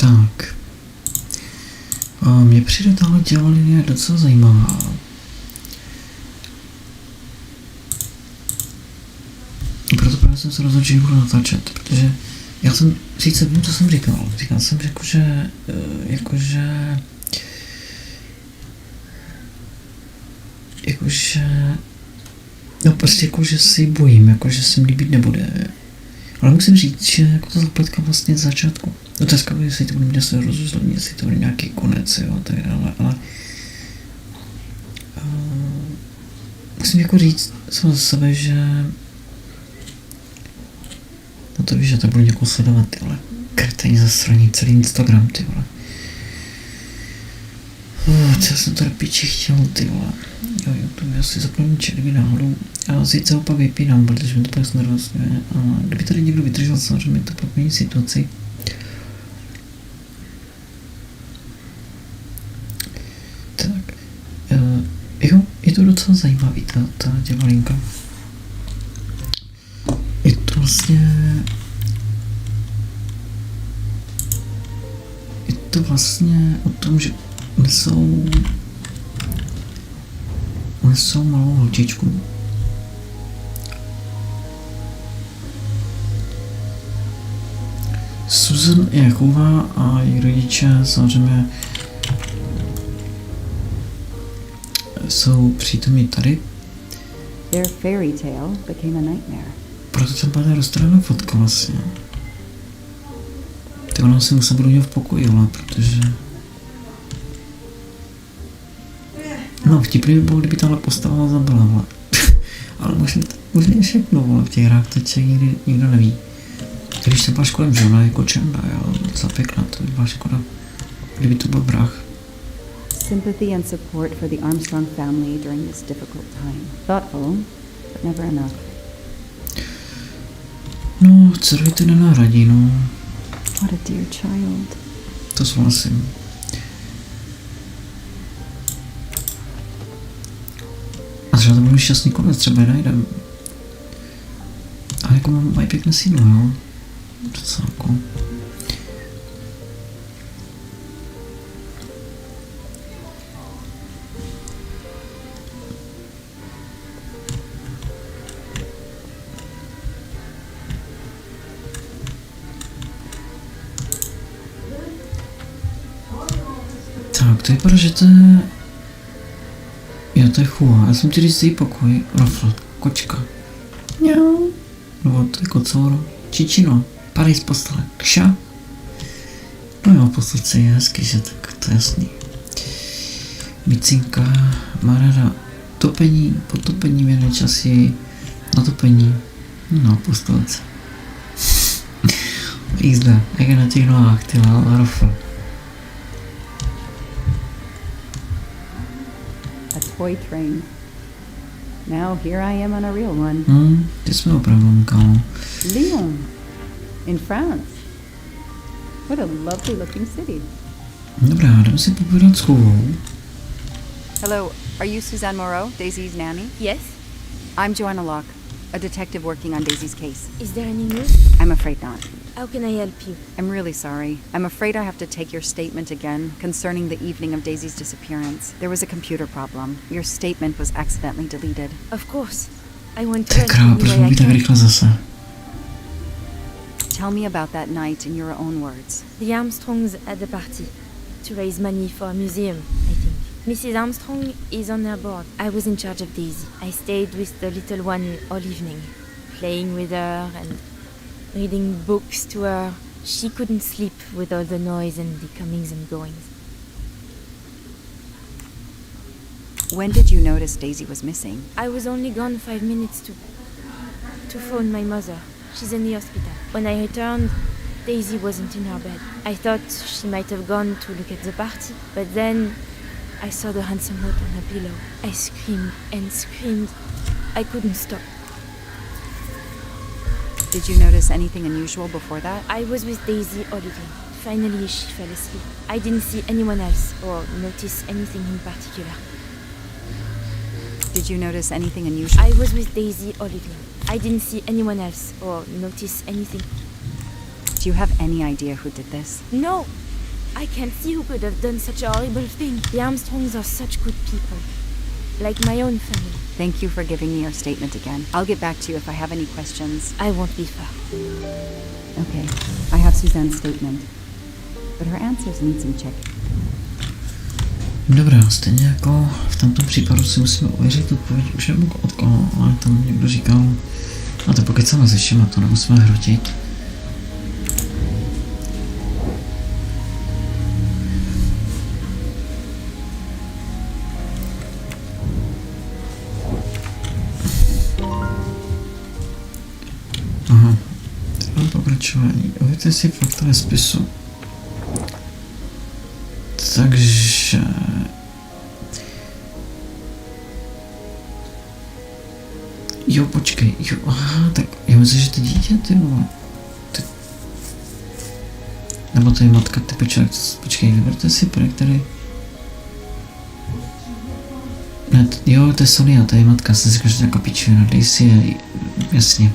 Tak. Mě přijde tahle dělání je docela zajímavá. Proto právě jsem se rozhodl, že ji budu natáčet, protože já jsem sice vím, co jsem říkal. Říkal jsem, že no prostě že si bojím, že se mi líbit nebude. Ale musím říct, že jako ta zapletka vlastně z začátku. No dneska, jestli to bude mít se rozuzlení, jestli to bude nějaký konec, jo, tak dále, ale musím jako říct sám za sebe, že no to víš, že to budu někoho sledovat, ty vole, krtení zasraní, celý Instagram, ty vole. Co jsem to do piči chtěl, ty vole. Jo, YouTube, já si zapnu červy náhodou a zítra se opak vypínám, protože mi to pak nervozňuje. A kdyby tady někdo vydržel, samozřejmě to pak mění situaci. Tak, jo, je to docela zajímavý, ta děvalinka. Je to vlastně o tom, že nesou malou holčičku. Susan je Jaková a její rodiče samozřejmě jsou přítomní tady. Their fairy tale became a nightmare. Proto tam padá rozstraná fotka vlastně. Ty ono si musím budu v pokoji, vole, protože no, vtipný by bylo, kdyby tahle postava zabila, vole. Ale možná všechno, vole, v těch hrách to nikdo neví. Když se byla školem, že ona je jako čenda, jo, docela pěkná, to by byla škoda, kdyby to byl brach. Sympathy and support for the Armstrong family during this difficult time. Thoughtful, but never enough. No, dcerovi to nenahradí, no. What a dear child. To souhlasím. A třeba to byl šťastný konec, třeba je najdem. A jako mají pěkné sídlo, jo. Docela jako. Tak, to vypadá, že to je... Jo, to je chůva. Já jsem ti říct její pokoj. Rofl, kočka. Mňau. No, to je kocouro. Čičino. Padej z postele. Kša. No jo, posledce je hezky, že tak to je jasný. Micinka má ráda topení, potopení věnuje časy na topení. No, posledce. Jízda, jak je na těch nohách, ty Rofl. Toy train. Now here I am on a real one. Ty jsme opravdu, kámo. Lyon, in France. What a lovely looking city. Dobrá, jdeme si popovídat s chůvou. Hello, are you Suzanne Moreau, Daisy's nanny? Yes? I'm Joanna Locke, a detective working on Daisy's case. Is there any news? I'm afraid not. How can I help you? I'm really sorry. I'm afraid I have to take your statement again concerning the evening of Daisy's disappearance. There was a computer problem. Your statement was accidentally deleted. Of course. I want to Tak help král, in proč any way I mluví tak can. rychle zase? Tell me about that night in your own words. The Armstrongs had a party to raise money for a museum, I think. Mrs. Armstrong is on her board. I was in charge of Daisy. I stayed with the little one all evening, playing with her and reading books to her. She couldn't sleep with all the noise and the comings and goings. When did you notice Daisy was missing? I was only gone 5 minutes to phone my mother. She's in the hospital. When I returned, Daisy wasn't in her bed. I thought she might have gone to look at the party, but then I saw the handsome note on her pillow. I screamed and screamed. I couldn't stop. Did you notice anything unusual before that? I was with Daisy all evening. Finally, she fell asleep. I didn't see anyone else or notice anything in particular. Did you notice anything unusual? I was with Daisy all evening. I didn't see anyone else or notice anything. Do you have any idea who did this? No, I can't see who could have done such a horrible thing. The Armstrongs are such good people. Like my own family. Thank you for giving me your statement again. I'll get back to you if I have any questions. I won't be far. Okay, I have Suzanne's statement, but her answers need some checking. Dobrá, stejně jako v tomto případu si musíme ověřit odpověď už jenom od koho, ale tam někdo říkal, a to pokud se se všema, to nemusíme hrotit. Aha, teď mám pokračování. Ověřte si fakta ve spisu. Takže... Jo, počkej, jo, aha, tak já myslím, že to dítě, ty vole. Nebo to je matka, ty počkej, vyberte si projekt, který... Ne, jo, to je Sonia, to je matka, jsem si říkal, že to je kapičina, dej si je, jasně.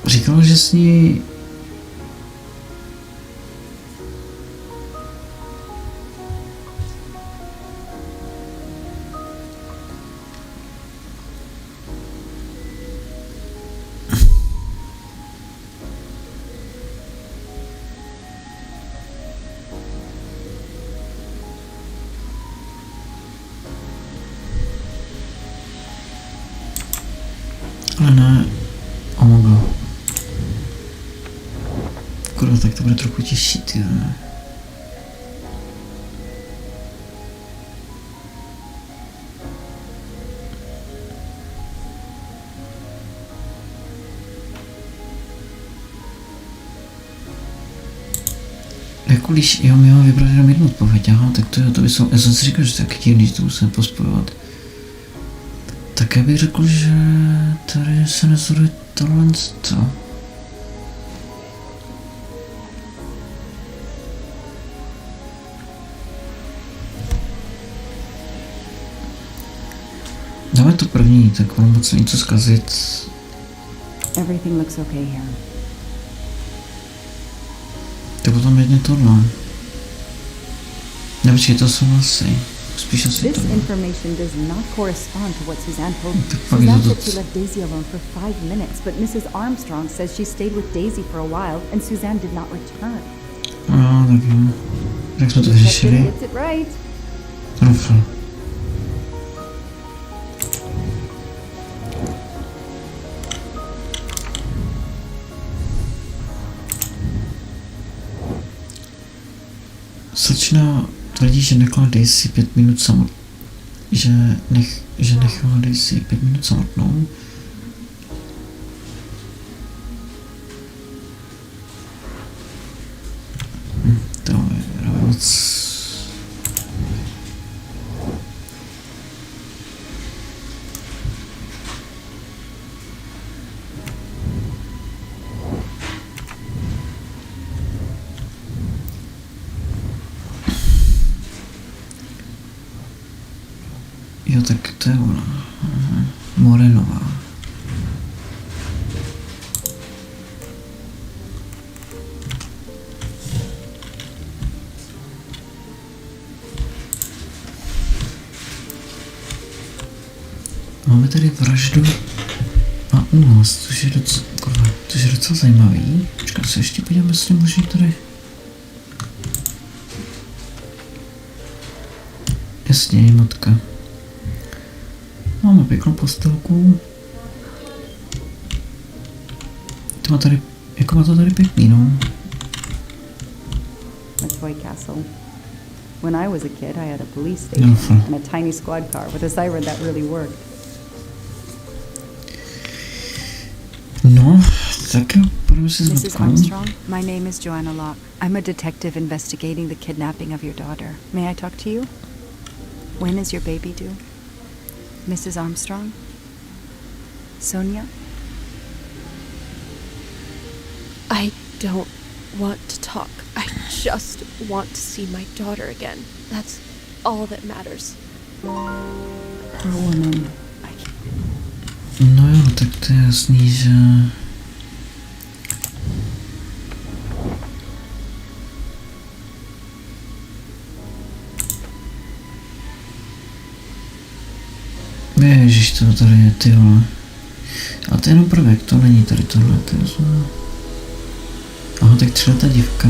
Říkal, že s ní... Ale ne, oh my god. Kurva, tak to bude trochu těžší, ty ne. Jako když jo, my máme vybrat jenom jednu odpověď, aha, tak to by jsou, já jsem si říkal, že to je taky divný, že to musíme pospojovat. Tak já bych řekl, že tady se nezhoduje tohle co. Dáme to první, tak ono moc není co zkazit. Everything looks okay here. To potom jedně tohle. Nepočkej, to jsou asi. Spíš asi This tohle. information does not correspond to what Suzanne told me. Tak pak je Suzanne to said she left Daisy alone for 5 minutes, but Mrs. Armstrong says she stayed with Daisy for a while and Suzanne did not return. No, tak jo. Jak jsme to vyřešili? Gets it right. Rufl. Slečna tvrdí, že nechala Daisy 5 minut samotnou. Že nechala Daisy 5 minut samotnou. To je moc... Jo, tak to je ona. Aha. Morenová. Máme tady vraždu a únos, což je docela zajímavý. Počkej, se ještě podíváme, jestli možná tady... Jasně, je matka. Máme pěknou postelku. To má tady, jako má to tady pěkný, no. A toy castle. When I was a kid, I had a police station and a tiny squad car with a siren that really worked. No, tak jo, pojďme si s Mrs. matkou. Armstrong, my name is Joanna Locke. I'm a detective investigating the kidnapping of your daughter. May I talk to you? When is your baby due? Mrs. Armstrong? Sonia? I don't want to talk. I just want to see my daughter again. That's all that matters. Poor woman. No jo, tak to je jasný, že... Ježiš, to tady je, ty vole. A to je jenom prvek, to není tady tohle, to je zlo. Aha, tak 3letá dívka.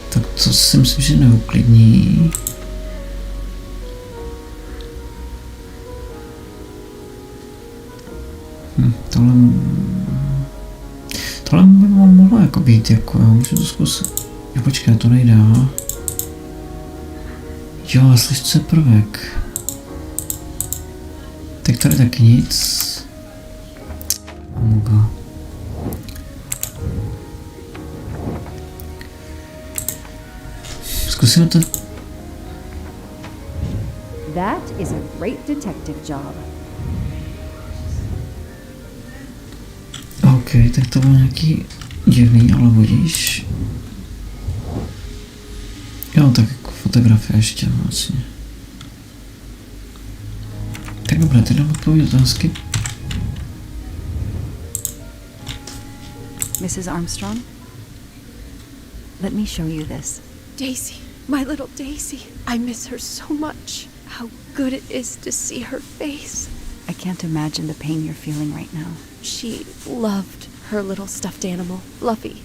Tak to si myslím, že neuklidní. Tohle by mohlo jako být, jako jo, můžu to zkusit. Jo, počkej, to nejde, aha. Jo, slyš, co je prvek. Tak tady taky nic. Moga. Zkusíme to. That is a great detective job. OK, tak to bylo nějaký divný, ale budíš. Jo, tak jako fotografie ještě vlastně. Tak dobré, teď dám odpověď otázky. Mrs. Armstrong? Let me show you this. Daisy, my little Daisy. I miss her so much. How good it is to see her face. I can't imagine the pain you're feeling right now. She loved her little stuffed animal, Fluffy.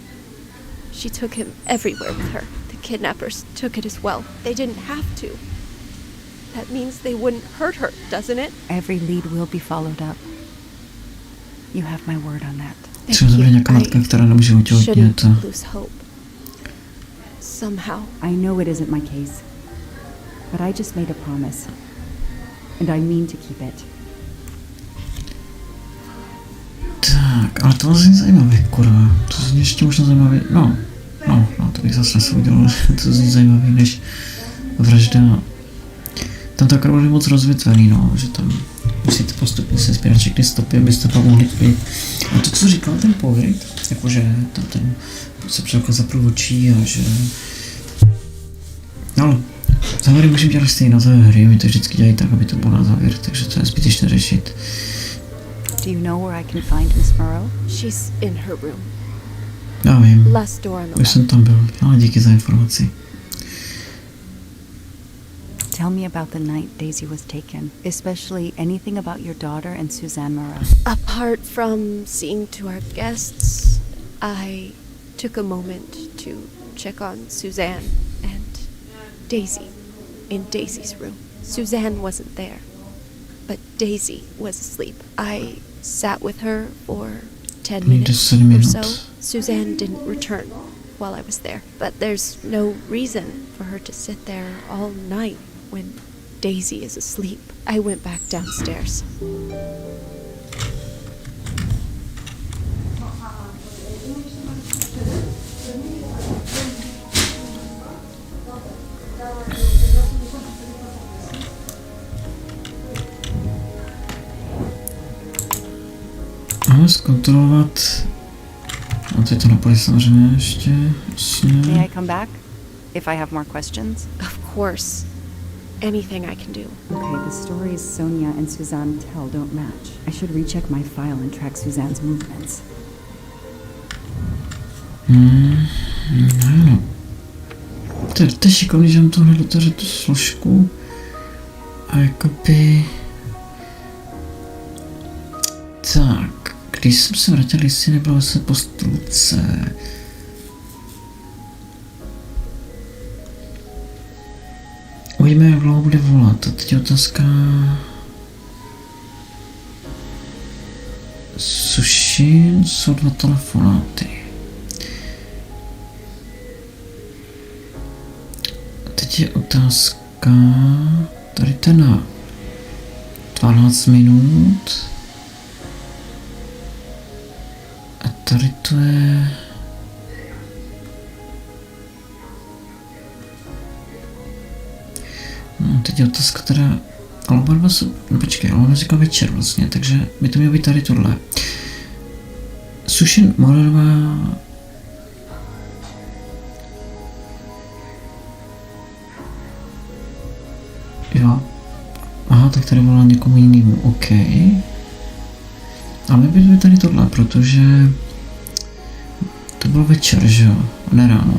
She took him everywhere with her. The kidnappers took it as well. They didn't have to. That means they wouldn't hurt her, doesn't it? Every lead will be followed up. You have my word on that. Třeba to bude nějaká matka, která nemůže otěhotnět. Shouldn't lose hope. Somehow. I know it isn't my case, but I just made a promise, and I mean to keep it. Tak, ale to zní zajímavé, kurva. To zní ještě možná zajímavé. No, to bych zase nesoudil, to zní zajímavé než vražda. Tam to akorát moc rozvětvený, no, že tam musíte postupně se sbírat všechny stopy, abyste pak mohli pít. A to, co říkal ten pověd, jakože tam ten se přelka za průvočí a že... No, ale závěry můžeme dělat stejně na závěr hry, my to vždycky dělají tak, aby to bylo na závěr, takže to je zbytečné řešit. Do you know where I can find Miss Moreau? She's in her room. Já vím, Last door on the už left. jsem tam byl, ale díky za informaci. Tell me about the night Daisy was taken, especially anything about your daughter and Suzanne Moreau. Apart from seeing to our guests, I took a moment to check on Suzanne and Daisy in Daisy's room. Suzanne wasn't there, but Daisy was asleep. I sat with her for 10 minutes or so. Suzanne didn't return while I was there, but there's no reason for her to sit there all night when Daisy is asleep. I went back downstairs. Máme zkontrolovat. A teď to napojím samozřejmě ještě. Jasně. May I come back? If I have more questions? Of course. Anything I can do. Okay, the stories Sonia and Suzanne tell don't match. I should recheck my file and track Suzanne's movements. No. To je šikovný, že mám tohle dotařit tu složku. A jakoby... Tak, když jsem se vrátil, jestli nebylo se po stůlce. Uvidíme, jak dlouho bude volat. A teď je otázka... Sušin, jsou 2 telefonáty. A teď je otázka... Tady to je na 12 minut. A tady to je... No, teď je otázka teda... Ale oba dva jsou... No počkej, ale on říkal večer vlastně, takže by to mělo být tady tohle. Sušin Morelová... Jo. Aha, tak tady volá někomu jinému, OK. Ale by tady tohle, protože to bylo večer, že jo? Ne ráno.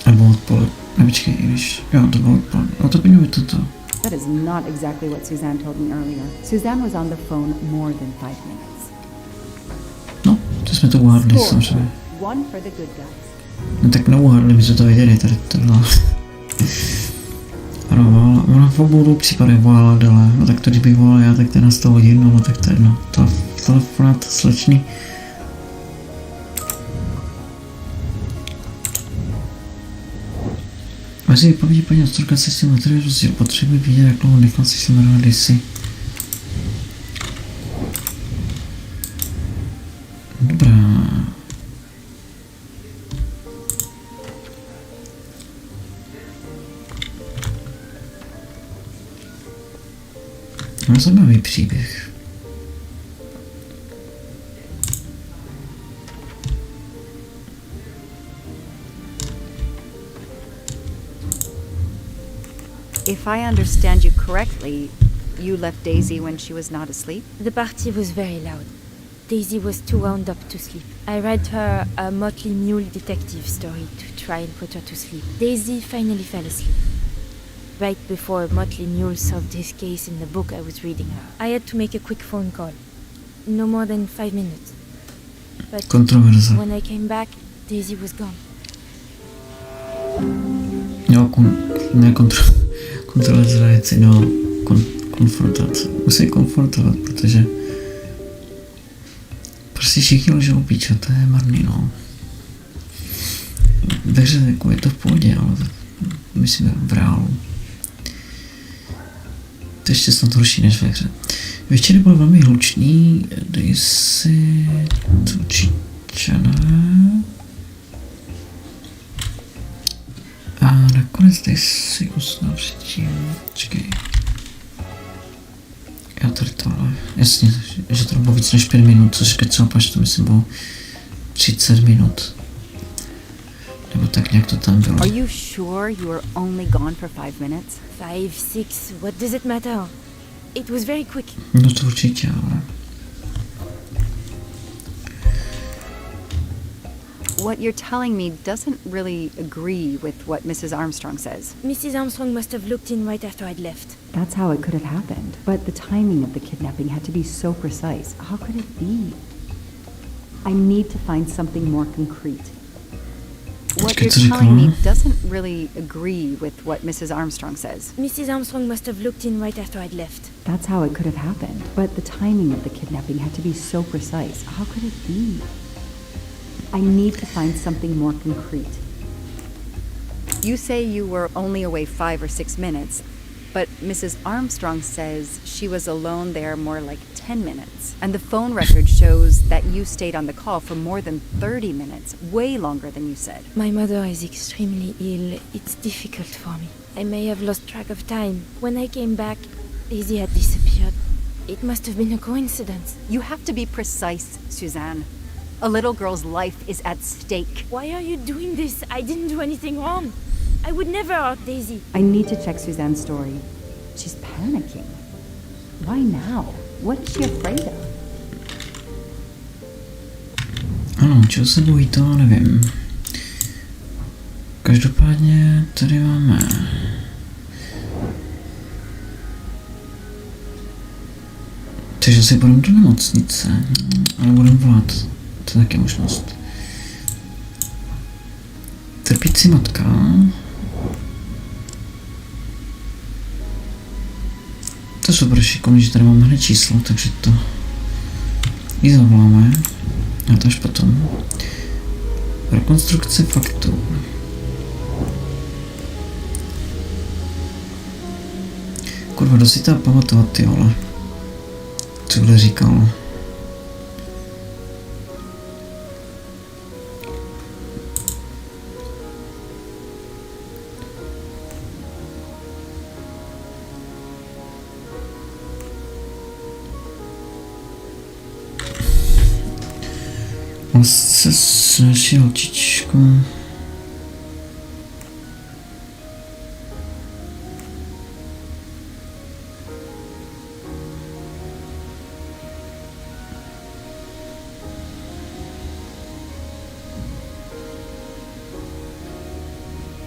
Nebo odpoledne. Nepočkej, když... Jo, to bylo odpoledne. No to by toto. That is not exactly what Suzanne told me earlier. Suzanne was on the phone more than 5 minutes. No, to jsme to uhádli samozřejmě. One for the good guys. No tak neuhádli, my jsme to viděli, tady tohle. Ano, volala, ona v obou případech volala dole. No tak to, když bych volal já, tak to je na 100 hodin, no tak to je jedno. To telefonát slečný. Mezi vypovědí paní astroka se s tím materiál rozdíl. Potřebuji vidět, jak dlouho nechal si jmenovat Daisy. Dobrá. No, zajímavý příběh. If I understand you correctly, you left Daisy when she was not asleep? The party was very loud. Daisy was too wound up to sleep. I read her a Motley Mule detective story to try and put her to sleep. Daisy finally fell asleep. Right before Motley Mule solved his case in the book I was reading her. I had to make a quick phone call. No more than 5 minutes. But Kontroverze. when I came back, Daisy was gone. Jo, kontroverze věci, no, konfrontace. Musím konfrontovat, protože prostě všichni lžou píčo, to je marný, no. Ve hře jako je to v pohodě, ale tak, myslím v reálu. To ještě snad horší než ve hře. Večer byl velmi hlučný, dej si to čičané. A nakonec dej si usnul předtím. Počkej. Já tady tohle. Jasně, že to bylo víc než 5 minut, což kecel, pač to myslím bylo 30 minut. Nebo tak nějak to tam bylo. Are you sure you were only gone for 5 minutes? 5, 6, what does it matter? It was very quick. No to určitě, ale... What you're telling me doesn't really agree with what Mrs. Armstrong says. Mrs. Armstrong must have looked in right after I'd left. That's how it could have happened. But the timing of the kidnapping had to be so precise. How could it be? I need to find something more concrete. What you're telling me doesn't really agree with what Mrs. Armstrong says. Mrs. Armstrong must have looked in right after I'd left. That's how it could have happened. But the timing of the kidnapping had to be so precise. How could it be? I need to find something more concrete. You say you were only away 5 or 6 minutes, but Mrs. Armstrong says she was alone there more like 10 minutes. And the phone record shows that you stayed on the call for more than 30 minutes, way longer than you said. My mother is extremely ill. It's difficult for me. I may have lost track of time. When I came back, Daisy had disappeared. It must have been a coincidence. You have to be precise, Suzanne. A little girl's life is at stake. Why are you doing this? I didn't do anything wrong. I would never hurt Daisy. I need to check Suzanne's story. She's panicking. Why now? What is she afraid of? Ano, čeho se bojí, to nevím. Každopádně tady máme... Takže si budeme do nemocnice, ale budeme volat. To je taky možnost. Trpící matka. To je super šikovný, že tady máme hned číslo, takže to ji zavoláme. A to až potom. Rekonstrukce faktů. Kurva, kdo si to pamatovat, ty vole. Co kdo říkal? On se snaží holčičku.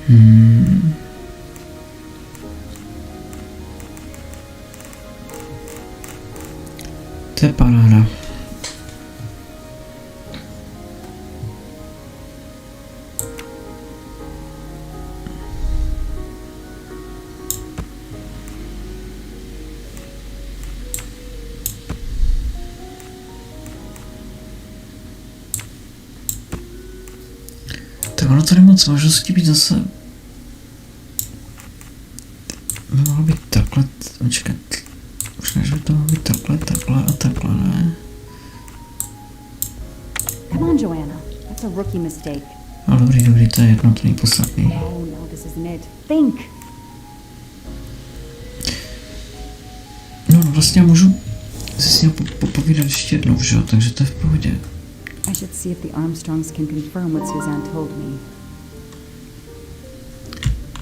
To je paráda. Tak ono tady moc možností být zase... By mohlo být takhle, počkat. Už než by to mohlo být takhle, takhle a takhle, ne? Come on, Joanna. That's a rookie mistake. Ale dobrý, to je jedno, to není podstatný. Oh no, this isn't it. Think. No, vlastně já můžu si s ním popovídat ještě jednou, že jo, takže to je v pohodě. I should see if the Armstrongs can confirm what Suzanne told me.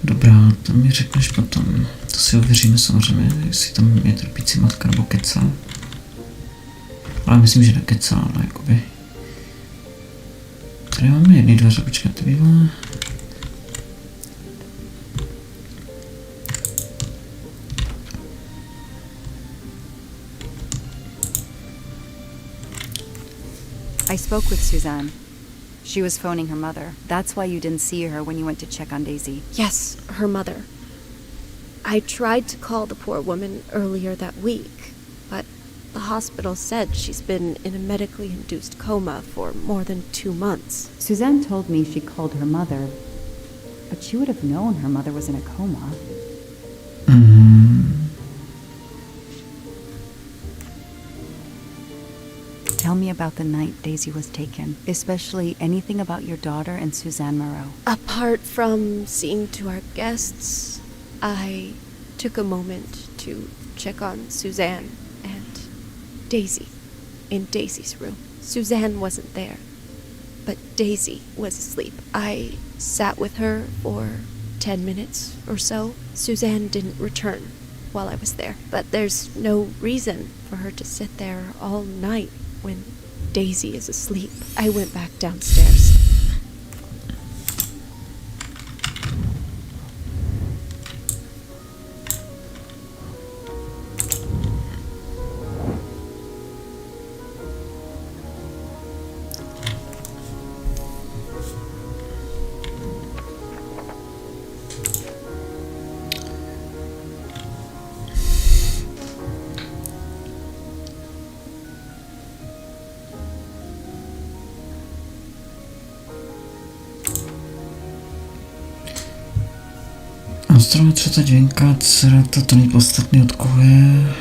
Dobrá, to mi řekneš potom. To si ověříme samozřejmě, jestli tam je trpící matka nebo kecá. Ale myslím, že nekecá, ale jakoby... Tady máme jedny dveře, počkat, ty bývá. I spoke with Suzanne. She was phoning her mother. That's why you didn't see her when you went to check on Daisy. Yes, her mother. I tried to call the poor woman earlier that week, but the hospital said she's been in a medically induced coma for more than 2 months. Suzanne told me she called her mother, but she would have known her mother was in a coma. Tell me about the night Daisy was taken, especially anything about your daughter and Suzanne Moreau. Apart from seeing to our guests, I took a moment to check on Suzanne and Daisy in Daisy's room. Suzanne wasn't there, but Daisy was asleep. I sat with her for 10 minutes or so. Suzanne didn't return while I was there, but there's no reason for her to sit there all night when Daisy is asleep. I went back downstairs. Ostrova třetí dvěnka, dcera, to není podstatný, od koho je.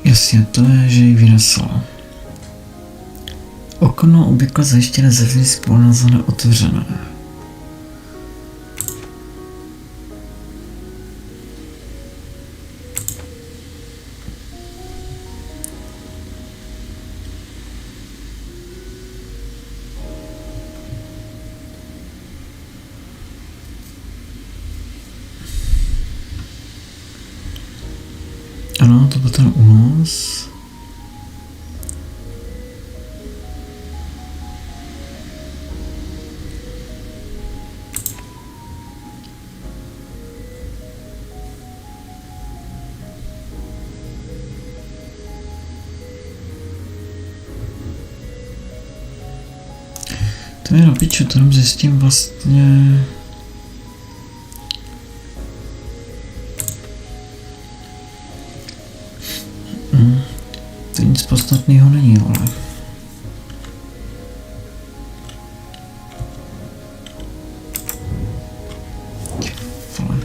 Jasně, to je, že ji vynesla. Okno obvykle zajištěné zevnitř polnazené otevřené. Ano, to byl ten únos. To je na piču, to jenom zjistím vlastně... To nic podstatného není, ale... Vole.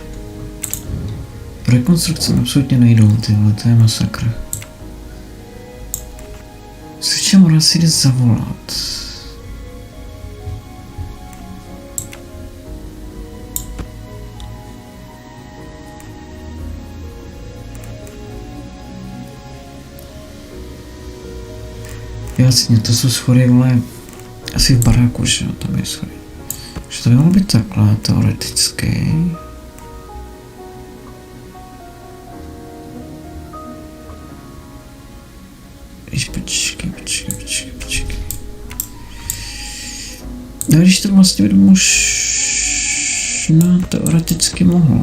Rekonstrukce absolutně nejdou, ty vole, to je masakr. Slyšel, ona si jde zavolat. Jasně, to jsou schody, vole, asi v baráku, že jo, tam je schody. Že to by mohlo být takhle, teoreticky. Počkej. No, když to vlastně by možná teoreticky mohlo.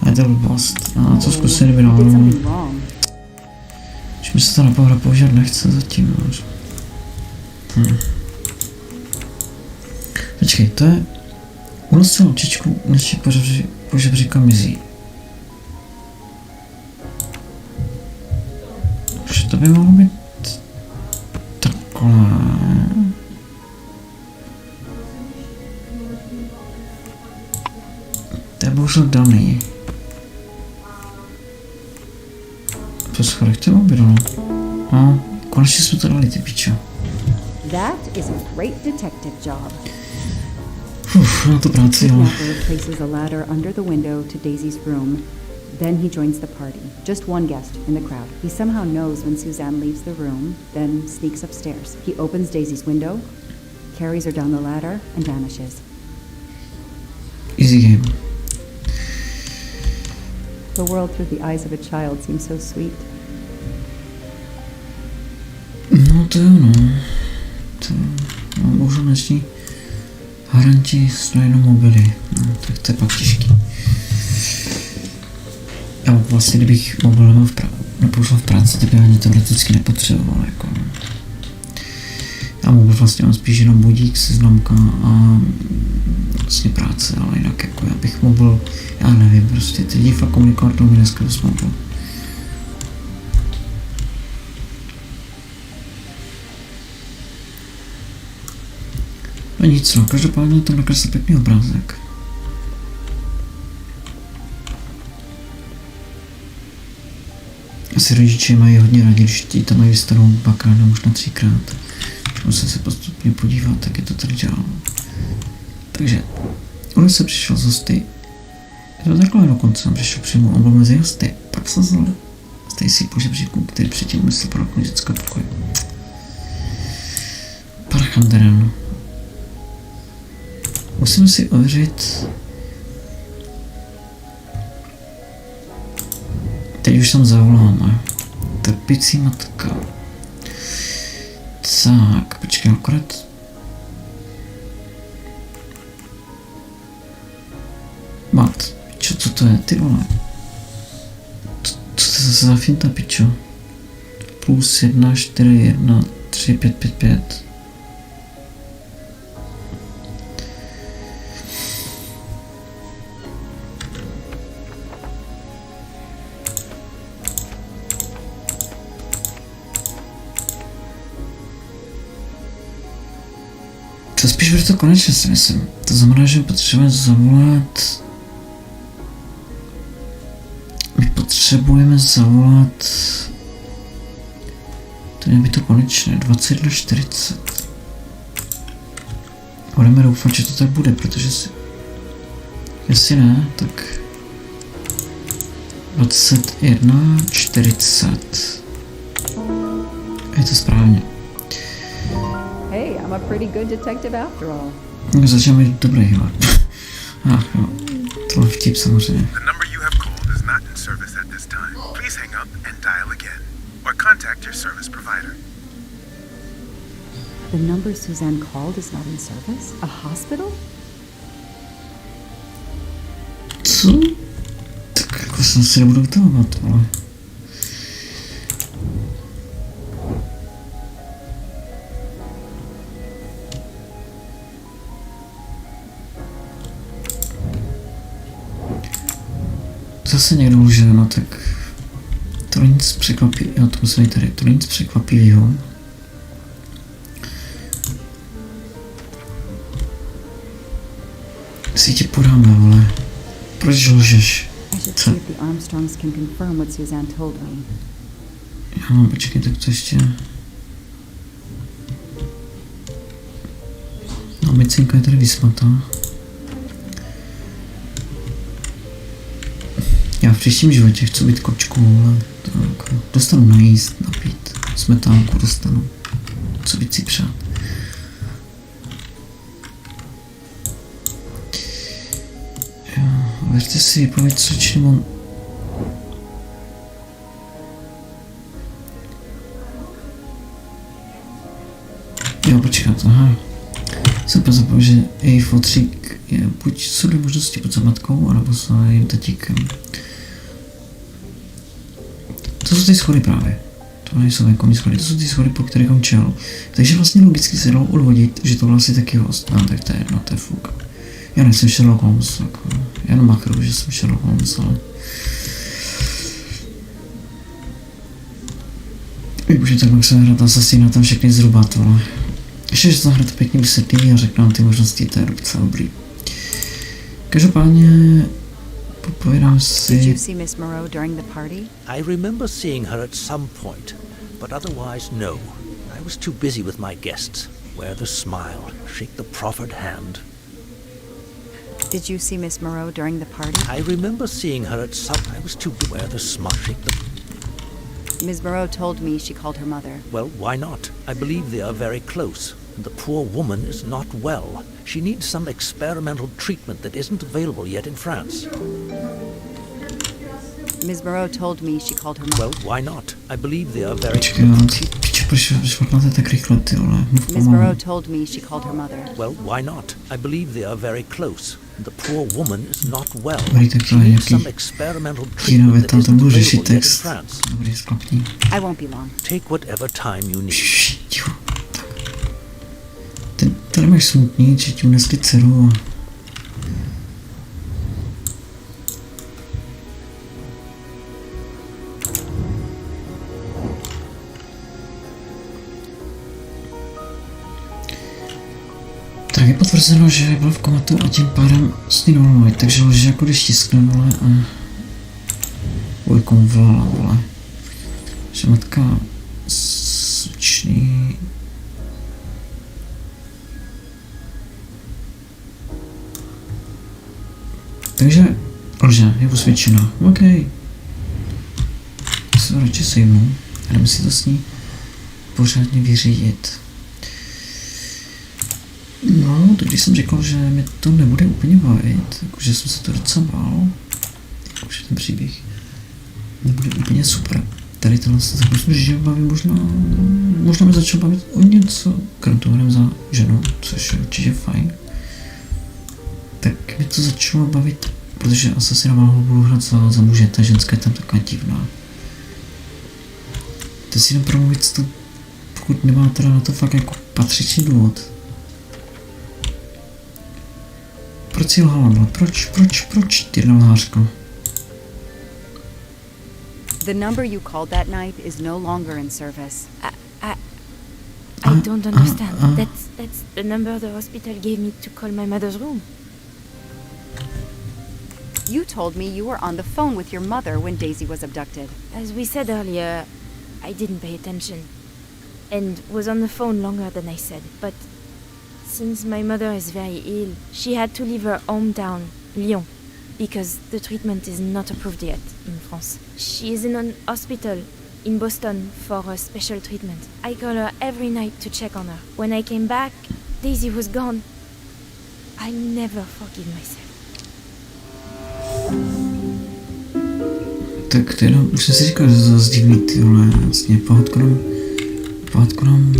A je to blbost. No, to zkusím Did vynáhodnou. something wrong. Když mi se to na používat nechce zatím. No. Počkej, to je... Unosil očičku, než po žebříka mizí. Že to by mohlo být... takhle... To je bohužel daný. Po schodech to bylo. No, konečně jsme to dali, ty pičo. That is a great detective job. Na to práci, jo. Kidnapper places a ladder under the window to Daisy's room. Then he joins the party. Just one guest in the crowd. He somehow knows when Suzanne leaves the room, then sneaks upstairs. He opens Daisy's window, carries her down the ladder, and vanishes. Easy game. The world through the eyes of a child seems so sweet. No to jo, no. To... No, bohužel dnešní haranti jsou jenom mobily. No, tak to je pak těžký. Já vlastně, kdybych mobil nepoužil v práci, tak bych ani teoreticky nepotřeboval, jako. Já mobil vlastně mám spíš jenom budík, seznamka a vlastně práce, ale jinak jako já bych mobil, já nevím, prostě ty lidi fakt komunikovat mi dneska bez mobilu. No nic, no, každopádně to nakresl pěkný obrázek. Asi rodiče mají hodně rádi, když ti tam mají vystanou dvakrát nebo možná 3krát. Musím se postupně podívat, jak je to tady dělalo. Takže, on se přišel z hosty. Je to takhle dokonce, on přišel přímo, on byl mezi hosty. Pak se vzal Stacy po žebříku, který předtím myslel pro okno dětského pokoje. Parchanderen. Musím si ověřit. Teď už tam zavoláme. Trpící matka. Tak, počkej, akorát. Mat, pičo, co to je, ty vole? Co to je zase za finta, pičo? Plus 1, 4, 1, 3, 5, 5, 5. To spíš bude to konečně, si myslím. To znamená, že potřebujeme zavolat... My potřebujeme zavolat... To je by to konečné, 21:40. Budeme doufat, že to tak bude, protože si... Jestli ne, tak... 21:40. Je to správně. Hey, I'm a pretty good detective after all. Začal být dobrý, hele. Ach jo, tohle vtip samozřejmě. The number you have called is not in service at this time. Please hang up and dial again, or contact your service provider. The number Suzanne called is not in service? A hospital? Co? Tak jako jsem si nebudu vtahovat, ale... Zase někdo lže, no tak... To není nic překvapivého, to musím tady, to není nic překvapivého. Si tě podáme, ale... Proč lžeš? I should see if the Armstrongs can confirm what Suzanne told me. No, počkej, tak to ještě... No, micinka je tady vysmatá. Já v příštím životě chci být kočkou, ale to jako, dostanu najíst, napít, smetánku dostanu. Co víc si přát. Jo, věřte si, pověď, co čím mám... Jo, počkat, aha. Jsem pozapomněl, že její fotřík je buď jsou dvě možnosti, buď za matkou, anebo za jejím tatíkem. To jsou ty schody právě. To nejsou venkovní schody, to jsou ty schody, po kterých on čel. Takže vlastně logicky se dalo odvodit, že tohle asi taky host. No, tak to je jedno, to je fuk. Já nejsem Sherlock Holmes, jako, já jenom makru, že jsem Sherlock Holmes, ale... Už je tak mohl se hrát asasína tam všechny zrubat, vole. Ještě, že se zahrát pěkně vysvětlí a řekl nám ty možnosti, to je docela dobrý. Každopádně popovídám si... Did you see Miss Moreau during the party? I remember seeing her at some point, but otherwise no. I was too busy with my guests. Wear the smile, shake the proffered hand. Did you see Miss Moreau during the party? I remember seeing her at some... I was too busy. Wear the smile, shake the... Ms. Moreau told me she called her mother. Well, why not? I believe they are very close. And the poor woman is not well. She needs some experimental treatment that isn't available yet in France. Ms. Moreau told me she called her mother. Well, why not? I believe they are very... Počkej, piče, proč máte tak rychle, ty vole, mluv Ms. Moreau pomalu. told me she called her mother. Well, why not? I believe they are very close. And the poor woman is not well. Dobrý, tak She to je needs some nějaký experimental jiná treatment věta, that to isn't budu řešit available yet in text. France. Dobrý, sklapný. I won't be long. Take whatever time you need. Šš, ticho, tak. Ty tady máš smutný, že ti unesli dceru a... Tak je potvrzeno, že byl v komatu a tím pádem sní normální, takže lže jako když tiskne, vole, a... Vojkom volala, vole. Že matka... Sučný... Takže lže, je usvědčena, OK. Se radši sejmu, a jdeme si to s ní pořádně vyřídit. No, to když jsem řekl, že mi to nebude úplně bavit, jakože jsem se to docela bál, jakože ten příběh nebude úplně super. Tady tenhle se tak myslím, že baví možná mi začal bavit o něco, krom toho jdem za ženu, což je určitě fajn. Tak mi to začalo bavit, protože Assassina Valhalla budu hrát za muže, ta ženská je tam taková divná. To si jdem promluvit to, pokud nemá teda na to fakt jako patřičný důvod. Proč si lhala? Proč ty lhářko? The number you called that night is no longer in service. I don't understand. That's the number the hospital gave me to call my mother's room. You told me you were on the phone with your mother when Daisy was abducted. As we said earlier, I didn't pay attention and was on the phone longer than I said. But since my mother is very ill, she had to leave her hometown, Lyon, because the treatment is not approved yet in France. She is in an hospital in Boston for a special treatment. I call her every night to check on her. When I came back, Daisy was gone. I never forgive myself. Tak to jenom, už jsem si říkal, že to zase divný, ty vole, vlastně pohádku nám...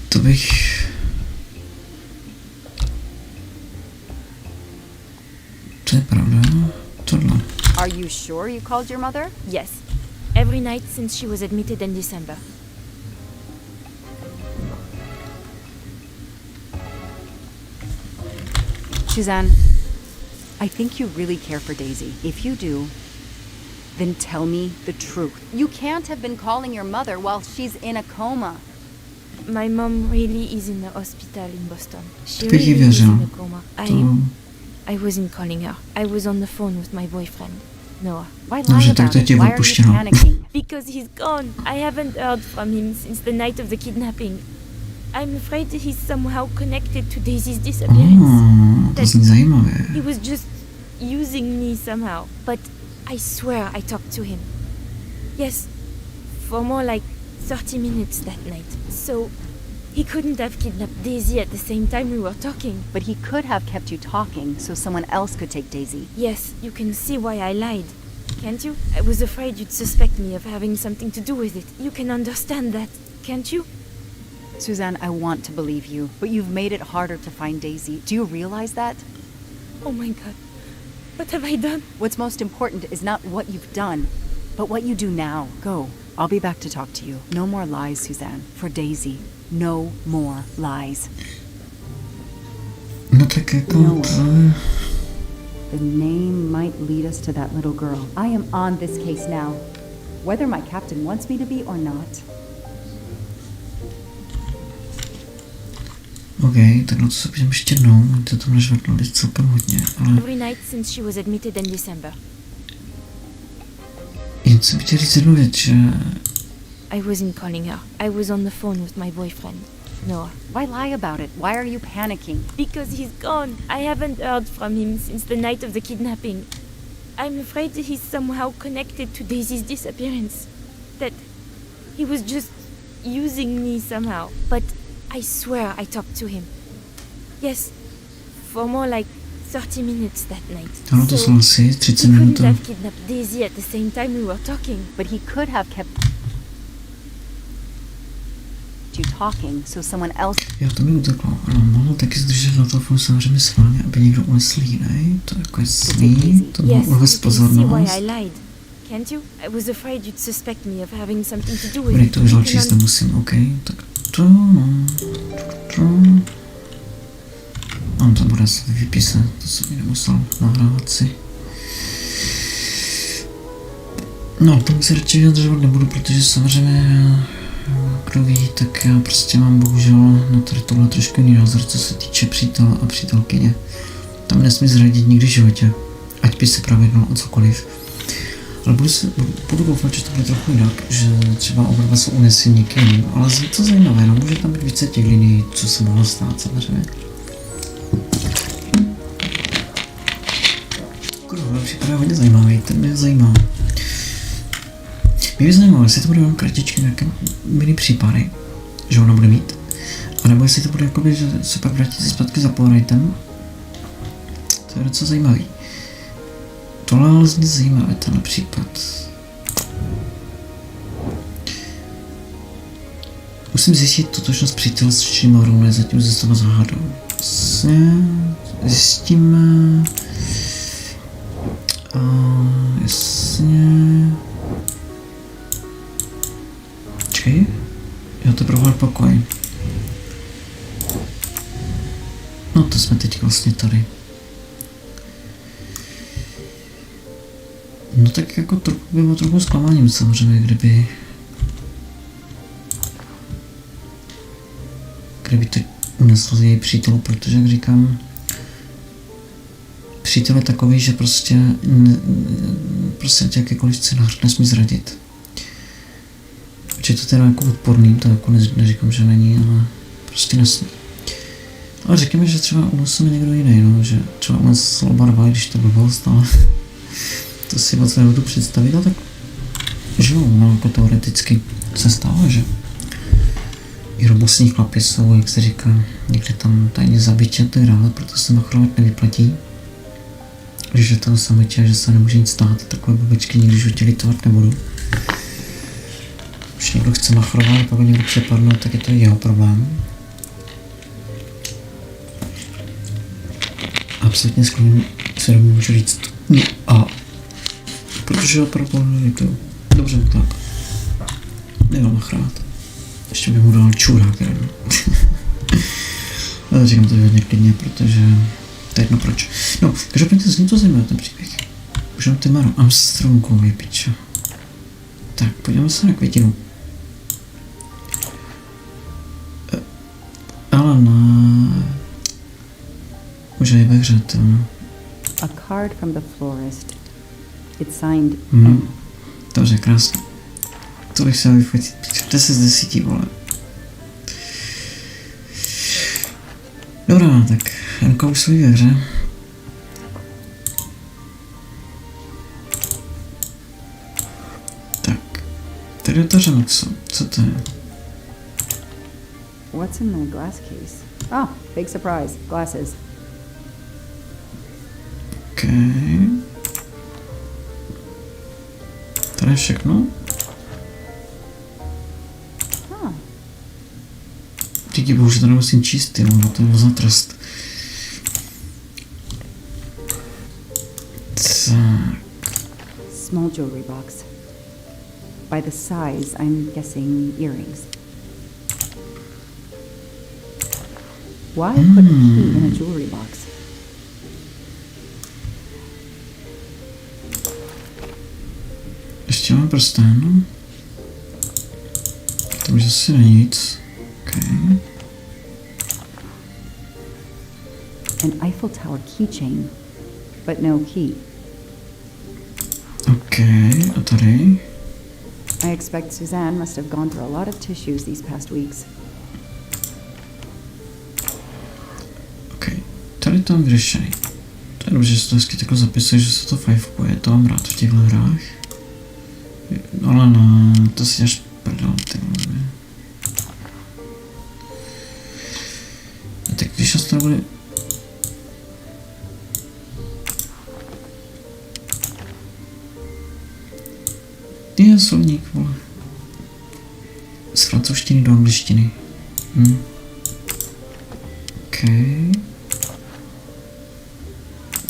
To bych... To je pravda, tohle. Are you sure you called your mother? Yes, every night since she was admitted in December. Suzanne, I think you really care for Daisy. If you do, then tell me the truth. You can't have been calling your mother while she's in a coma. My mom really is in the hospital in Boston. She Bych jí really is věřil. in a coma. To... I wasn't calling her. I was on the phone with my boyfriend, Noah. Why Dobře, lie tak about to it? tě Why are you odpuštěno. panicking? Because he's gone. I haven't heard from him since the night of the kidnapping. I'm afraid he's somehow connected to Daisy's disappearance. to zní zajímavě. He was just using me somehow. But I swear I talked to him. Yes, for more like 30 minutes that night. So He couldn't have kidnapped Daisy at the same time we were talking. But he could have kept you talking so someone else could take Daisy. Yes, you can see why I lied. Can't you? I was afraid you'd suspect me of having something to do with it. You can understand that, can't you? Suzanne, I want to believe you, but you've made it harder to find Daisy. Do you realize that? Oh my god. What have I done? What's most important is not what you've done, but what you do now. Go. I'll be back to talk to you. No more lies, Suzanne. For Daisy. No more lies. No tak jako... No. The name might lead us to that little girl. I am on this case now, whether my captain wants me to be or not. OK, takhle to se podívám ještě jednou, to tam nežvrtlo celkem hodně, ale... Every night since she was admitted in December. Jen jsem chtěl říct jednu věc, že... I wasn't calling her. I was on the phone with my boyfriend, Noah. Why lie about it? Why are you panicking? Because he's gone. I haven't heard from him since the night of the kidnapping. I'm afraid that he's somehow connected to Daisy's disappearance. That he was just using me somehow. But I swear I talked to him. Yes, for more like 30 minutes that night. Ano, to jsou asi 30 he minut. couldn't have kidnapped Daisy at the same time we were talking. But he could have kept you talking so someone else... Jo, to mi uteklo. Ano, mohl taky zdržet na telefonu samozřejmě schválně, aby někdo unesl jiný. To je jako jasný. To bylo Yes, uvést you can see why pozornost. I lied. Can't you? I was afraid you'd suspect me of having something to do with Dobrý, it. to už You dál can číst nemusím, OK. Tak to, no. On to bude asi vypíse, to jsem mi nemusel nahrávat si. No, tomu se radši vyjadřovat nebudu, protože samozřejmě, kdo ví, tak já prostě mám bohužel na tady tohle trošku jiný názor, co se týče přítele a přítelkyně. Tam nesmí zradit nikdy v životě, ať by se právě jednalo o cokoliv. Ale budu doufat, že to bude trochu jinak, že třeba oba dva jsou unesli někým jiným, ale to zajímavé, no může tam být více těch linií, co se mohlo stát samozřejmě. Kurva, připadá hodně zajímavý, ten mě zajímá. Mě by zajímalo, jestli to bude jenom kratičky nějaké mini případy, že ona bude mít, anebo jestli to bude jakoby, že se pak vrátíte zpátky za Polrightem. To je docela zajímavý. Tohle ale zní zajímavé, tenhle případ. Musím zjistit totožnost přítele s čím rovnou zatím ze sebe záhadou. Zjistíme... Jasně... Čekej. Jo, to je prohled pokoj. No to jsme teď vlastně tady. No tak jako by bylo trochu zklamáním samozřejmě, kdyby to unesl její přítel, protože jak říkám, přítel je takový, že prostě jakýkoliv scénář nesmí zradit. Určitě to teda jako odporný, to jako neříkám, že není, ale prostě nesmí. Ale řekněme, že třeba unesl někdo jiný, no, že třeba unesl oba dva, když to blbost, ale to si moc nebudu představit, ale tak že jo, no, jako teoreticky se stalo, že i robustní chlapy jsou, jak se říká, někde tam tajně zabití a tak dále, proto se machrovat nevyplatí. Když je to sametě, že se nemůže nic stát, takové babičky nikdy v životě litovat nebudu. Když někdo chce machrovat a pak někdo přepadne, tak je to jeho problém. Absolutně skloním se můžu říct no a protože opravdu to dobře mu tak. Nemám machrát. Ještě bych mu dal čurák, jenom. Ale říkám to hodně klidně, protože to je jedno proč. No, každopádně zní to zajímavé ten příběh. Už mám téma Armstrongovi, pičo. Tak, podíváme se na květinu. Ale na... Už je ve hře, to... A card from the florist. It's signed Dobře, krásně. To bych se vyfotit. 10 z 10, vole. Dobrá, tak Janka už svůj ve hře. Tak. Tady je to řemeslo. Co to je? What's in my glass case? Oh, big surprise. Glasses. OK. Tady je všechno. Díky bohu, že to nemusím číst, jo, to je za trest. Tak. Small jewelry box. By the size, I'm guessing earrings. Why put a key in a jewelry box? Ještě mám prstén. To už asi není nic. Okay. An Eiffel Tower keychain, but no key. OK, a tady? I expect Suzanne must have gone through a lot of tissues these past weeks. OK, tady to mám vyřešený. To je dobře, že se to hezky takhle zapisuje, že se to fajfkuje, to mám rád v těchto hrách. Ale no, to si až prdel, ty vole. A tak když nás to bude... Je slovník, vole. Z francouzštiny do angličtiny. OK.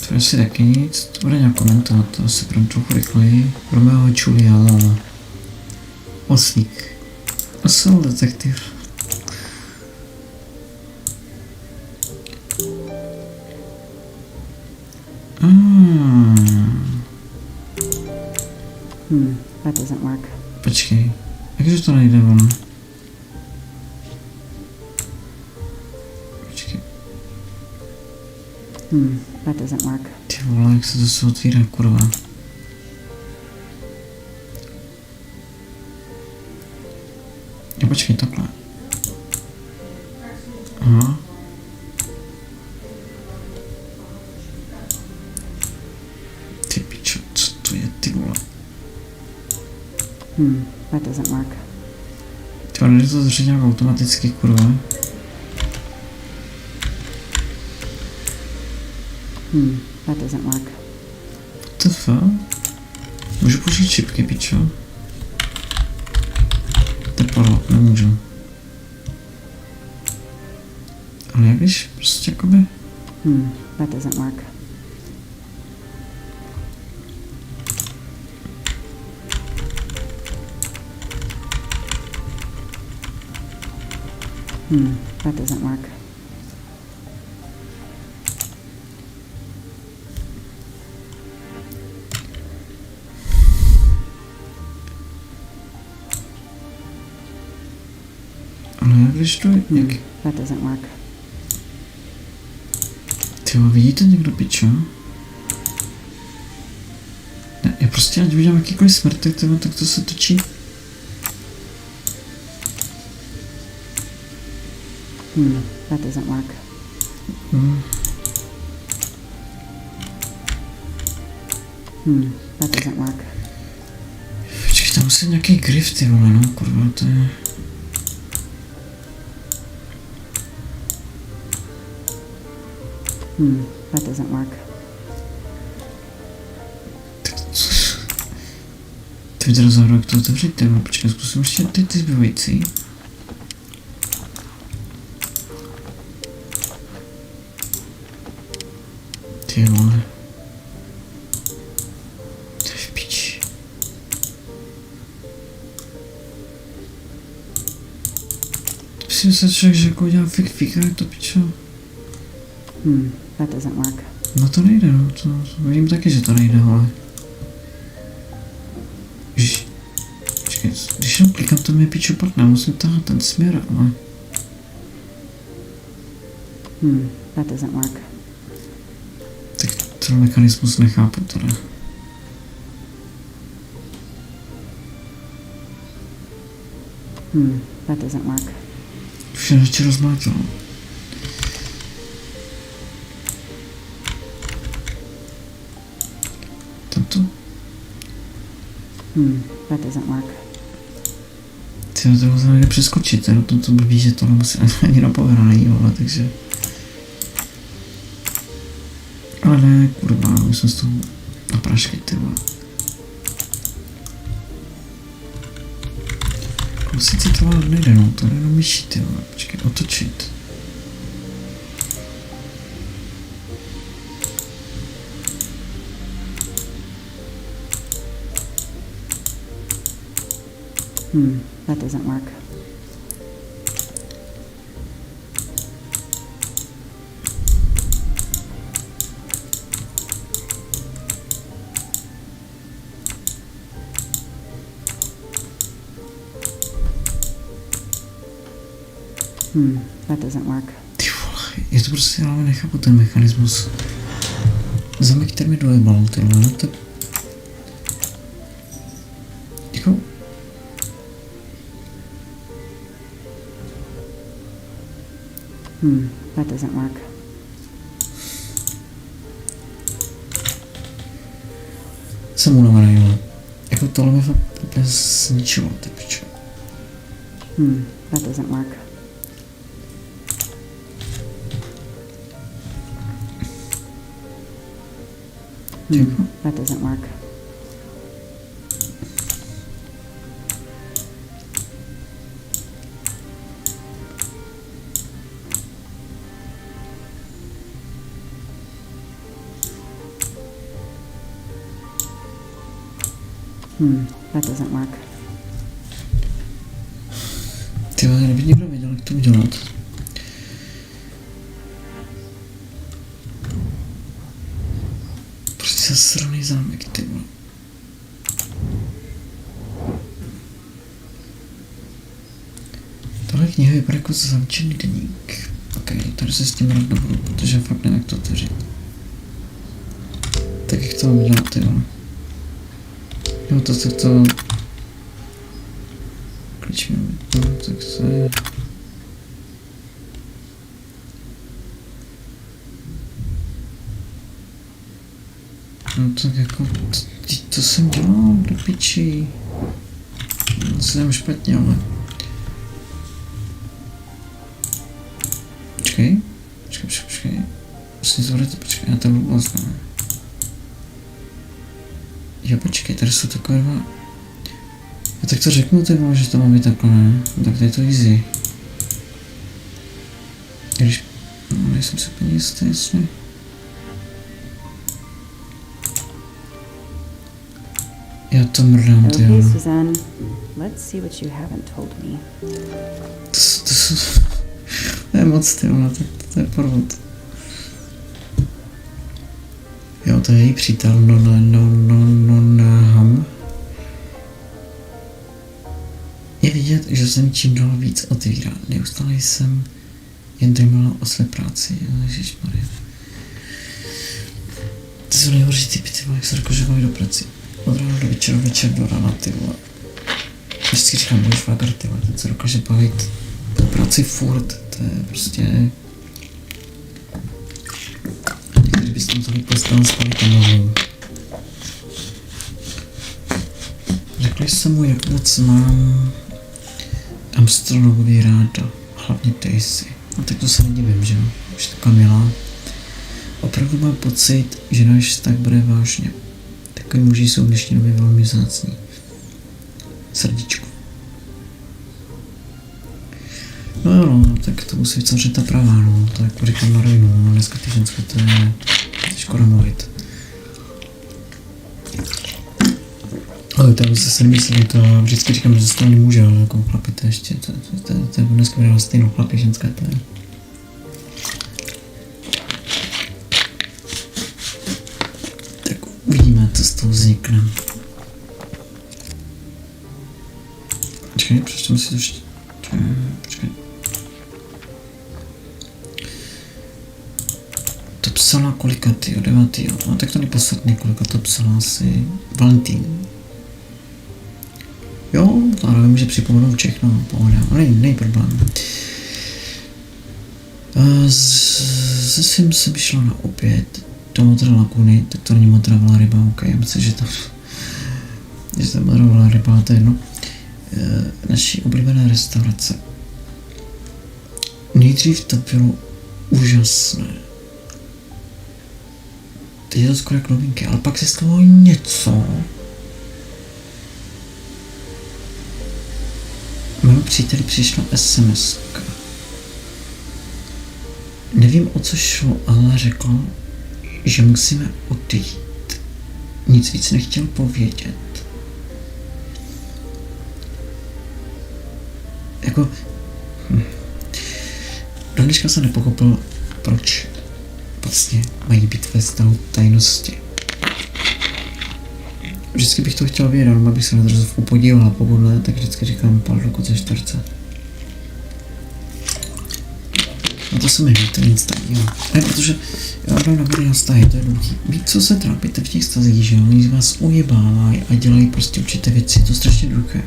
To je asi taky nic, to bude nějak komentovat, to asi budeme trochu rychleji. Romeo a Julia, Oslík. Osel detektiv. That doesn't work. Počkej, jakže to nejde, vole? Počkej. That doesn't work. Ty vole, jak se to se otvírá, kurva. Jo, počkej, takhle. Aha. Ty pičo, co to je, ty vole? That doesn't work. Ty vole, to zřejmě nějak automaticky, kurva. That doesn't work. What the fuck? Můžu použít čipky, pičo? Teplo, nemůžu. Ale jak když prostě jakoby... That doesn't work. That doesn't work. Ale jak když to jak... That doesn't work. Tyjo, vidíte někdo, pičo? Ne, já prostě ať udělám jakýkoliv smrtek, tak to se točí. That doesn't work. That doesn't work. Počkej, tam musí nějaký grif, ty vole, no, kurva, to je... That doesn't work. Ty mi teda zahraju, jak to otevřít, ty vole, počkej, zkusím ještě ty zbývající. Ty vole. To je v piči. To by si myslel člověk, že jako udělám fika, jak to pičo. That doesn't work. No to nejde, no, to vidím taky, že to nejde, ale... Počkej, když jenom klikám, to mi pičo padne, musím tahat ten směr, ale... That doesn't work. Tak ten mechanismus nechápu teda. That doesn't work. Už je radši rozmlátilo. Tento? That doesn't work. Ty Tyjo, to musím někde přeskočit, jo, to blbý, že tohle musí ani na povera není, vole, takže... Ale ne, kurva, my jsme z toho na prašky, ty vole. Sice to vám nejde, no, to jde na myší, ty vole, počkej, otočit. That doesn't work. That doesn't work. Ty vole, je to prostě, ale nechápu ten mechanismus. Zamek, který mi dojebal, ty vole, no to... Jako... That doesn't work. Jsem unavený, vole. Jako tohle mi fakt úplně zničilo, ty piče. That doesn't work. That doesn't work. That doesn't work. Ty vole, kdyby někdo věděl, jak to udělat. Prostě zasraný zámek, ty vole. Tohle kniha vypadá jako zamčený deník. Ok, tady se s tím rád nebudu, protože fakt nevím, jak to otevřít. Tak jak to mám dělat, ty vole. Jo, to... Klíč mi to, tak to je... No tak jako, to jsem dělal do piči. Jsem špatně, ale... Počkej. Musím zvolit, počkej, já to vůbec ne. Jo, počkej, tady jsou takové dva... Já tak to řeknu, ty vole, že to má být takhle, ne? No, tak to je to easy. Když... No, nejsem si úplně jistý, jestli... Já to mrdám, ty Okay, vole. Suzanne. Let's see what you haven't told me. To je moc, ty vole, tak to je podvod. Jo, to je její přítel, ham. Je vidět, že jsem čím dál víc otvírá. Neustále jsem jen dreamala o své práci. Ježišmarja. To jsou nejhorší typy, ty vole, jak se dokožovají do práci. Od rána do večera, večer do rána, ty vole. Vždycky říkám, můj švagr, ty vole, ten se dokáže bavit do práci furt, to je prostě... Někdy bys tam tolik postal spavit a mohou. Řekli jsem mu, jak moc mám Armstrongovi ráda, hlavně Daisy. A tak to se nedivím, že jo, už taková milá. Opravdu mám pocit, že náš vztah bude vážně. Takový muži jsou v dnešní době velmi vzácní. Srdíčku. No jo, no, tak to musí vytvořit ta pravá, no, to jako říkám na rovinu, no, dneska ty ženské to je škoda mluvit. Ale to se nemyslí, to vždycky říkám, že se to nemůže, ale jako chlapi to ještě, to je dneska vydala stejnou, chlapi ženské to je. Tak uvidíme, co z toho vznikne. Počkej, přečteme si to ještě. Počkej. To psala kolika, tyjo, 9. No tak to neposledný, kolika to psala asi Valentín. Jo, to ale může připomenout všechno, pohoda, ale nej problém. Zase jsem šla na oběd do modré laguny, tak to není modrá ryba, ok, já myslím, že tam modrá ryba, to je jedno. naší oblíbené restaurace. Nejdřív to bylo úžasné. Teď je to skoro jak novinky, ale pak se stalo něco. Mému příteli přišla SMS. Nevím, o co šlo, ale řekl, že musíme odejít. Nic víc nechtěl povědět. Jako... Do dneška jsem nepochopil, proč vlastně mají být ve stavu tajnosti. Vždycky bych to chtěl vědět, ale abych se na drzovku podíval, a pokud ne, tak vždycky říkám pár dokud ze čtvrce. No to se mi to nic tají, jo. Ne, protože já dám na na vztahy, to je důležité. Víc, co se trápíte v těch vztazích, že oni z vás ujebávají a dělají prostě určité věci, to je strašně důležité.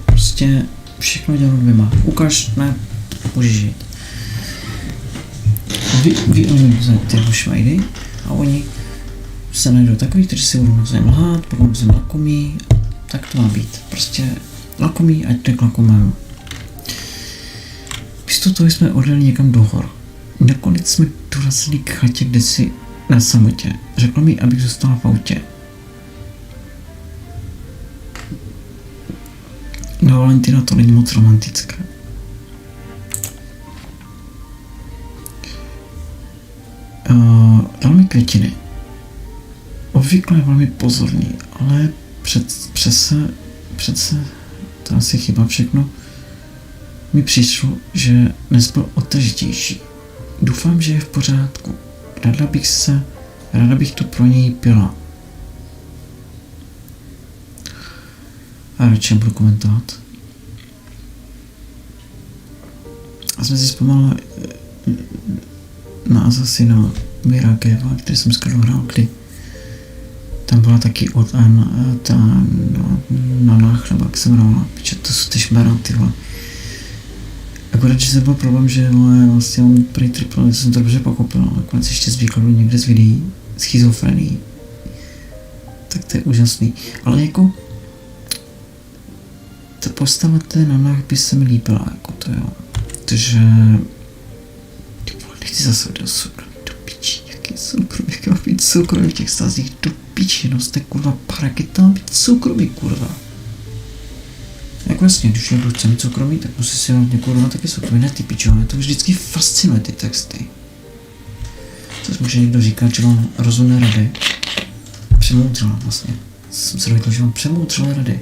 Prostě všechno dělám dvěma. Ukaž, ne, můžeš žít. Vy oni ty švajdy a oni se najdou takový, kteří si budou navzájem lhát, budou navzájem lakomí, tak to má být. Prostě lakomí, ať jde k lakomému. Místo toho jsme odjeli někam do hor. Nakonec jsme dorazili k chatě, kde si na samotě. Řekl mi, abych zůstala v autě. No, Valentina, to není moc romantické. Dal mi květiny. Obvykle je velmi pozorný, ale přece, to asi chyba všechno, mi přišlo, že dnes byl odtažitější. Doufám, že je v pořádku. Ráda bych to pro něj pila. A radši budu komentovat. A jsme si vzpomněli na Assassina Mirageva, který jsem skoro hrál, kdy tam byla taky od ta na náchleba, jak jsem hrál, protože to jsou ty šmera, ty vole. Akorát, že se byl problém, že vlastně on prý triple, jsem to dobře pochopil, ale nakonec ještě z výkladu někde z videí, schizofrenii. Tak to je úžasný. Ale jako ta postava té nanách by se mi líbila, jako to jo. Protože ty vole, nechci zase do soukromí, do piči, jaký soukromí, jak má být soukromí v těch stazích, do piči, no jste kurva parek, je tam být soukromí, kurva. Jako jasně, když někdo chce mít soukromí, tak musí si hodně kurva taky soukromí, ne ty pičo, mě to vždycky fascinuje ty texty. Což může někdo říkat, že mám rozumné rady. Přemoudřila vlastně. Jsem se dověděl, že mám přemoudřilé rady.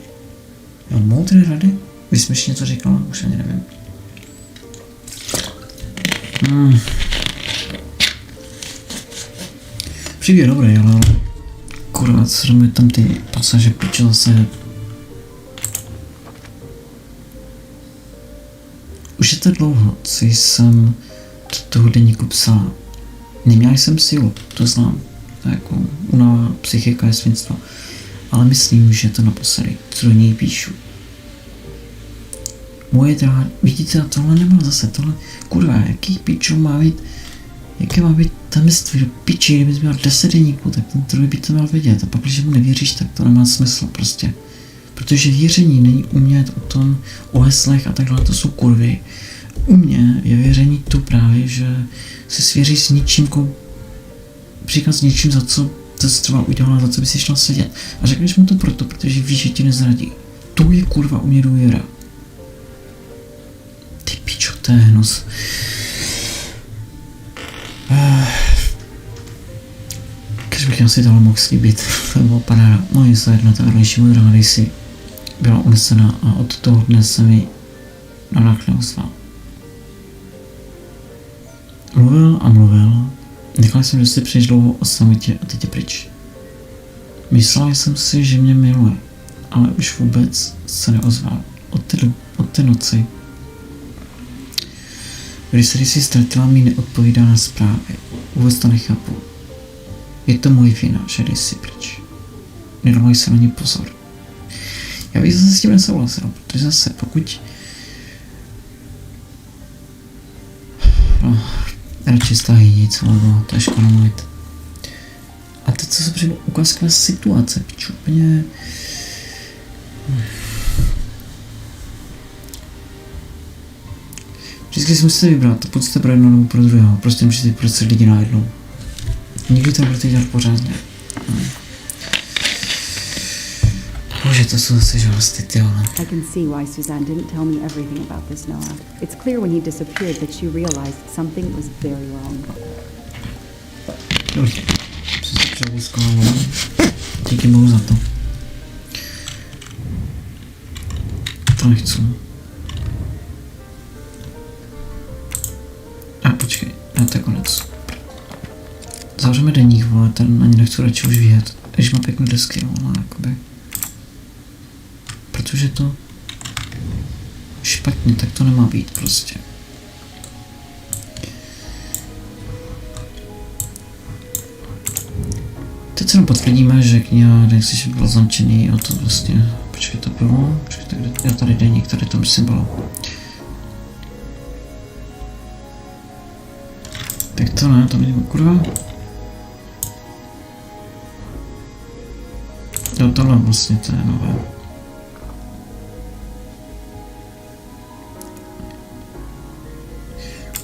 Já mám moudré rady? Vy jsi mi ještě něco říkala? Už ani nevím. Příběh dobrý, ale kurva, co mi tam ty pasaže piče zase. Už je to dlouho, co jsem do toho deníku psala. Neměla jsem sílu, to znám. To je jako únava, psychika je svinstvo. Ale myslím, že to naposledy, co do něj píšu. Moje drahá, vidíte, a tohle nemá zase, tohle, kurva, jaký pičo má být, jaké má být tajemství do piči, kdybys měl 10 deníků, tak ten druhý by to měl vědět. A pak, když mu nevěříš, tak to nemá smysl prostě. Protože věření není umět o tom, o heslech a takhle, to jsou kurvy. U mě je věření to právě, že se svěříš s něčím, příklad s něčím, za co to jsi třeba udělala, za co by si šla sedět. A řekneš mu to proto, protože víš, že ti nezradí. To je kurva u mě důvěra. Ty pičo, to je hnus. Když bych asi tohle mohl slíbit, to bylo paráda. No je to jedna ta vedlejší modrá, když si byla unesena a od toho dne se mi na nách neozval. Mluvil a mluvil, nechal jsem, že si přeješ dlouho o samotě a teď je pryč. Myslel jsem si, že mě miluje, ale už vůbec se neozval. Od té noci, když se si ztratila, mi neodpovídá na zprávy. Vůbec to nechápu. Je to moje vina, že jdeš si pryč. Nedával jsem na ně pozor. Já bych zase s tím nesouhlasil, protože zase pokud... No, radši stáhý nic, ale to je škoda mluvit. A teď co se přijde ukázka situace, pič, úplně... Vždycky si musíte vybrat, buď jste pro jedno nebo pro druhého. Prostě můžete prostě lidi najednou. Nikdy to nebudete dělat pořádně. Bože, to jsou zase žalosty, ty vole. I can see why Suzanne didn't tell me everything about this, Noah. It's clear when he disappeared that she realized something was very wrong. Dobrý. Jsem se přebuskoval. Díky bohu za to. To nechci. A počkej, to je konec. Zavřeme deník, vole, ten ani nechci radši už vyjet. Když má pěkný desky, vole, jakoby. Protože to špatně, tak to nemá být prostě. Teď se nám potvrdíme, že kniha Dexys byl zamčený a to vlastně, počkej, to bylo, počkej, kde, tady deník, tady to myslím bylo. Tak to ne, to není kurva. Jo, tohle vlastně, to je nové.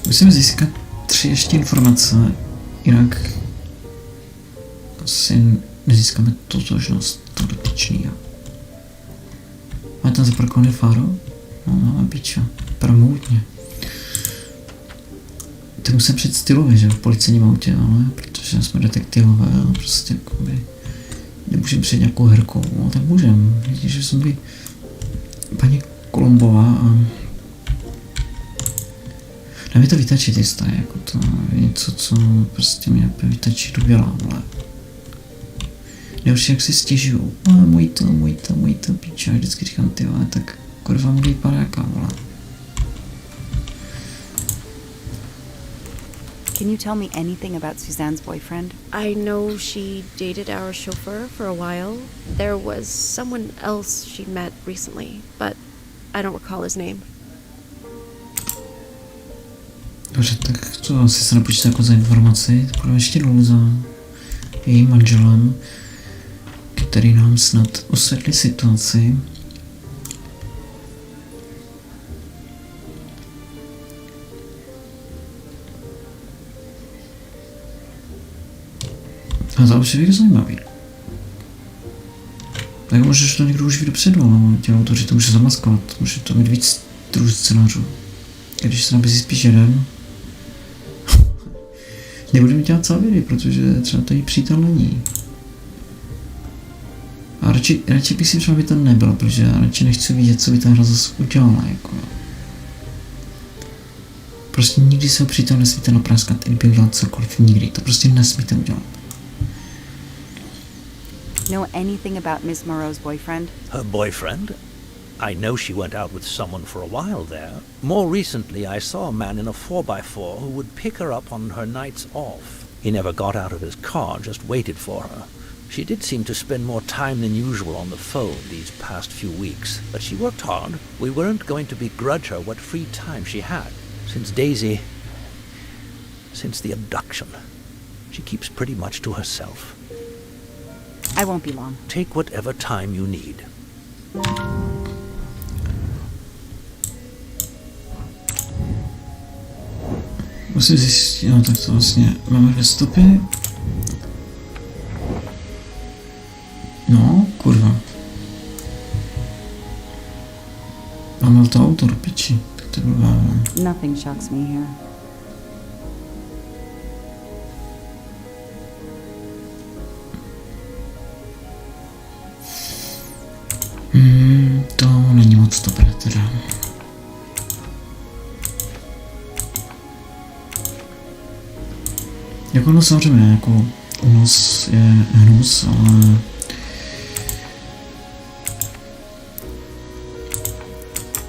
Musíme získat 3 ještě informace, jinak asi nezískáme totožnost toho dotyčného. Máme tam zaparkovaný fáro? No, máme piča. Promoutně. Tak musím přijít stylově, že v policejním autě, ale protože jsme detektivové, ale prostě jakoby nemůžeme přijít nějakou herkou, no tak můžem. Vidíš, že jsem by paní Kolumbová a na mě to vytačit jistá, jako to je něco, co prostě mě vytačit udělá, ale nejhorší, jak si stěžuju, můj to, píča, vždycky říkám, ty vole, tak kurva mu vypadá jaká, vole. Can you tell me anything about Suzanne's boyfriend? I know she dated our chauffeur for a while. There was someone else she met recently, but I don't recall his name. Dobře, tak to asi se nepočítá jako za informaci, půjdeme ještě dolů za jejím manželem, který nám snad osvětlí situaci. A to už je zajímavý. Tak možná, že to někdo už ví dopředu, ale ti autoři to může zamaskovat, může to mít víc druhých scénářů. Když se nabízí spíš jeden, nebudeme dělat závěry, protože třeba to jí přítel není. A radši bych si třeba, aby to nebylo, protože já radši nechci vidět, co by ta hra zase udělala, jako. Prostě nikdy se ho přítel nesmíte napráskat, i kdyby udělat cokoliv, nikdy, to prostě nesmíte udělat. Know anything about Miss Moreau's boyfriend? Her boyfriend? I know she went out with someone for a while there. More recently, I saw a man in a 4x4 who would pick her up on her nights off. He never got out of his car, just waited for her. She did seem to spend more time than usual on the phone these past few weeks, but she worked hard. We weren't going to begrudge her what free time she had. Since the abduction, she keeps pretty much to herself. I won't be long. Take whatever time you need. Musím zjistit, no tak to vlastně máme 2 stopy. No, kurva. Máme to auto do piči, tak to byla... Nothing shocks me here. To není moc dobré teda. Jako no samozřejmě, jako unos je hnus, ale...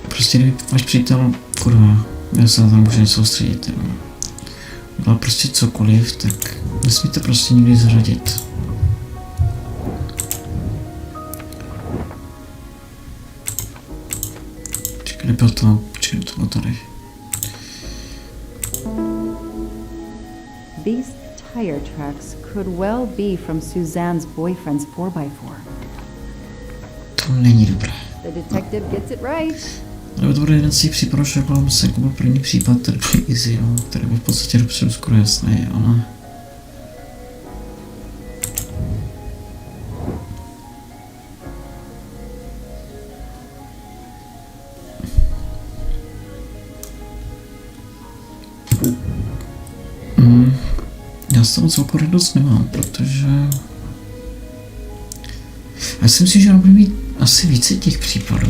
Prostě kdyby máš přítel, kurva, já se na to můžu něco soustředit, jo. Ale prostě cokoliv, tak nesmíte prostě nikdy zařadit. Čekaj, nebyl to, počkej, to bylo tady. These tire tracks could well be from Suzanne's boyfriend's 4x4. To není dobré. The detective gets it right. Nebo to bude jeden z těch případů, že jako byl první případ, který byl easy, no, který byl v podstatě dopředu skoro jasný, ale... Já s toho moc velkou radost nemám, protože... Já si myslím, že bude mít asi více těch případů.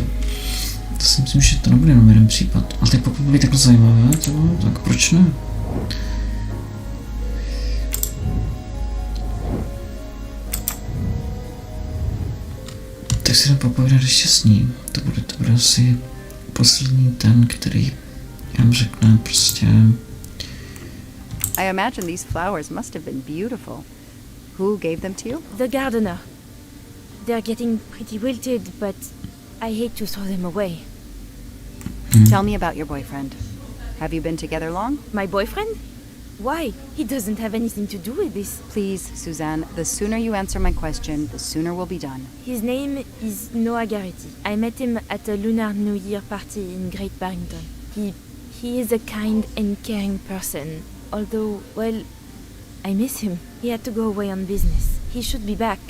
To si myslím, že to nebude jenom jeden případ. Ale tak pokud bude takhle zajímavé, tak proč ne? Tak si jdem popovídat ještě s ním. To bude asi poslední ten, který nám řekne prostě... I imagine these flowers must have been beautiful. Who gave them to you? The gardener. They're getting pretty wilted, but I hate to throw them away. Tell me about your boyfriend. Have you been together long? My boyfriend? Why? He doesn't have anything to do with this. Please, Suzanne, the sooner you answer my question, the sooner we'll be done. His name is Noah Garrity. I met him at a Lunar New Year party in Great Barrington. He is a kind and caring person. Although, well, I miss him. He had to go away on business. He should be back.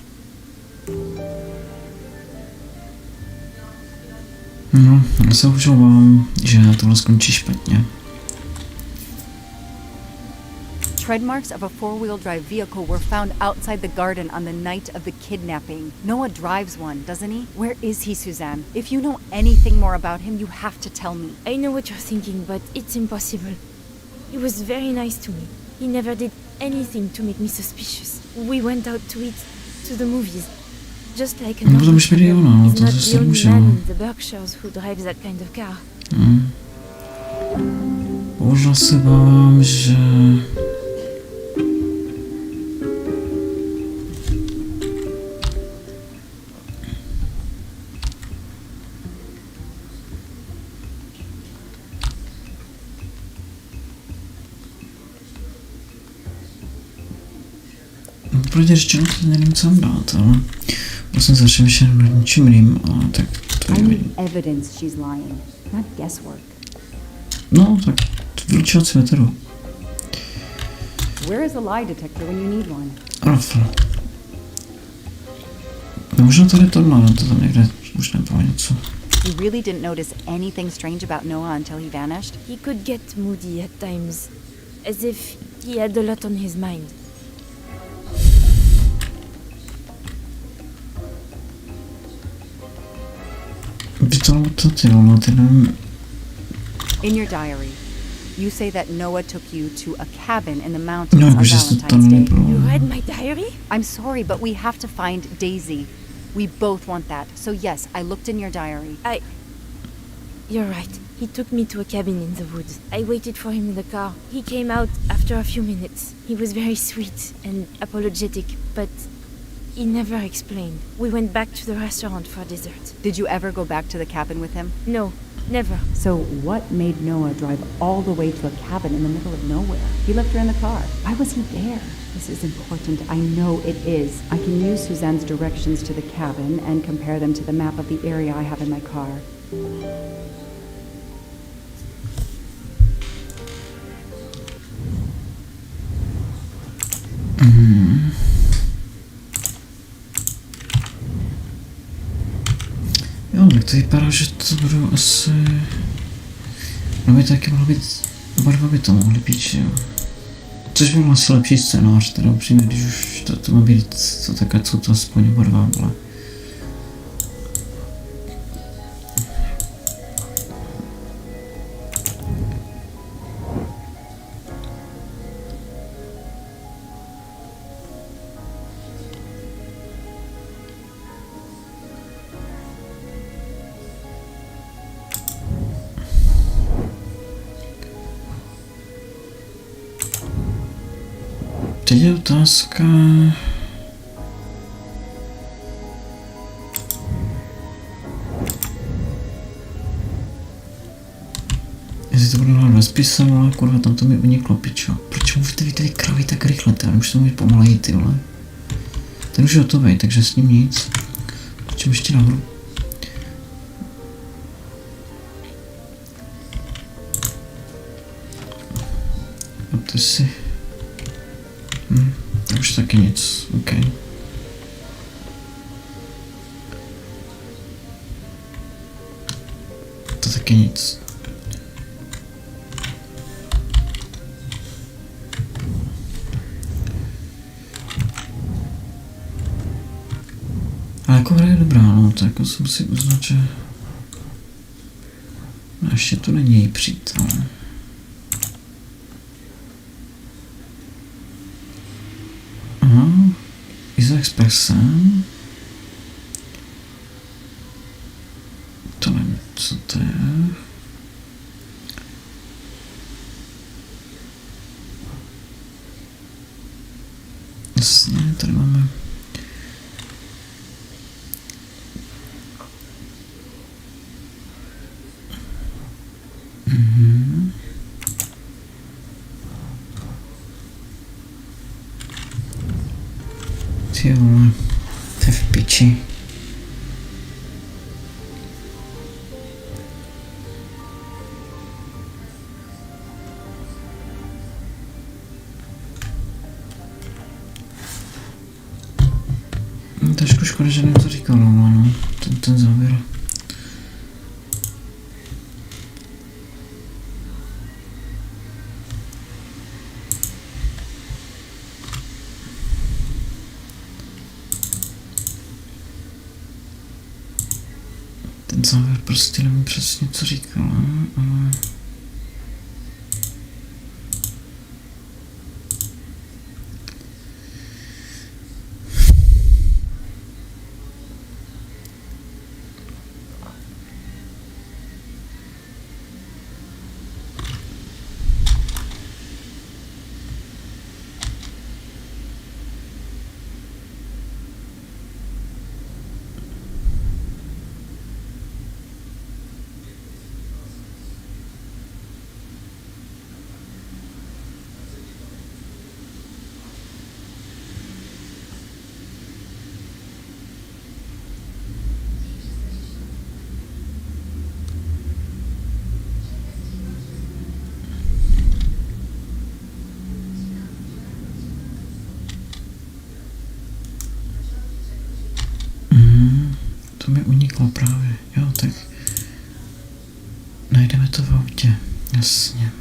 No, já se už obávám, že tohle skončí špatně. Tread marks of a four-wheel drive vehicle were found outside the garden on the night of the kidnapping. Noah drives one, doesn't he? Where is he, Suzanne? If you know anything more about him, you have to tell me. I know what you're thinking, but it's impossible. He was very nice to me. He never did anything to make me suspicious. We went out to eat, to the movies. Just like No to už video, no, he's to not zase the only může. man in the Berkshires who drives that kind of car. Bohužel se bávám, že... Protože řečeno to nevím, co mám dát, ale vlastně začal ještě nad něčím jiným, ale tak to I je... need evidence she's lying, not guesswork. No, tak vylučovací metodu. Where is a lie detector when you need one? Rafl. No, možná tady tohle, no to tam někde už nebylo něco. You really didn't notice anything strange about Noah until he vanished? He could get moody at times, as if he had a lot on his mind. In your diary, you say that Noah took you to a cabin in the mountains No, on jakože to tam Valentine's Day. nebylo. You read my diary? I'm sorry, but we have to find Daisy. We both want that. So yes, I looked in your diary. You're right. He took me to a cabin in the woods. I waited for him in the car. He came out after a few minutes. He was very sweet and apologetic, but he never explained. We went back to the restaurant for dessert. Did you ever go back to the cabin with him? No, never. So what made Noah drive all the way to a cabin in the middle of nowhere? He left her in the car. Why was he there? This is important. I know it is. I can use Suzanne's directions to the cabin and compare them to the map of the area I have in my car. Jo, tak to vypadá, že to budou asi... No by taky mohlo být... Oba dva by to mohly být, že jo. Což byl asi lepší scénář, teda upřímně, když už to má být, co také jsou to aspoň oba dva, ale... Teď je otázka... Jestli to budu hrát ve spise, ale kurva, tam to mi uniklo, pičo. Proč můžete víte vy kravy tak rychle, já už to mít pomaleji, ty vole. Ten už je hotovej, takže s ním nic. Počím ještě nahoru. A ty si... to už taky nic, OK. To taky nic. Ale jako hra je dobrá, no, to jako jsem si uznat, že... No, ještě to není její přítel. Aha, i za expresem. To nevím, co to je. Jasně, tady máme... Ty vole, to je v piči. Trošku škoda, že to říkal, no, ten závěr. Ten závěr prostě nevím přesně, co říkal, ale... To mi uniklo právě, jo, tak najdeme to v autě, jasně.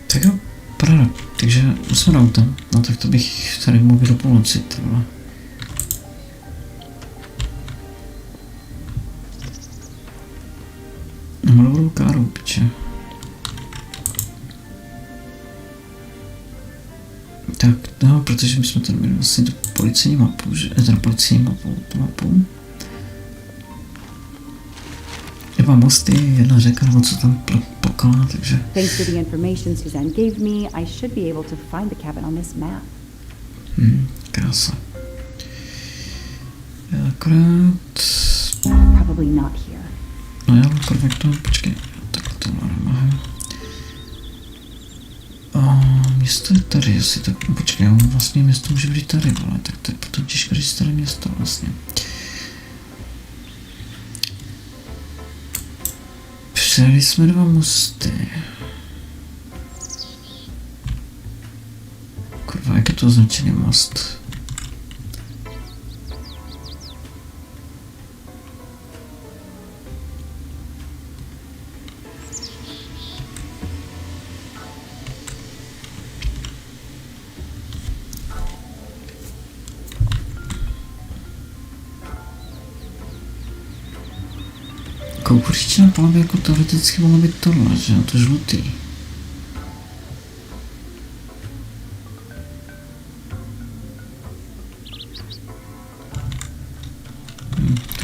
Tak jo, paráda, takže jsme na autem, no tak to bych tady mohl být do půlnoci, tohle. Mám dobrou káru, piče. Tak, no, protože my jsme tady měli vlastně tu policejní mapu, že? Teda policejní mapu. Dva mosty, jedna řeka, nebo co tam plakala, takže... Thanks to the information Suzanne gave me, I should be able to find the cabin on this map. Krása. Akorát... Probably not here. No jo, perfektno, počkej, tak to máme. A město je tady, jestli tak, počkej, vlastně město může být tady, ale tak to je potom těžké říct tady město vlastně. Přijeli jsme dva mosty. Kurva, jak je to označený most? Koupříčná palba jako teoreticky mohla být tohle, že to je žlutý.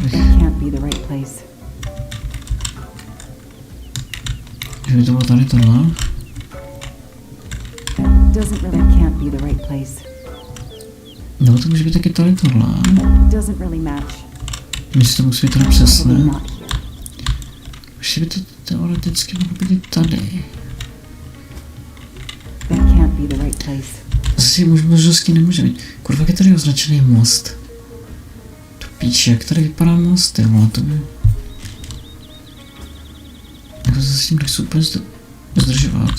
That can't be the right place. Že by to bylo tady tohle? Doesn't really can't be the right place. No to může být taky tady tohle. Doesn't really match. Myslím, že to musí být tady Probably přesné. not here. Ještě by to teoreticky mohlo být i tady. That can't be the right place. Zase možností nemůže být. Kurva, jak je tady označený most? To píči, jak tady vypadá most, ty vole, to by... Kurde, se s tím nechci úplně zdržovat.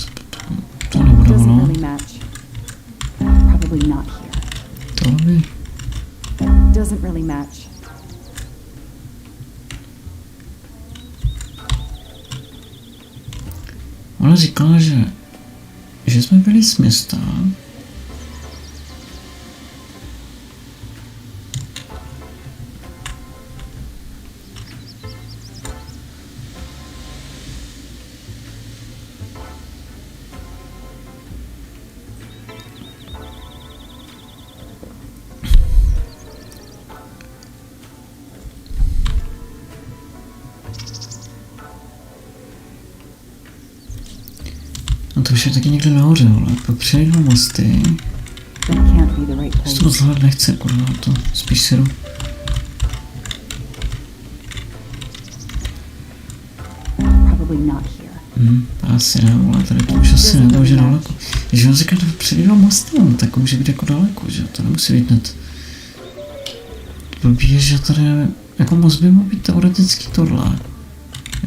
To nebude Doesn't ono. really match. Probably not here. To by. Doesn't really match. Ona říkala, že jsme byli z města. No to už je taky někde nahoře, ale pak přejdu mosty. That can't be the right Z place. toho zvládat nechce, kurva, to spíš seru. Probably not here. Asi ne, ale tady to už asi ne, to už je daleko. Když on říká, že přejdu mosty, no, tak může být jako daleko, že to nemusí být hned. Blbý je, že tady, jako most by mohl být teoreticky tohle.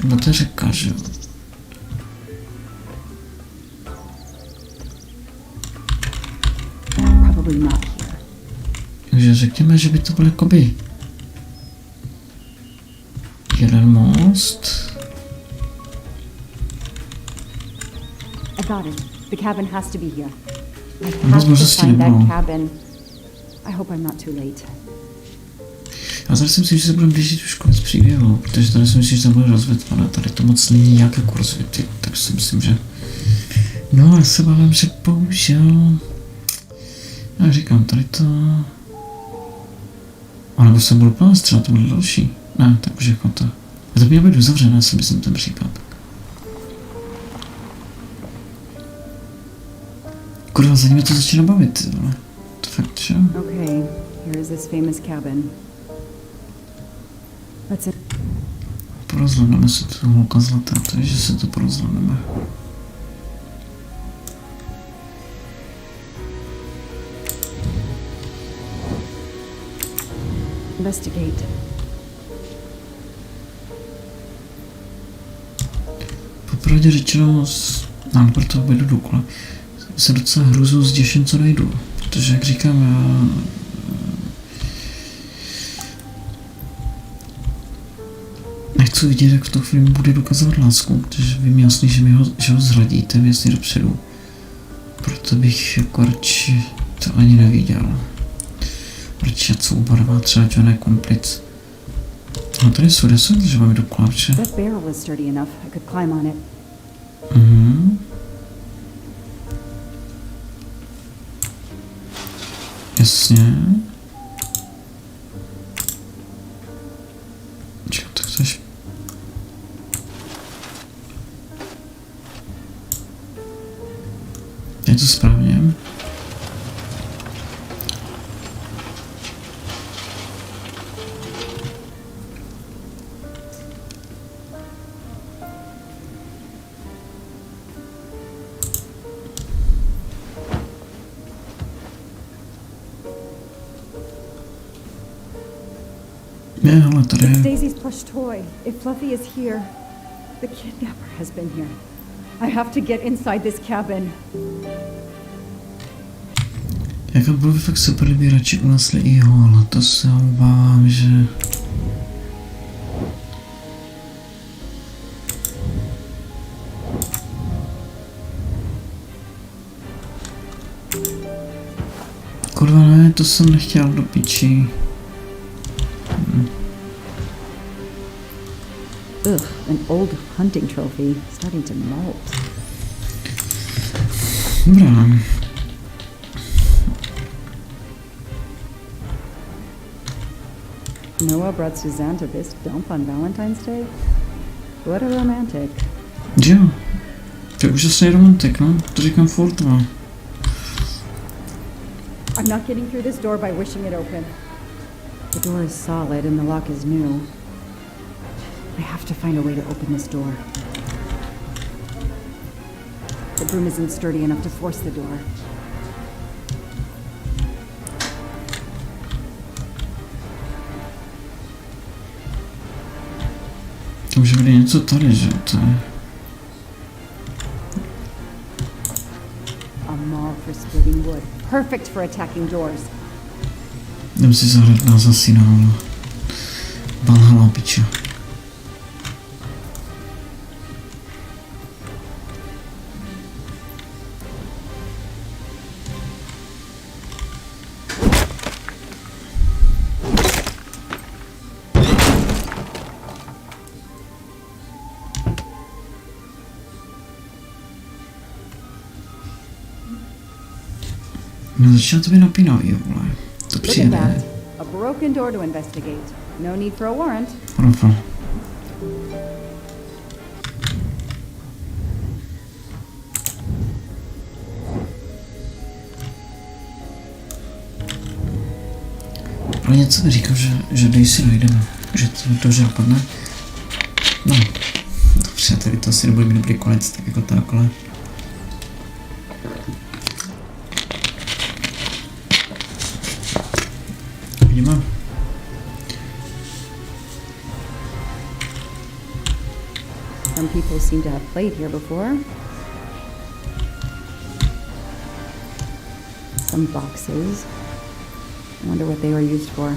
No to je řeka, že jo. Probably not here. Takže řekněme, že by to byl jakoby jeden most. I got it. The cabin has to be here. I Most have to možností find nebylo. that cabin. I hope I'm not too late. Já tady si myslím, že se budeme blížit už konec příběhu, protože tady si myslím, že to bude rozvětvané, tady to moc není nějak jako rozvětý, tak si myslím, že... No, já se bavím, že bohužel... Já říkám, tady to... A nebo se budu plánit, třeba to bude další. Ne, tak už jako to... A to mělo být uzavřené, si myslím, ten případ. Kurva, za mě to začíná bavit, ale... To fakt, že? Okay, here is this famous cabin. That's it. Porozhledneme si tu holka zlatá, to je, že se to porozhledneme. Investigate. Popravdě řečeno, nám pro toho bydu dokola. Se docela hruzu zděšen, co najdu. Protože, jak říkám, já... Nechci vidět, jak v tom filmu bude dokazovat lásku, protože vím jasný, že ho zradí, to je jasný dopředu. Proto bych jako radši to ani neviděl. Radši co ubarvá třeba John komplic. No tady jsou deset, že máme do kláče. That barrel is sturdy enough. I could climb on it. Jasně. Čeho to chceš? Je to správně? Ne, hele, tady It's je... Daisy's plush toy. If Fluffy is here, the kidnapper has been here. I have to get inside this cabin. Jako bylo by fakt super, kdyby radši unesli i ho, ale to se obávám, že... Kurva ne, to jsem nechtěl do piči. Ugh, an old hunting trophy starting to molt. Dobrá. Noah brought Suzanne to this dump on Valentine's Day? What a romantic. Jo. To je úžasný romantik, no. To říkám furt, no. I'm not getting through this door by wishing it open. The door is solid and the lock is new. I have to find a way to open this door. The broom isn't sturdy enough to force the door. To může být něco tady, že to je... for splitting wood. Perfect for attacking doors. Jdem si zahrát na Assassina, no. Valhalla, pičo. No začíná to být napínavý, vole. To Look at přijede. that. A broken door to investigate. No need for a warrant. Rofl. Ale něco mi říkal, že Daisy najdeme. Že to dobře dopadne. No, dobře, tady to asi nebude mít dobrý konec, tak jako takhle. Vidíme. Some people seem to have played here before. Some boxes. I wonder what they were used for.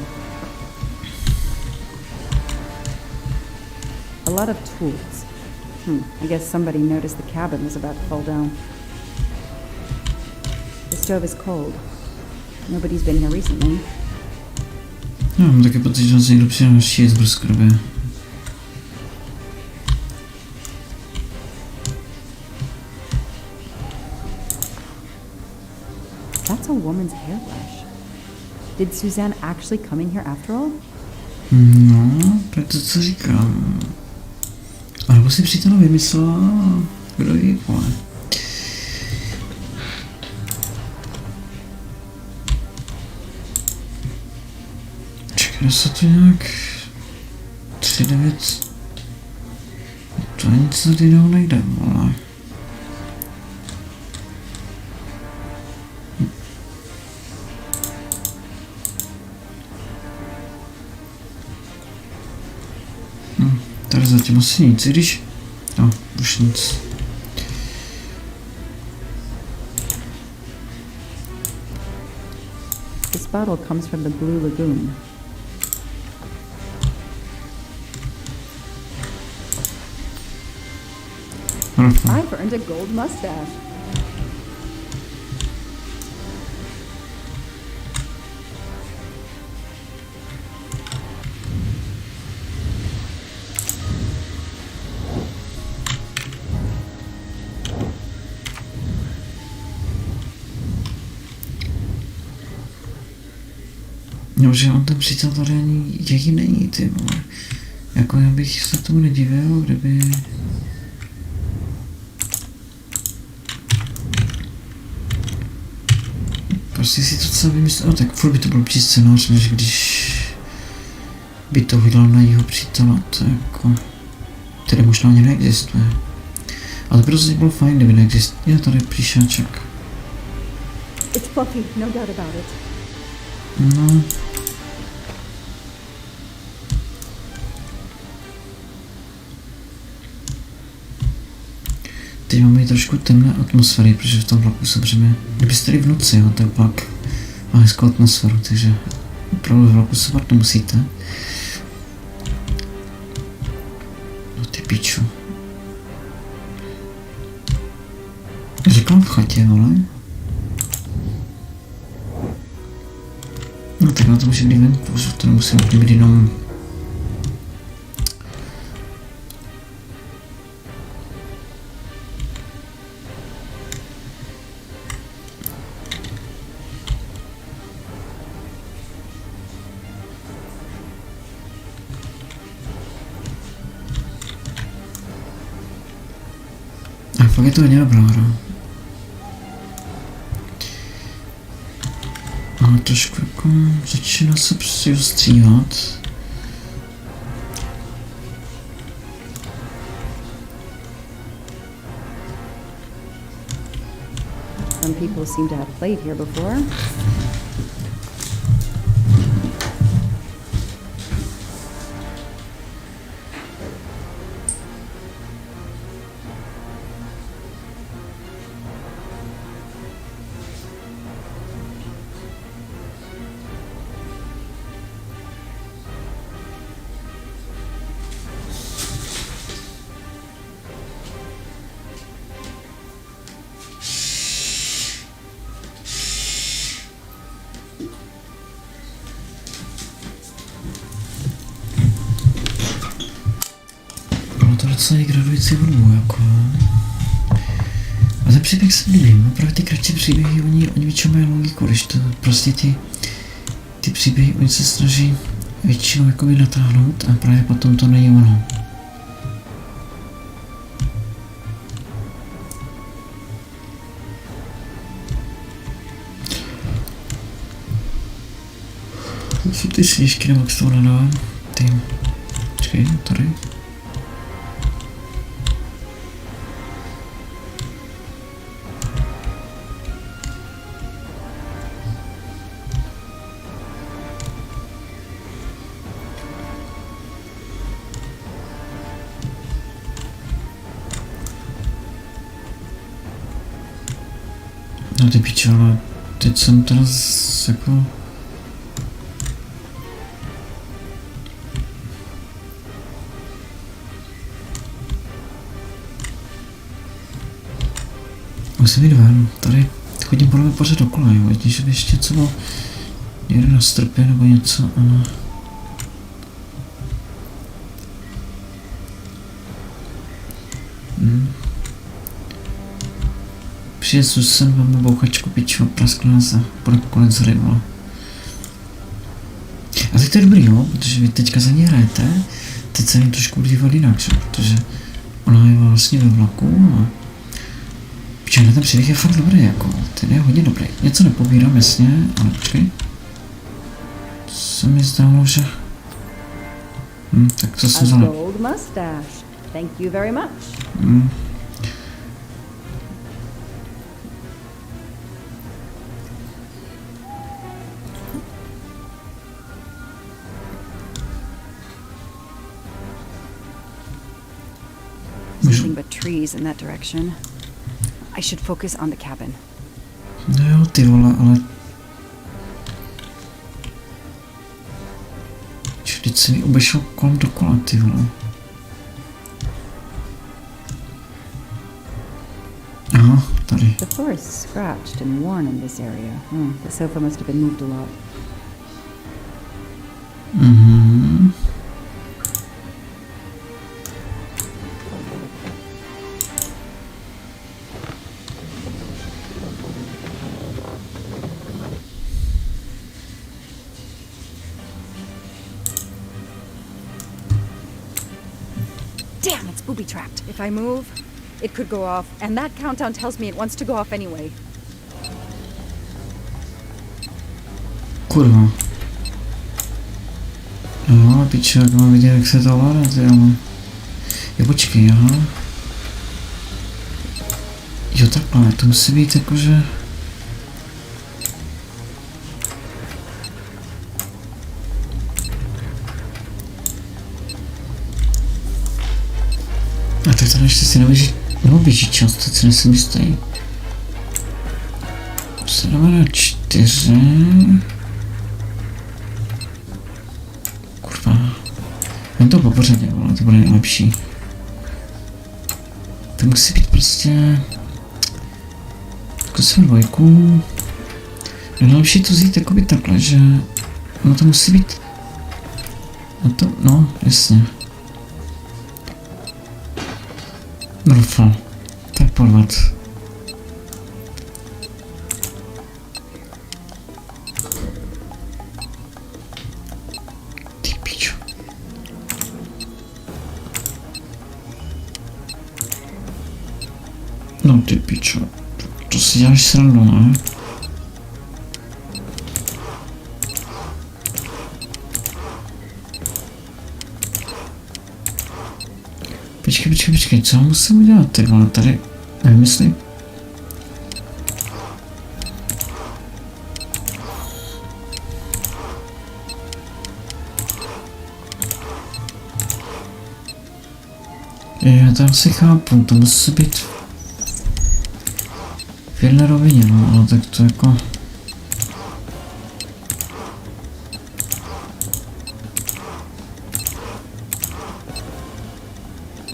A lot of tools. I guess somebody noticed the cabin was about to fall down. The stove is cold. Nobody's been here recently. No, mám taky pocit, že se někdo přijel šít z bruskrvě. That's a woman's hairbrush. Did Suzanne actually come in here after all? No, to je to, co říkám. A nebo si přítel vymyslela, kdo ví, vole. Čekaj, se to nějak 3-9. To nic tady nejde, vole. Tady zatím asi nic, i když... No, už nic. This bottle comes from the Blue Lagoon. I've earned a gold mustache. No, že on ten přítel tady ani jaký není, ty vole. Jako já bych se tomu nedivil, kdyby... Prostě si to celé vymyslel, no tak furt by to byl pří scénář, než když by to vydal na jeho přítela, to je jako... Tedy možná ani neexistuje. Ale prostě bylo fajn, kdyby neexistuje. Je tady příšáček. It's Buffy, no doubt about it. No. Teď máme i trošku temné atmosféry, protože v tom vlaku se břeme. Kdybyste tady v noci, jo, tak vlak má hezkou atmosféru, takže opravdu v vlaku se bát nemusíte. No ty piču. Říkám v chatě, vole. No tak na to může být ven, protože to nemusím být jenom... A fakt je to hodně dobrá hra. Ale trošku jako začíná se prostě ostříhat. Some people seem to have played here before. docela gradující hudbu, jako. A ten příběh se líbí, opravdu ty kratší příběhy, oni většinou mají logiku, když to prostě ty příběhy, oni se snaží většinou jakoby natáhnout a právě potom to není ono. To jsou ty snížky, nebo jak se to nadávám? Ty, počkej, tady. No ty piče, ale teď jsem teda jako... Musím jít ven, tady chodím podle mě pořád dokola, jo, že by ještě něco bylo někde na strpě nebo něco, a... Přijde Susan, máme bouchačku, pičo, praskla nás a bude konec hry, vole. A teď to je dobrý, jo, protože vy teďka za ní hrajete, teď se jim trošku dívat jinak, že? Protože ona je vlastně ve vlaku a... Počkej, ten příběh je fakt dobrý, jako, ten je hodně dobrý. Něco nepobírám, jasně, ale počkej. Se mi zdálo, že... tak co jsem vzal? Gold mustache. Thank you very much. Nothing but trees in that direction. I should focus on the cabin. No jo, ty vole, ale... Vždyť se mi obešel kolem dokola, ty vole. Aha, tady. The floor is scratched and worn in this area. The sofa must have been moved a lot. Damn, it's booby-trapped. If I move, it could go off, and that countdown tells me it wants to go off anyway. Kurva. No, piče, jak mám vidět, jak se to ovládá, ty jo. Jo, počkej, aha. Jo, takhle, to musí být jakože... A tak tady ještě si neběží čas, teď si nejsem jistý. 7 na 4... Kurva. Jen to po pořadě, ale to bude nejlepší. To musí být prostě... Zkusím dvojku. Nejlepší to vzít jakoby takhle, že... No to musí být... No to, no, jasně. Rufa, tak podvad. Ty pičo. No ty pičo, to si děláš srandu, ne? Počkej, co musím udělat, ty vole, tady, nevím, jestli... Já to asi chápu, to musí být v jedné rovině, no, ale tak to jako...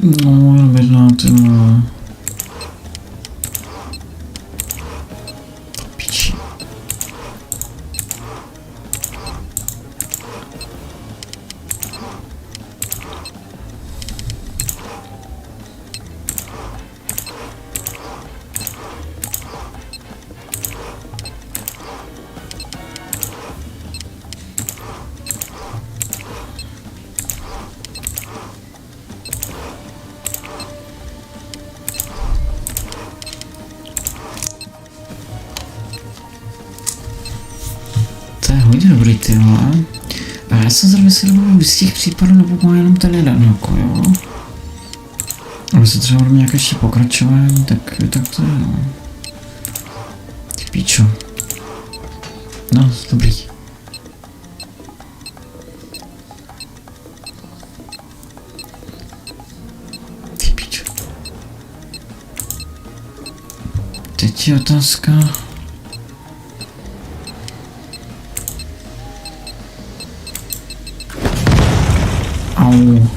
No, jenom jedna, ty vole. Piči. hodně dobrý, ty vole. A já jsem zrovna si dovolil z těch případů, nebo má jenom ten jeden, jako jo. Ale se třeba budeme nějaké ještě pokračování, tak to je, no. Ty píčo. No, dobrý. Ty píčo. Teď je otázka... Au.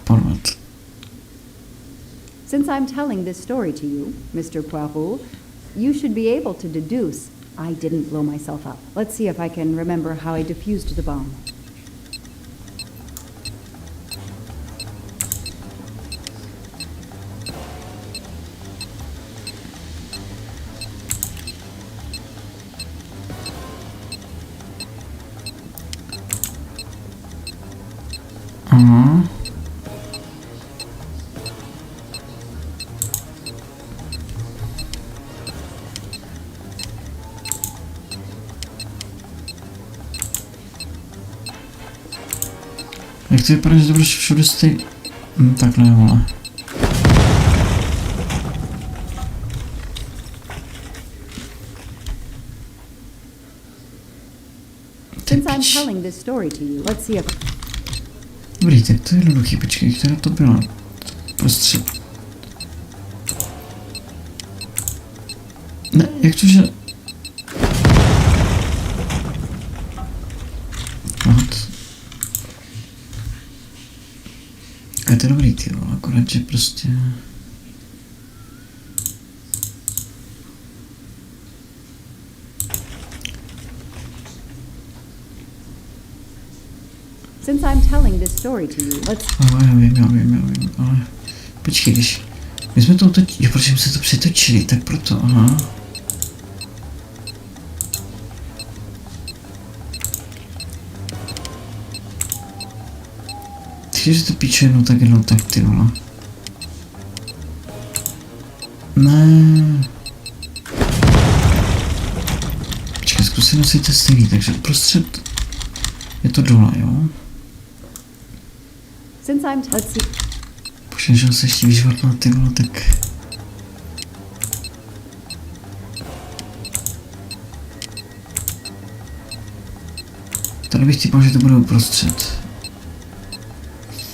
Porvat. Since I'm telling this story to you, Mr. Poirot, you should be able to deduce I didn't blow myself up. Let's see if I can remember how I defused the bomb. Aha. Jak to vypadá, že to budeš všude stejný? Takhle, vole. Since I'm telling this story to you, let's see if... Dobrý, tak to je jednoduchý, počkej, která to byla? Prostřed. Ne, jak to, že... What? A je to dobrý, ty vole, akorát, že prostě... Since I'm telling this story to you, let's... Ale já vím, ale... Počkej, když... My jsme to otočili, jo, protože jsme se to přetočili, tak proto, aha. Ty, že to píče jednou tak, ty vole. Ne. Počkej, zkusím nosit to stejný, takže uprostřed je to dole, jo? Since I'm... Let's see... Bože, že se ještě vyžvatná, ty vole, tak... Tady bych typal, že to bude uprostřed.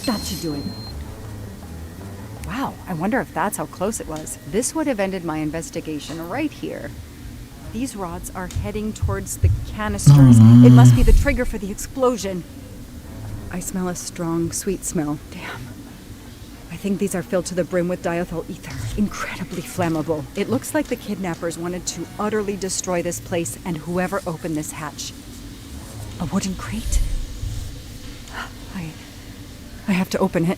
That should do it. Wow, I wonder if that's how close it was. This would have ended my investigation right here. These rods are heading towards the canisters. It must be the trigger for the explosion. I smell a strong, sweet smell. Damn. I think these are filled to the brim with diethyl ether. Incredibly flammable. It looks like the kidnappers wanted to utterly destroy this place and whoever opened this hatch. A wooden crate? I have to open it.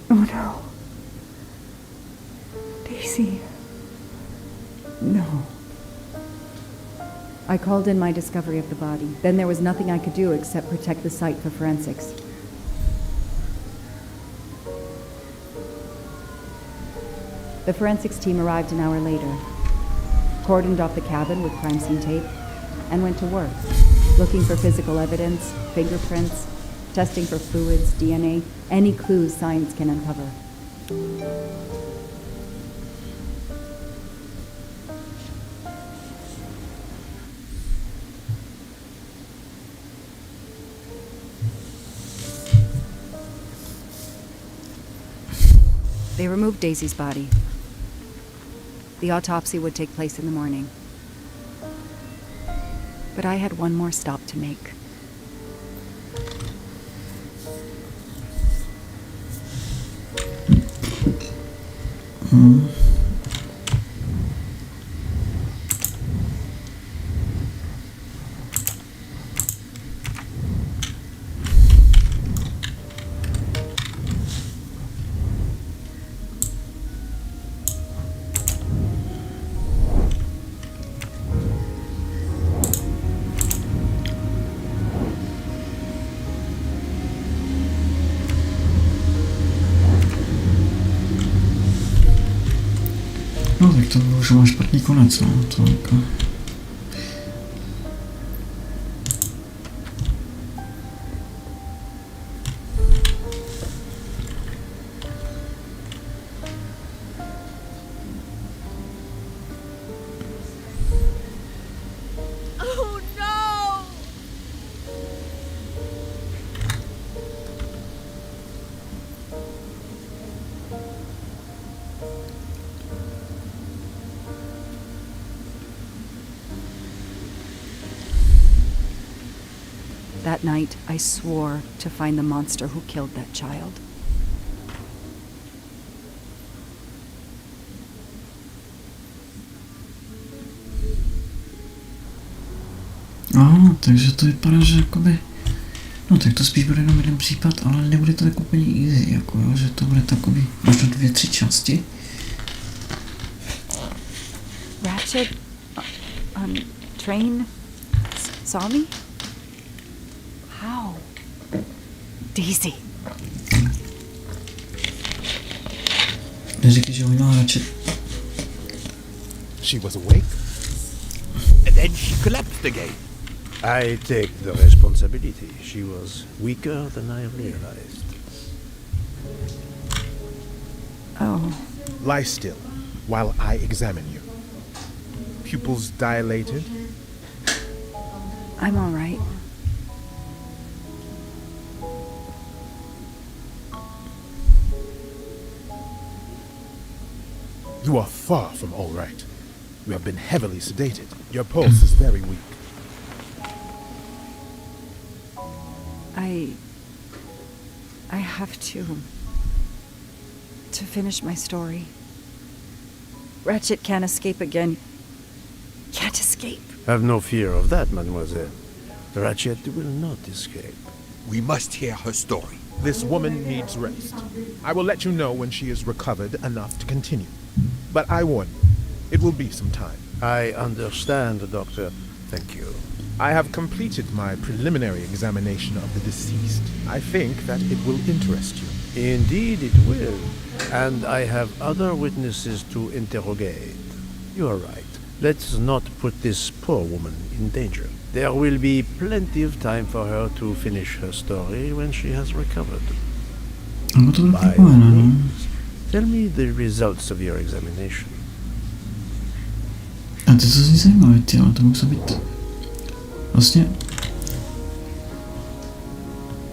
Oh no. Daisy. No. I called in my discovery of the body. Then there was nothing I could do except protect the site for forensics. The forensics team arrived an hour later, cordoned off the cabin with crime scene tape, and went to work, looking for physical evidence, fingerprints, testing for fluids, DNA, any clues science can uncover. They removed Daisy's body. The autopsy would take place in the morning. But I had one more stop to make. to už má špatný konec, no, to jako... Oh no! That night, I swore to find the monster who killed that child. Takže to vypadá, že jakoby... No tak to spíš bude jenom jeden případ, ale nebude to tak úplně easy, jako jo, že to bude takový možná 2-3 části. Ratchet on train saw me? How? Daisy. Neříkej, že ho měla Ratchet. She was awake? And then she collapsed again. I take the responsibility. She was weaker than I realized. Oh. Lie still while I examine you. Pupils dilated? I'm all right. You are far from all right. You have been heavily sedated. Your pulse is very weak. I have to finish my story. Ratchet can't escape again. Can't escape. Have no fear of that, mademoiselle. Ratchet will not escape. We must hear her story. This woman needs rest. I will let you know when she is recovered enough to continue. But I warn you, it will be some time. I understand, Doctor. Thank you. I have completed my preliminary examination of the deceased. I think that it will interest you. Indeed it will. And I have other witnesses to interrogate. You are right. Let's not put this poor woman in danger. There will be plenty of time for her to finish her story when she has recovered. No to bylo By propojené, no. means, tell me the results of your examination. A to co zní zajímavé, ty, ale to musí být... Vlastně...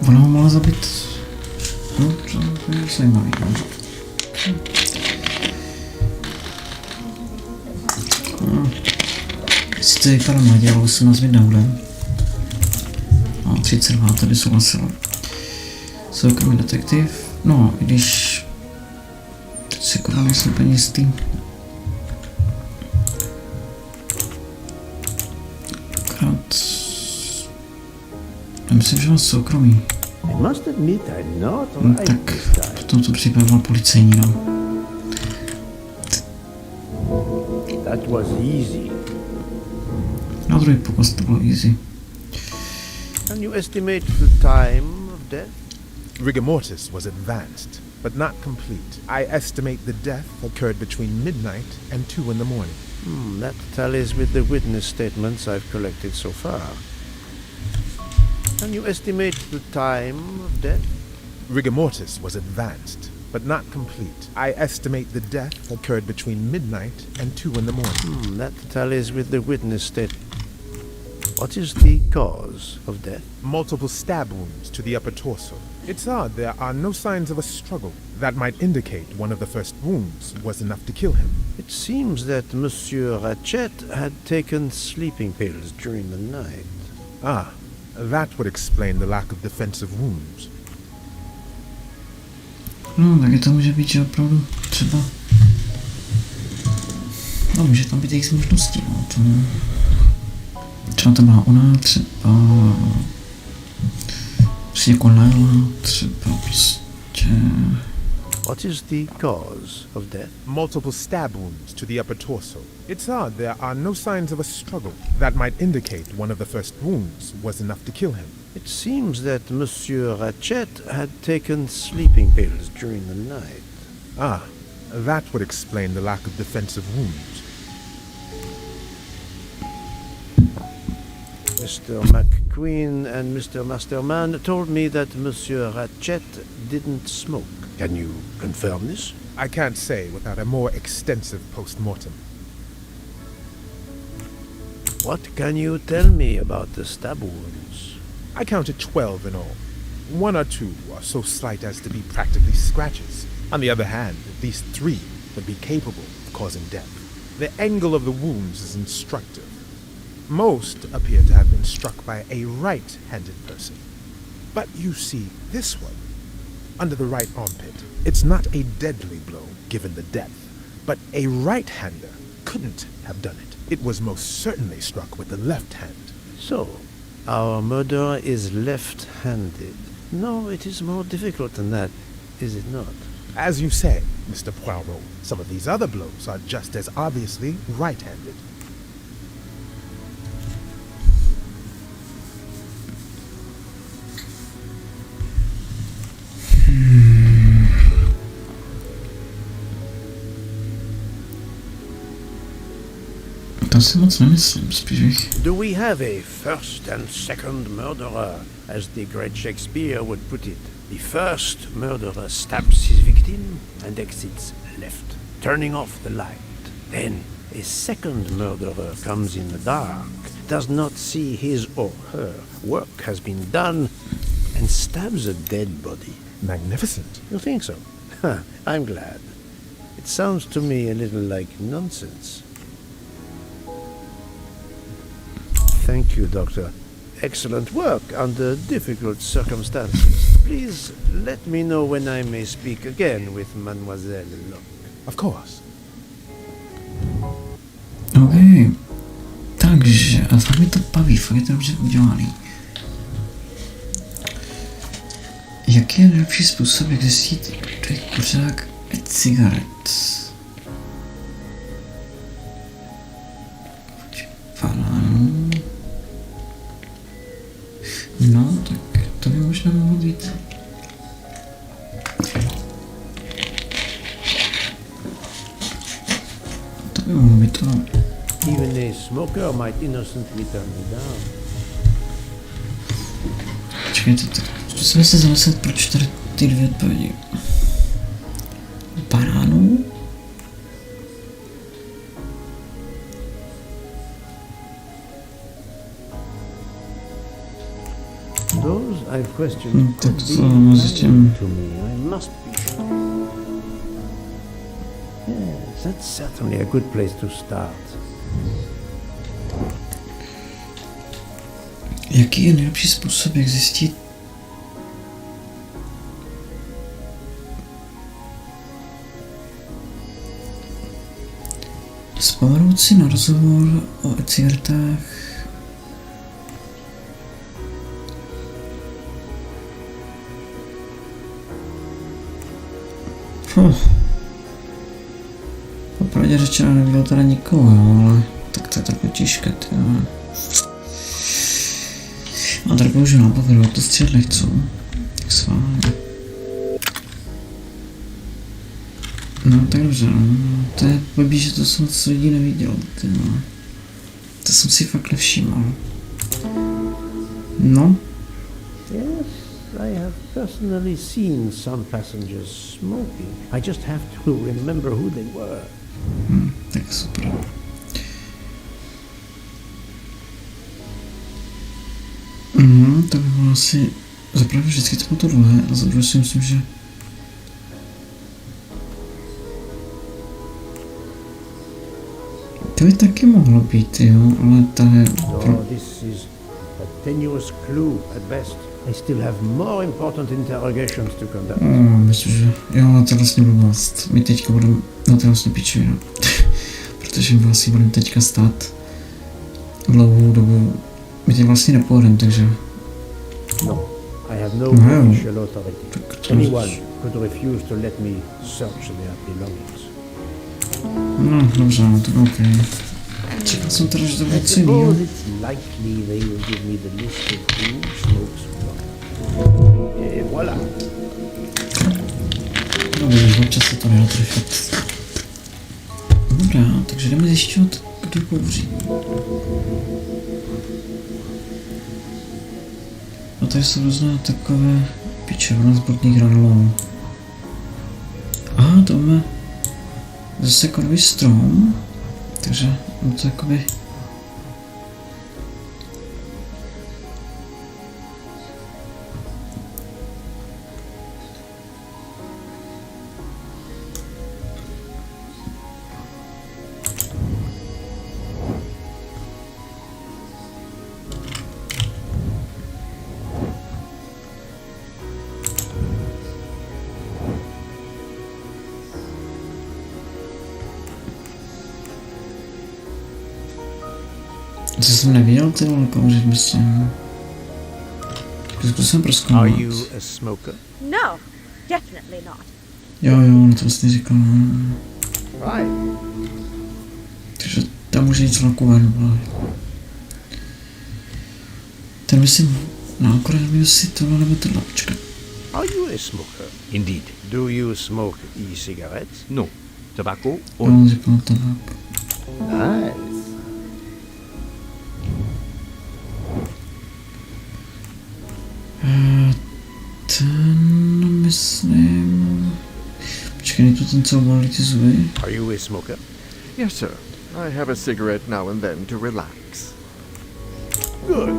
Ona ho mohla zabít... No, to je zajímavý, no. Sice vypadá mladě, ale 18 být nebude. No, 32, tady souhlasila. Soukromý detektiv. No, i když... Teď si kurva nejsem úplně jistý. Akorát... Já myslím, že mám soukromý. I must admit I'm not No, right tak this time. v tomto případě byla policejní, no. That was easy. Na druhý pokus to bylo easy. Can you estimate the time of death? Rigor mortis was advanced, but not complete. I estimate the death occurred between midnight and 2 in the morning. That tallies with the witness statements I've collected so far. Can you estimate the time of death? Rigor mortis was advanced, but not complete. I estimate the death occurred between midnight and 2 in the morning. That tallies with the witness statement. What is the cause of death? Multiple stab wounds to the upper torso. It's odd there are no signs of a struggle. That might indicate one of the first wounds was enough to kill him. It seems that Monsieur Ratchet had taken sleeping pills during the night. Ah, that would explain the lack of defensive wounds. No, taky to může být, že opravdu třeba... No, může tam být jejich možností, no, to... Třeba to byla ona, třeba... Prostě jako Layla, třeba prostě... What is the cause of death? Multiple stab wounds to the upper torso. It's odd there are no signs of a struggle. That might indicate one of the first wounds was enough to kill him. It seems that Monsieur Ratchet had taken sleeping pills during the night. Ah, That would explain the lack of defensive wounds. Mr. McQueen and Mr. Masterman told me that Monsieur Ratchet didn't smoke. Can you confirm this? I can't say without a more extensive post-mortem. What can you tell me about the stab wounds? I counted 12 in all. 1 or 2 are so slight as to be practically scratches. On the other hand, at least 3 would be capable of causing death. The angle of the wounds is instructive. Most appear to have been struck by a right-handed person. But you see this one, under the right armpit. It's not a deadly blow, given the depth, but a right-hander couldn't have done it. It was most certainly struck with the left hand. So, our murderer is left-handed. No, it is more difficult than that, is it not? As you say, Mr. Poirot, some of these other blows are just as obviously right-handed. To si moc nemyslím, spíš bych... Do we have a first and second murderer, as the great Shakespeare would put it? The first murderer stabs his victim and exits left, turning off the light. Then a second murderer comes in the dark, does not see his or her work has been done, and stabs a dead body. Magnificent. You think so? I'm glad. It sounds to me a little like nonsense. Thank you, Doctor. Excellent work under difficult circumstances. Please let me know when I may speak again with Mademoiselle Locke. Of course. OK. Takže, a fakt mi to baví, fakt je to dobře udělaný. Jaký je nejlepší způsob, jak zjistit, kdo je kuřák cigaret? Banánů. No, tak to by možná mohlo být. To by mohlo být to. Even a smoker might innocently turn me down. Čekajte, tak zkusíme se zamyslet, proč tady ty 2 odpovědi. Banánů? Those I've questioned Tak could to be jsou mezi tím. to me. I must be sure. Yes, that's certainly a good place to start. Jaký je nejlepší způsob, jak zjistit, vzpomenout si na rozhovor o cigaretách popravdě řečeno neviděl teda nikoho, ale tak to je takové těžké, tyjo. A tak můžu napovědět to středlivců. Tak sválně. No tak dobře, no. To je blbý, že to jsem moc lidí neviděl, tyjo. To jsem si fakt nevšímal. No. Yes, I have personally seen some passengers smoking. I just have to remember who they were. Tak super. To by bylo asi zapravdu vždycky to bylo tohle, a za druhé si myslím, že to by taky mohlo být, jo, ale tahle No, this is a tenuous clue at best. I still have more important interrogations to conduct. myslím, že jo, to je vlastně blbost. My teďka budeme, no to je vlastně pičovina. Protože my vlastně budeme teďka stát dlouhou dobu. My teď vlastně nepojedeme, takže... No, I have no Wow. official authority. Anyone could refuse to let me search their belongings. No, dobře, no, tak OK. Čekal jsem teda, že to bude I celý, jo. suppose it's likely they will give me the list of who smokes what. Et voilà. No, budeš občas se to nenatrefit. dál, takže jdeme zjišťovat, kdo kouří. A tady jsou různé takové pičovna z botných granulů. A to máme zase korový strom, takže to jakoby... Co jsem neviděl, ty vole, kouřit, myslím. Zkusím prozkoumat. Are you a smoker? No, definitely not. Jo, no to vlastně říkal. Right. Takže tam může jít celou ven, vole. Ten myslím, akorát nevím, jestli tohle nebo tohle, počkat. Are you a smoker? Indeed. Do you smoke e-cigarettes? No. Tobacco Jo, or on říkal tabák. Nice. Ten, myslím... Počkej, je to ten, co bolí ty zuby? Are you a smoker? Yes, sir. I have a cigarette now and then to relax. Good.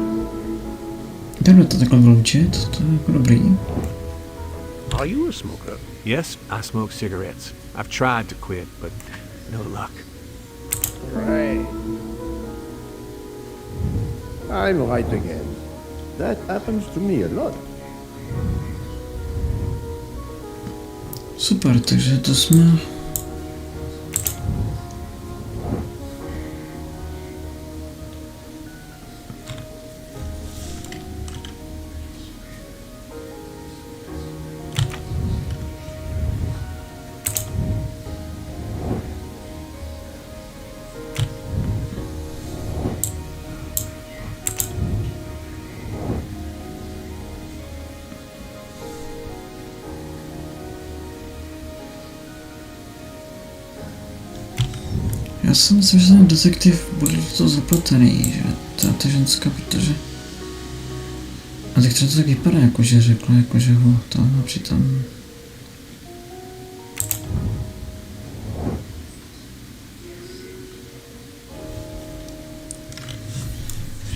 Jdeme to takhle vyloučit, to je jako dobrý. Are you a smoker? Yes, I smoke cigarettes. I've tried to quit, but no luck. Right. I'm right again. That happens to me a lot. Super, takže to jsme... Já si myslím, že ten detektiv bude do toho zaplatený, že ta ženská, protože... A tak třeba to tak vypadá, jakože řekla, jakože ho tam a přitom...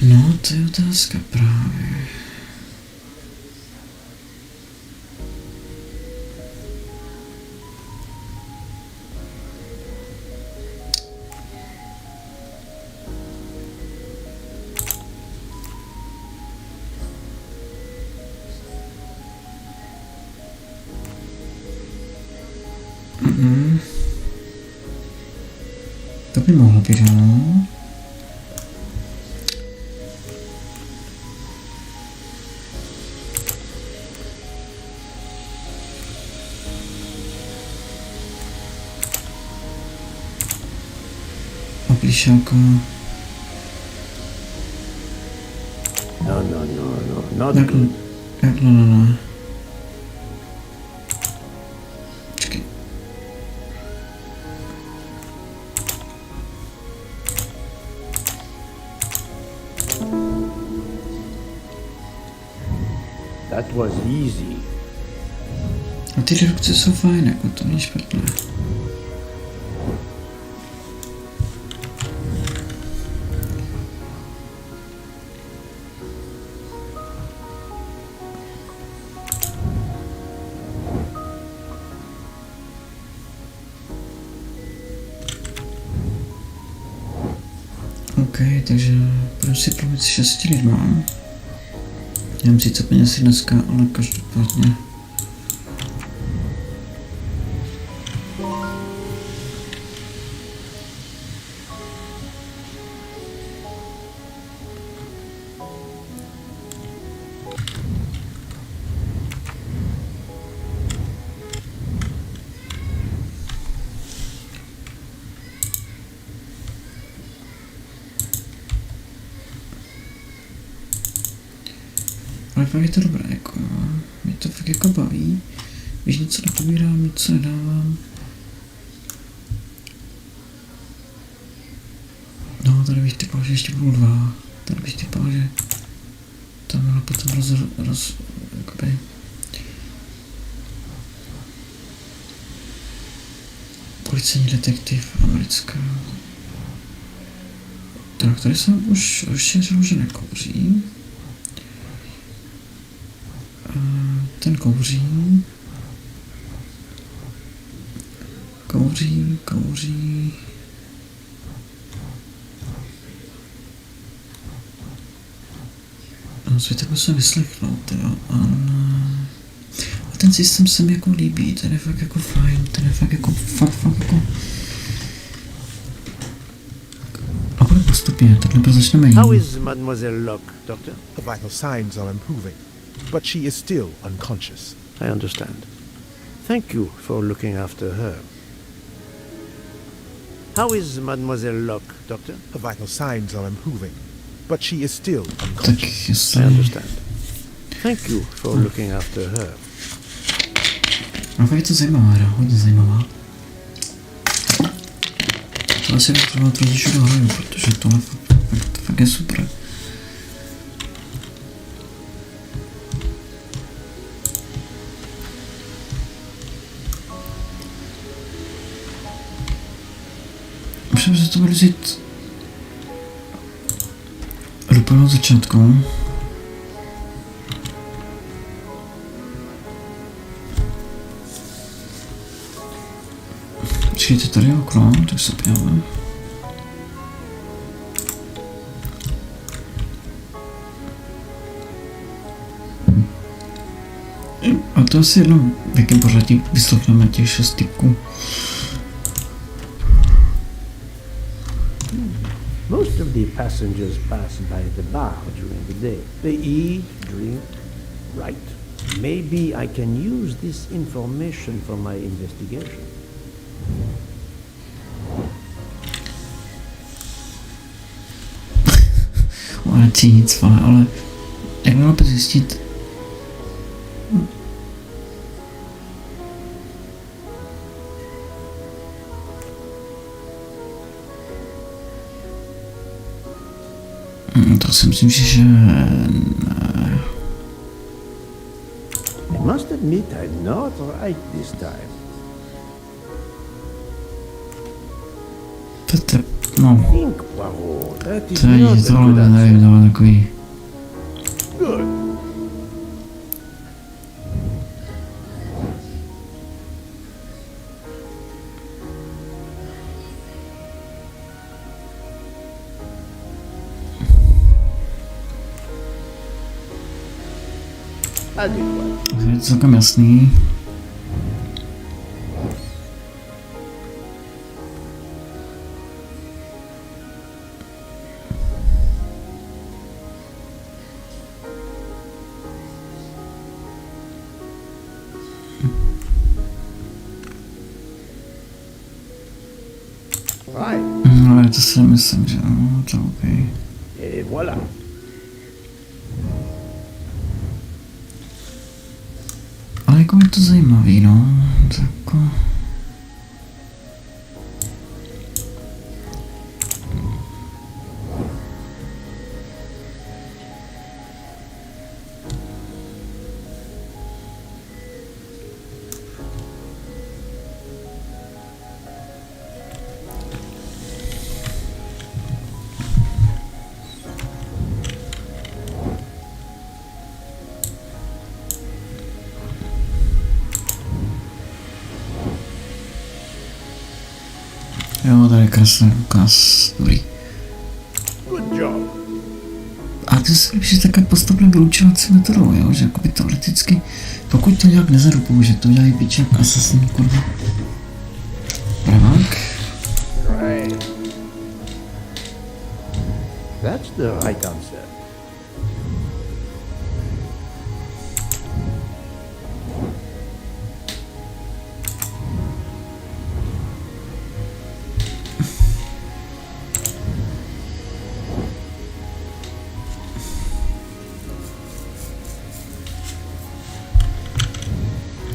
No, to je otázka právě. To by mohlo být, no. Oplíšáka. No, not Jak, good. no. Počkej. That was easy. A ty redukce jsou fajn, jako to není špatné. OK, takže budeme si promít s 6 lidma. Nevím sice peněz dneska, ale každopádně. Ale fakt je to dobré, jako mě to fakt jako baví, když něco nepobírám, něco nedávám. No, tady bych typal, že ještě budou 2. Tady bych typal, že tam ale potom jakoby... Policejní detektiv americká. Tak, tady jsem už rozšířil, že nekouří. Ten kouří. Kouří. No, světek musím vyslechnout, jo. A ten systém se mi jako líbí, ten je fakt jako fajn, ten je fakt jako jako... A bude postupně, takhle začneme jít. How is Mademoiselle Locke, Doctor? The vital signs are improving, but she is still unconscious. I understand. Thank you for looking after her. How is Mademoiselle Locke, Doctor? The vital signs are improving, but she is still unconscious. I understand. Thank you for looking after her. No fakt je to zajímavá hra, hodně zajímavá. To asi bych třeba trošičku dohraju, protože tohle fakt je super. Musím se to vylezit úplně od začátku. Počkejte, tady je okno, tak se podíváme. A to asi jedno, v jakém pořadí vyslechneme těch 6 typků. Most of the passengers pass by the bar during the day. They eat, drink, write. Maybe I can use this information for my investigation. Ale nic, ale jak mám opět zjistit? To si myslím, že ne. I must admit I'm not right this time. No. Think, Poirot, that is To je not a tohle, good nevím, answer. tohle takový. Good. Je to celkem jasný. Ale to si myslím, že no, to okej. Et voilà. Ale jako je to zajímavý, no. Tak jako... Jo, tady je krásný ukaz, dobrý. Good job. A to se líbí, že takhle postupně vylučovací metodou, jo, že jakoby teoreticky, pokud to nějak nezarupou, že to udělají piček asasín, kurva. Pravák. Right. That's the right answer.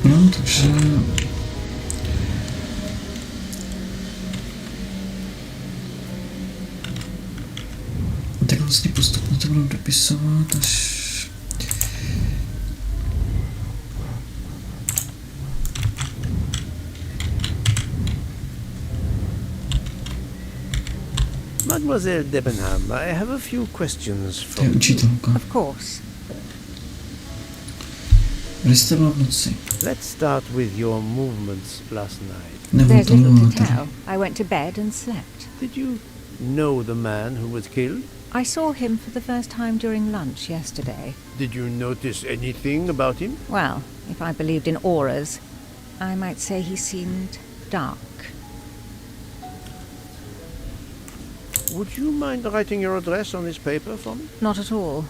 No, takže... budu dopisovat až... Mademoiselle Debenham, I have a few questions To for je you. učitelka. Of course. Kde jste byla v noci? Let's start with your movements last night. Nebo There's to little mluvila to tady. tell. I went to bed and slept. Did you know the man who was killed? I saw him for the first time during lunch yesterday. Did you notice anything about him? Well, if I believed in auras, I might say he seemed dark. Would you mind writing your address on this paper for me? Not at all.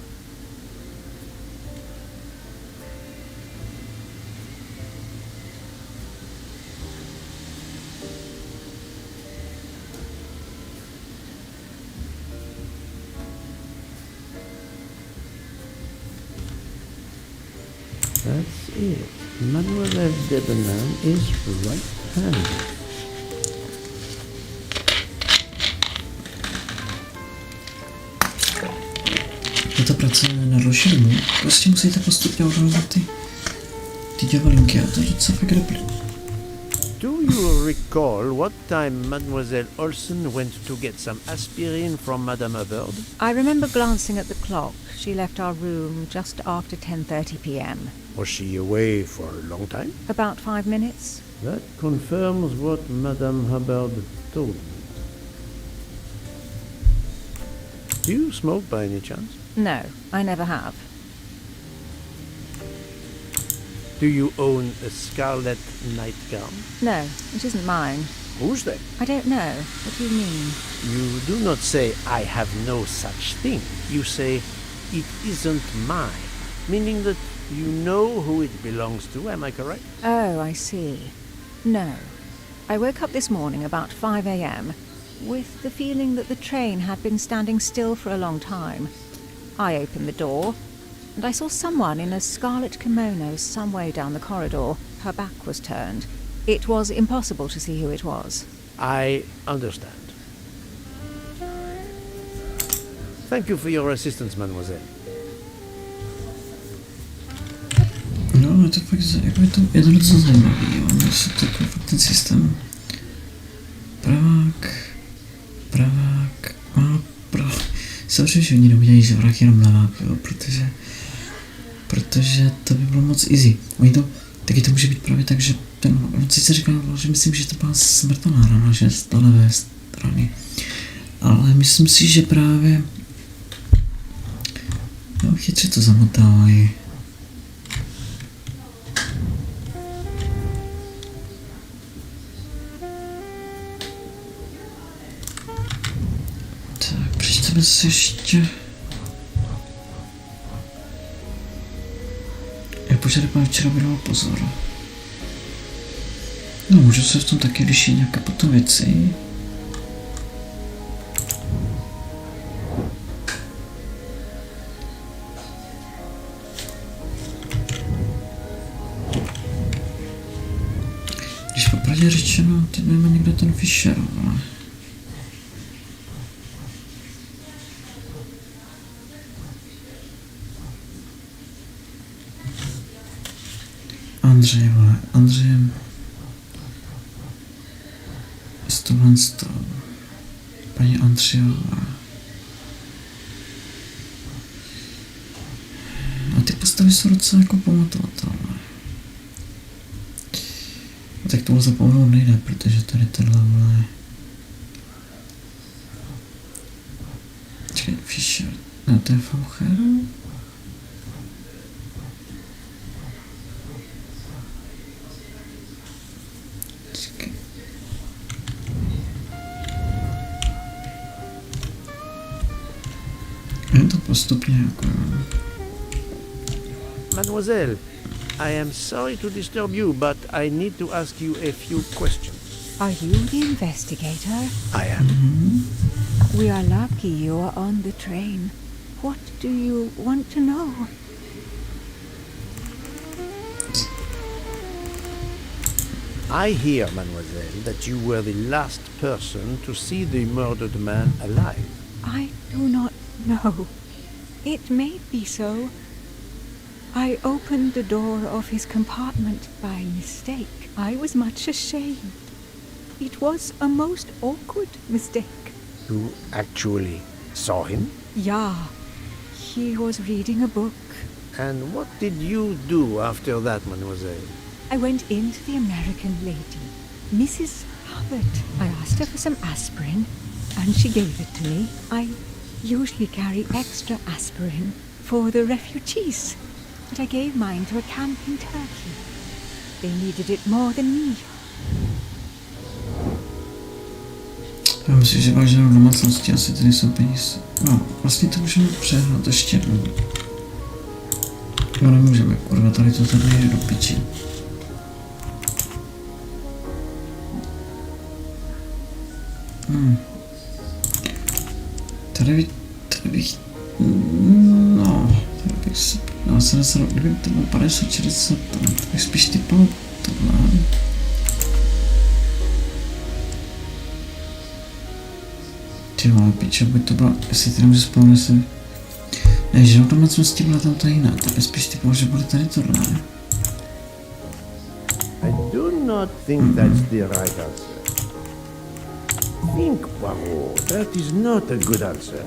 That's it. Mademoiselle Debenham is right-handed. Je to pracuje na další dobu. Prostě musíte postupně odhalovat ty děvalinky a to je docela fakt dobrý. Do you recall what time Mademoiselle Olsen went to get some aspirin from Madame Hubbard? I remember glancing at the clock. She left our room just after 10:30 p.m. Was she away for a long time? About 5 minutes. That confirms what Madame Hubbard told me. Do you smoke by any chance? No, I never have. Do you own a scarlet nightgown? No, it isn't mine. Whose then? I don't know. What do you mean? You do not say, I have no such thing. You say, it isn't mine. Meaning that you know who it belongs to, am I correct? Oh, I see. No. I woke up this morning about 5 a.m. with the feeling that the train had been standing still for a long time. I opened the door, and I saw someone in a scarlet kimono some way down the corridor. Her back was turned. It was impossible to see who it was. I understand. Thank you for your assistance, mademoiselle. No, je to fakt, jako je to docela zajímavý, jo, ono se takový fakt ten systém. Pravák, samozřejmě, že oni neudělají žavrák jenom levák, jo, protože to by bylo moc easy. Oni to, taky to může být právě tak, že on sice říkal, že myslím, že to byla smrtelná rana, že z té levé strany. Ale myslím si, že právě jo, chytře to zamotávají. Tak, přečteme si ještě. Já požádám, pane, včera vydal pozor. No, můžu se v tom taky lišit nějaké potom věci. Když popravdě řečeno, teď máme někde ten Fischer, ale... Andřej, vole, Andřejem... Tohle z toho. Paní Andřejová. A ty postavy jsou docela jako pamatovatelné. A tak tohle zapomenout nejde, protože tady tenhle vole... Čekaj, Fischer. No, to je Faucher. Je to postupně jako... Mademoiselle, I am sorry to disturb you, but I need to ask you a few questions. Are you the investigator? I am. We are lucky you are on the train. What do you want to know? I hear, mademoiselle, that you were the last person to see the murdered man alive. I do not know. It may be so. I opened the door of his compartment by mistake. I was much ashamed. It was a most awkward mistake. You actually saw him? Yeah, he was reading a book. And what did you do after that, mademoiselle? I went in to the American lady, Mrs. Hubbard. I asked her for some aspirin, and she gave it to me. I usually carry extra aspirin for the refugees, but I gave mine to a camp in Turkey. They needed it more than me. Já myslím, že váženou domácnosti asi tady jsou peníze. No, vlastně to můžeme přehnat ještě jednou. No nemůžeme, kurva, tady to tady jde do piči. Tady bych, no, tady bych si, no 70, kdyby to bylo 50, 60, tak bych spíš typal tohle. Ty vole, piče, buď to byla, jestli tady může spolu nesem. Ne, že domácnosti byla tam ta jiná, tak je spíš typal, že bude tady tohle. I do not think that's the right answer. Think, Poirot. That is not a good answer.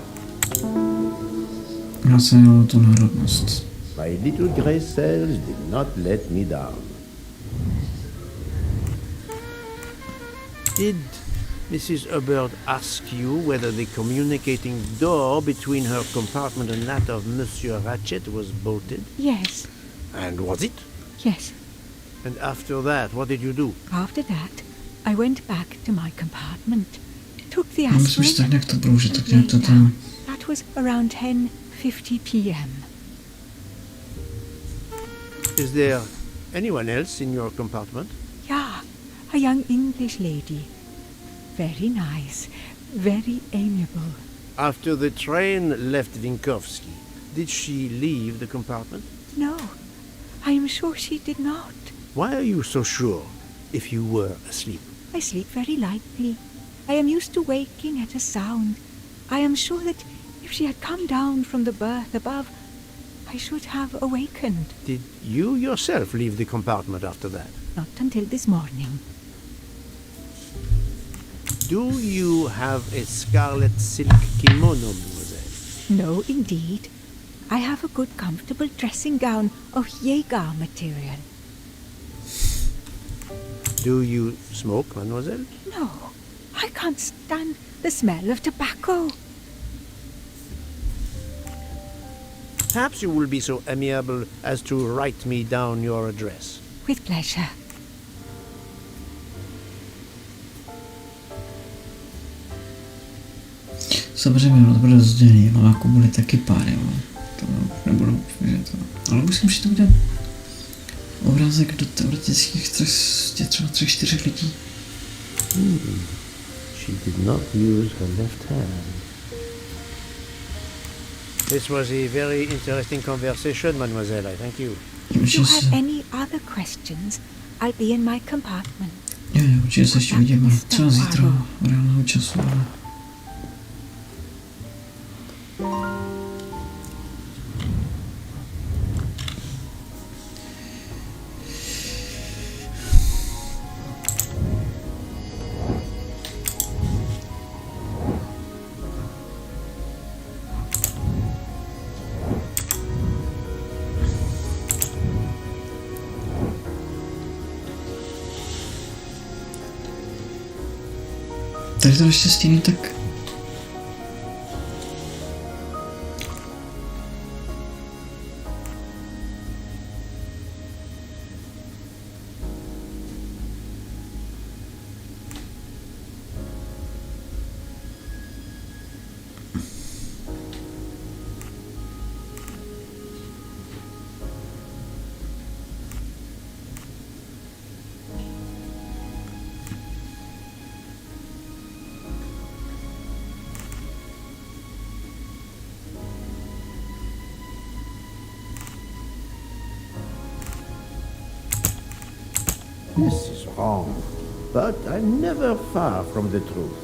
Já jsem měl tu národnost. My little grey cells did not let me down. Did Mrs. Hubbard ask you whether the communicating door between her compartment and that of Monsieur Ratchet was bolted? Yes. And was it? Yes. And after that, what did you do? After that, I went back to my compartment, took the No, myslím, že tak aspirin, nějak to prouží, tak nějak to tam. That was around 10:50 p.m. Is there anyone else in your compartment? Yeah, a young English lady. Very nice, very amiable. After the train left Vinkovsky, did she leave the compartment? No, I am sure she did not. Why are you so sure if you were asleep? I sleep very lightly. I am used to waking at a sound. I am sure that if she had come down from the berth above, I should have awakened. Did you yourself leave the compartment after that? Not until this morning. Do you have a scarlet silk kimono, mademoiselle? No, indeed. I have a good, comfortable dressing gown of Jaeger material. Do you smoke, mademoiselle? No, I can't stand the smell of tobacco. Perhaps you will be so amiable as to write me down your address. With pleasure. Samozřejmě, no to bude rozdělený, ale jako bude taky pár, jo. To nebudu, že to. Ale musím si to udělat obrázek do teoretických třeba 3-4 lidí. She did not use her left hand. This was a very interesting conversation, mademoiselle. I thank you. If you have any other questions, I'll be in my compartment. Jo, určitě se ještě uvidíme. Třeba zítra v reálného času, ale... Tady to ještě stíní tak... This is wrong, but I'm never far from the truth.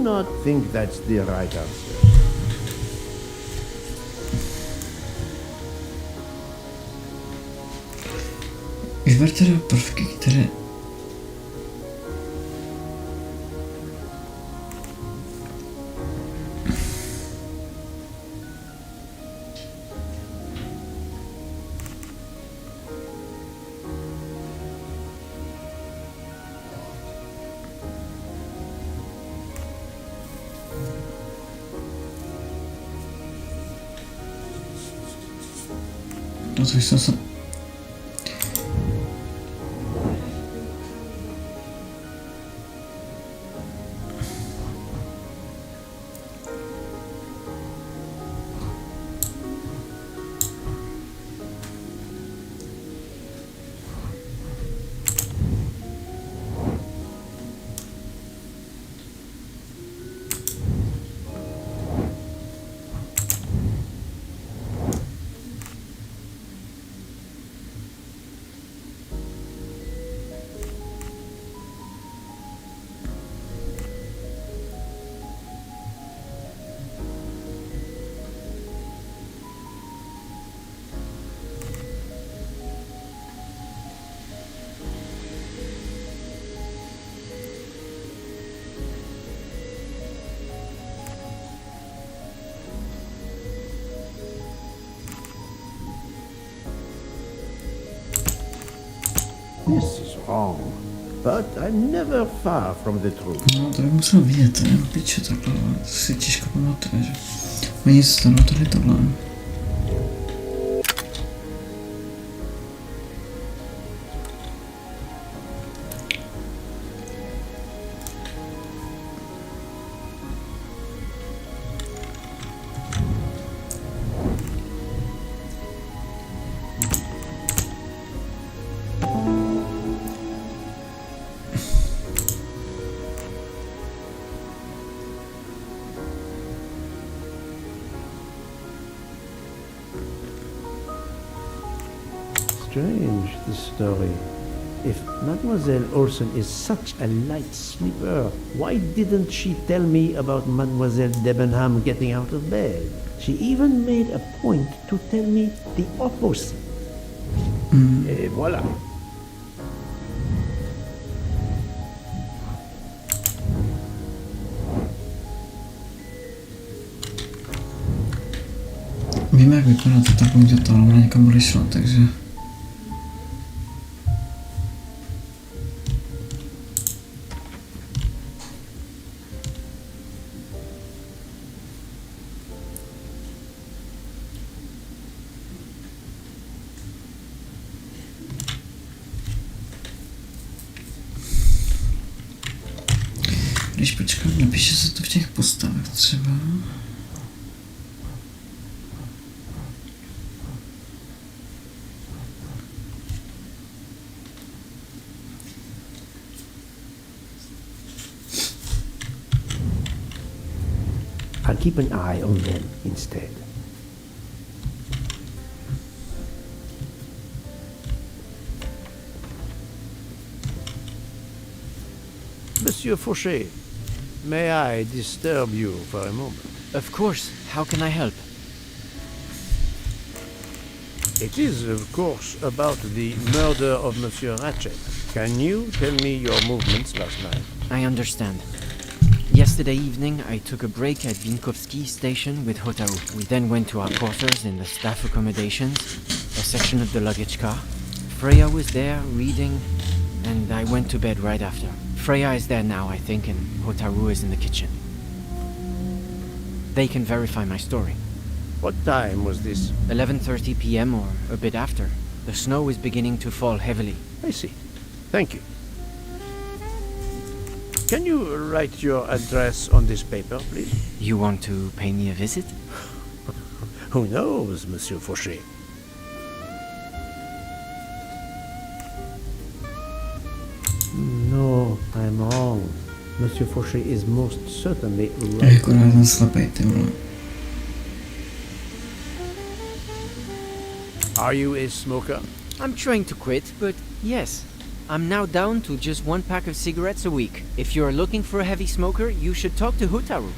not think that's the right answer. Vyber prvky, které no to jsem se This is wrong, but I'm never far from the truth. no to bych musel vidět, no piče takhle, to si těžko pamatuje, že oni se stanou tady tohle. Strange, this story. If Mademoiselle Olsen is such a light sleeper, why didn't she tell me about Mademoiselle Debenham getting out of bed? She even made a point to tell me the opposite. Et voilà. Víme, jak vypadá to tak udělat, ale ona někam odešla, takže... Když počkám, napíše se to v těch postavech třeba. I'll keep an eye on them instead. Monsieur Fauché, may I disturb you for a moment? Of course. How can I help? It is, of course, about the murder of Monsieur Ratchet. Can you tell me your movements last night? I understand. Yesterday evening, I took a break at Vinkovsky station with Hotaru. We then went to our quarters in the staff accommodations, a section of the luggage car. Freya was there, reading, and I went to bed right after. Freya is there now, I think, and Hotaru is in the kitchen. They can verify my story. What time was this? 11:30 p.m. or a bit after. The snow is beginning to fall heavily. I see. Thank you. Can you write your address on this paper, please? You want to pay me a visit? Who knows, Monsieur Fauché? No, I'm wrong. Monsieur Fauché is most certainly right. Akorát ten slepej, ty vole. Are you a smoker? I'm trying to quit, but yes. I'm now down to just 1 pack of cigarettes a week. If you're looking for a heavy smoker, you should talk to Hotaru.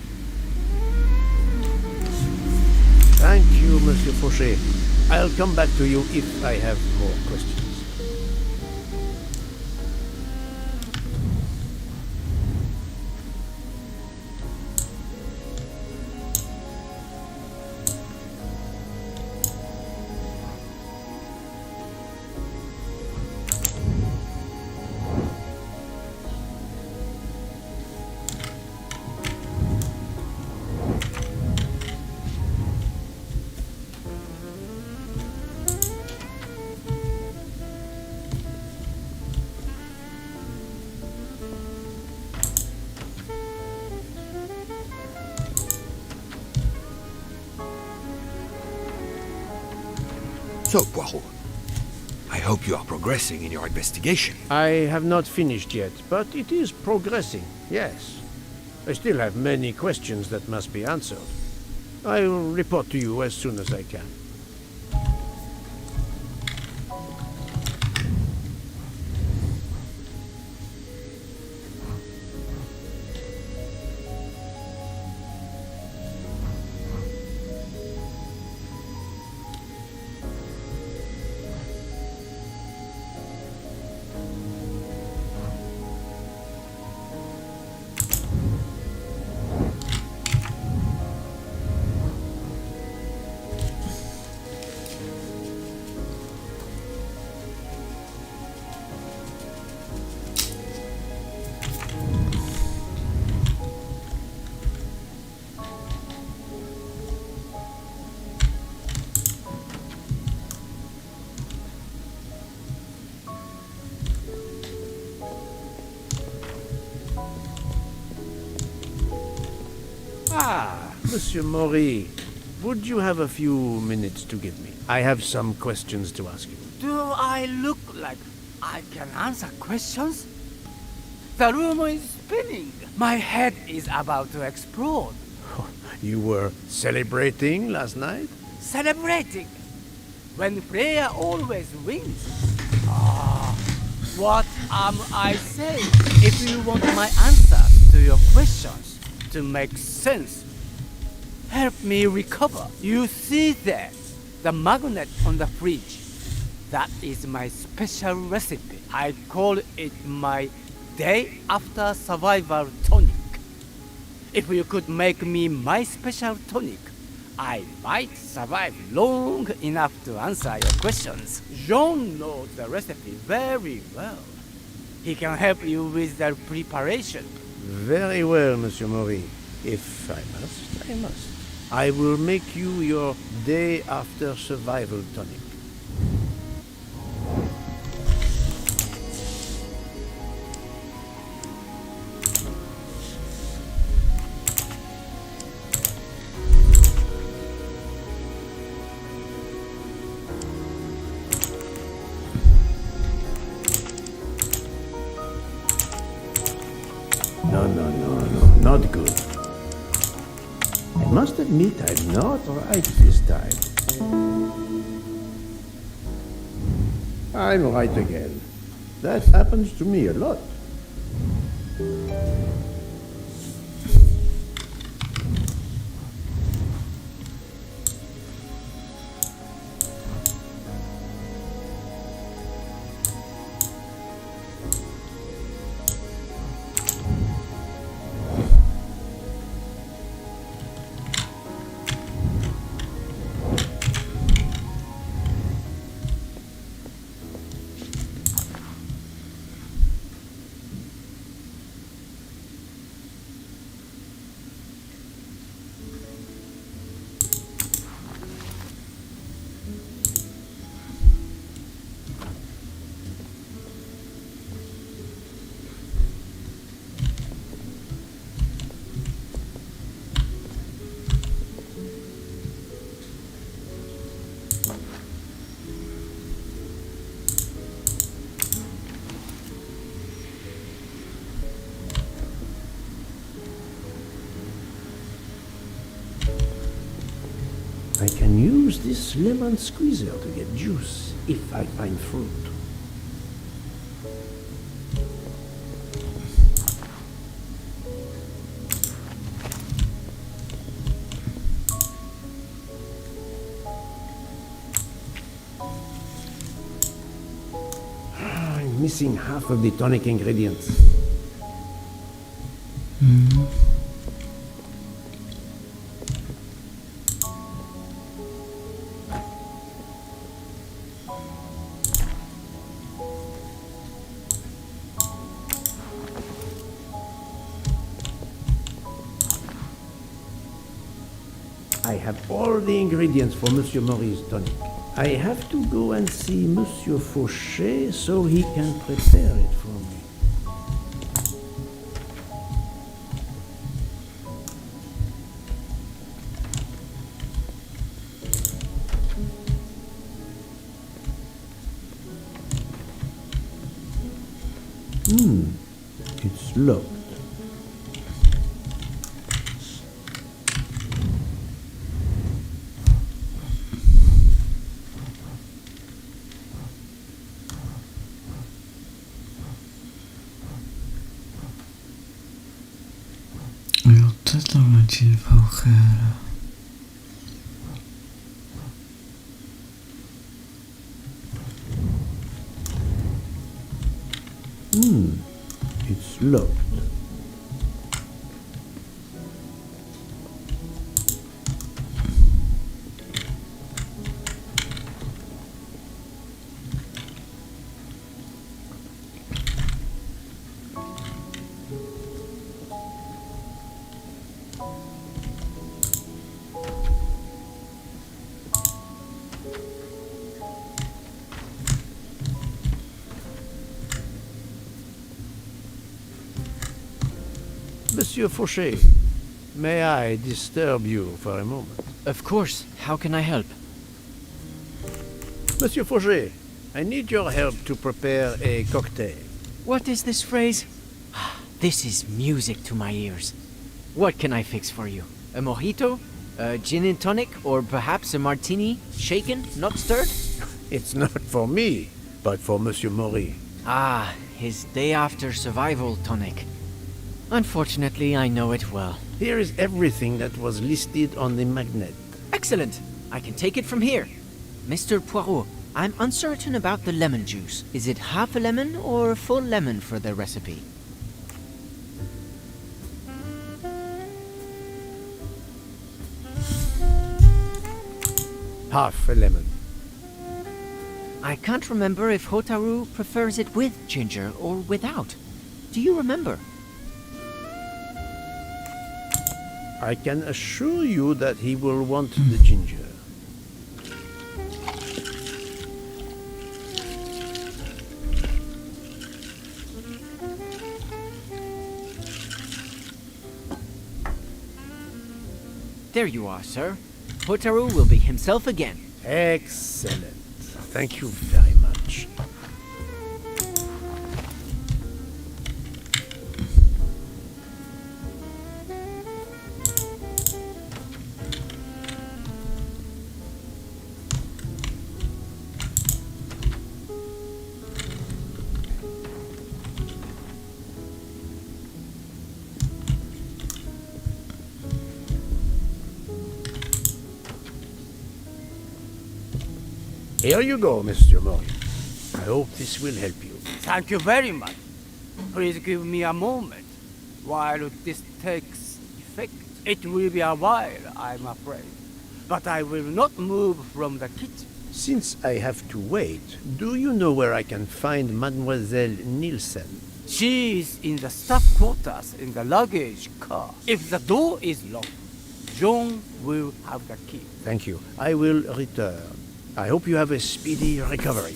Thank you, Monsieur Fauché. I'll come back to you if I have more questions. So, Poirot, I hope you are progressing in your investigation. I have not finished yet, but it is progressing, yes. I still have many questions that must be answered. I will report to you as soon as I can. Ah, Monsieur Maury, would you have a few minutes to give me? I have some questions to ask you. Do I look like I can answer questions? The room is spinning. My head is about to explode. You were celebrating last night? Celebrating? When player always wins. What am I saying? If you want my answers to your questions to make sense, help me recover. You see that? The magnet on the fridge. That is my special recipe. I call it my day after survival tonic. If you could make me my special tonic, I might survive long enough to answer your questions. John knows the recipe very well. He can help you with the preparation. Very well, Monsieur Maury. If I must, I must. I will make you your day after survival tonic. No, not good. I must admit I'm not right this time. I'm right again. That happens to me a lot. I can use this lemon squeezer to get juice if I find fruit. missing half of the tonic ingredients. I have all the ingredients for Monsieur Maurice's tonic. I have to go and see Monsieur Fauché so he can prepare it for me. It's locked. Jag tittar till Fauché. It's locked. Monsieur Fauché, may I disturb you for a moment? Of course. How can I help? Monsieur Fauché, I need your help to prepare a cocktail. What is this phrase? This is music to my ears. What can I fix for you? A mojito? A gin and tonic? Or perhaps a martini? Shaken, not stirred? It's not for me, but for Monsieur Maurice. Ah, his day after survival tonic. Unfortunately, I know it well. Here is everything that was listed on the magnet. Excellent! I can take it from here. Mr. Poirot, I'm uncertain about the lemon juice. Is it half a lemon or a full lemon for the recipe? Half a lemon. I can't remember if Hotaru prefers it with ginger or without. Do you remember? I can assure you that he will want the ginger. There you are, sir. Hotaru will be himself again. Excellent. Thank you very much. Here you go, Mr. Maurice. I hope this will help you. Thank you very much. Please give me a moment while this takes effect. It will be a while, I'm afraid. But I will not move from the kitchen. Since I have to wait, do you know where I can find Mademoiselle Nielsen? She is in the staff quarters in the luggage car. If the door is locked, John will have the key. Thank you. I will return. I hope you have a speedy recovery.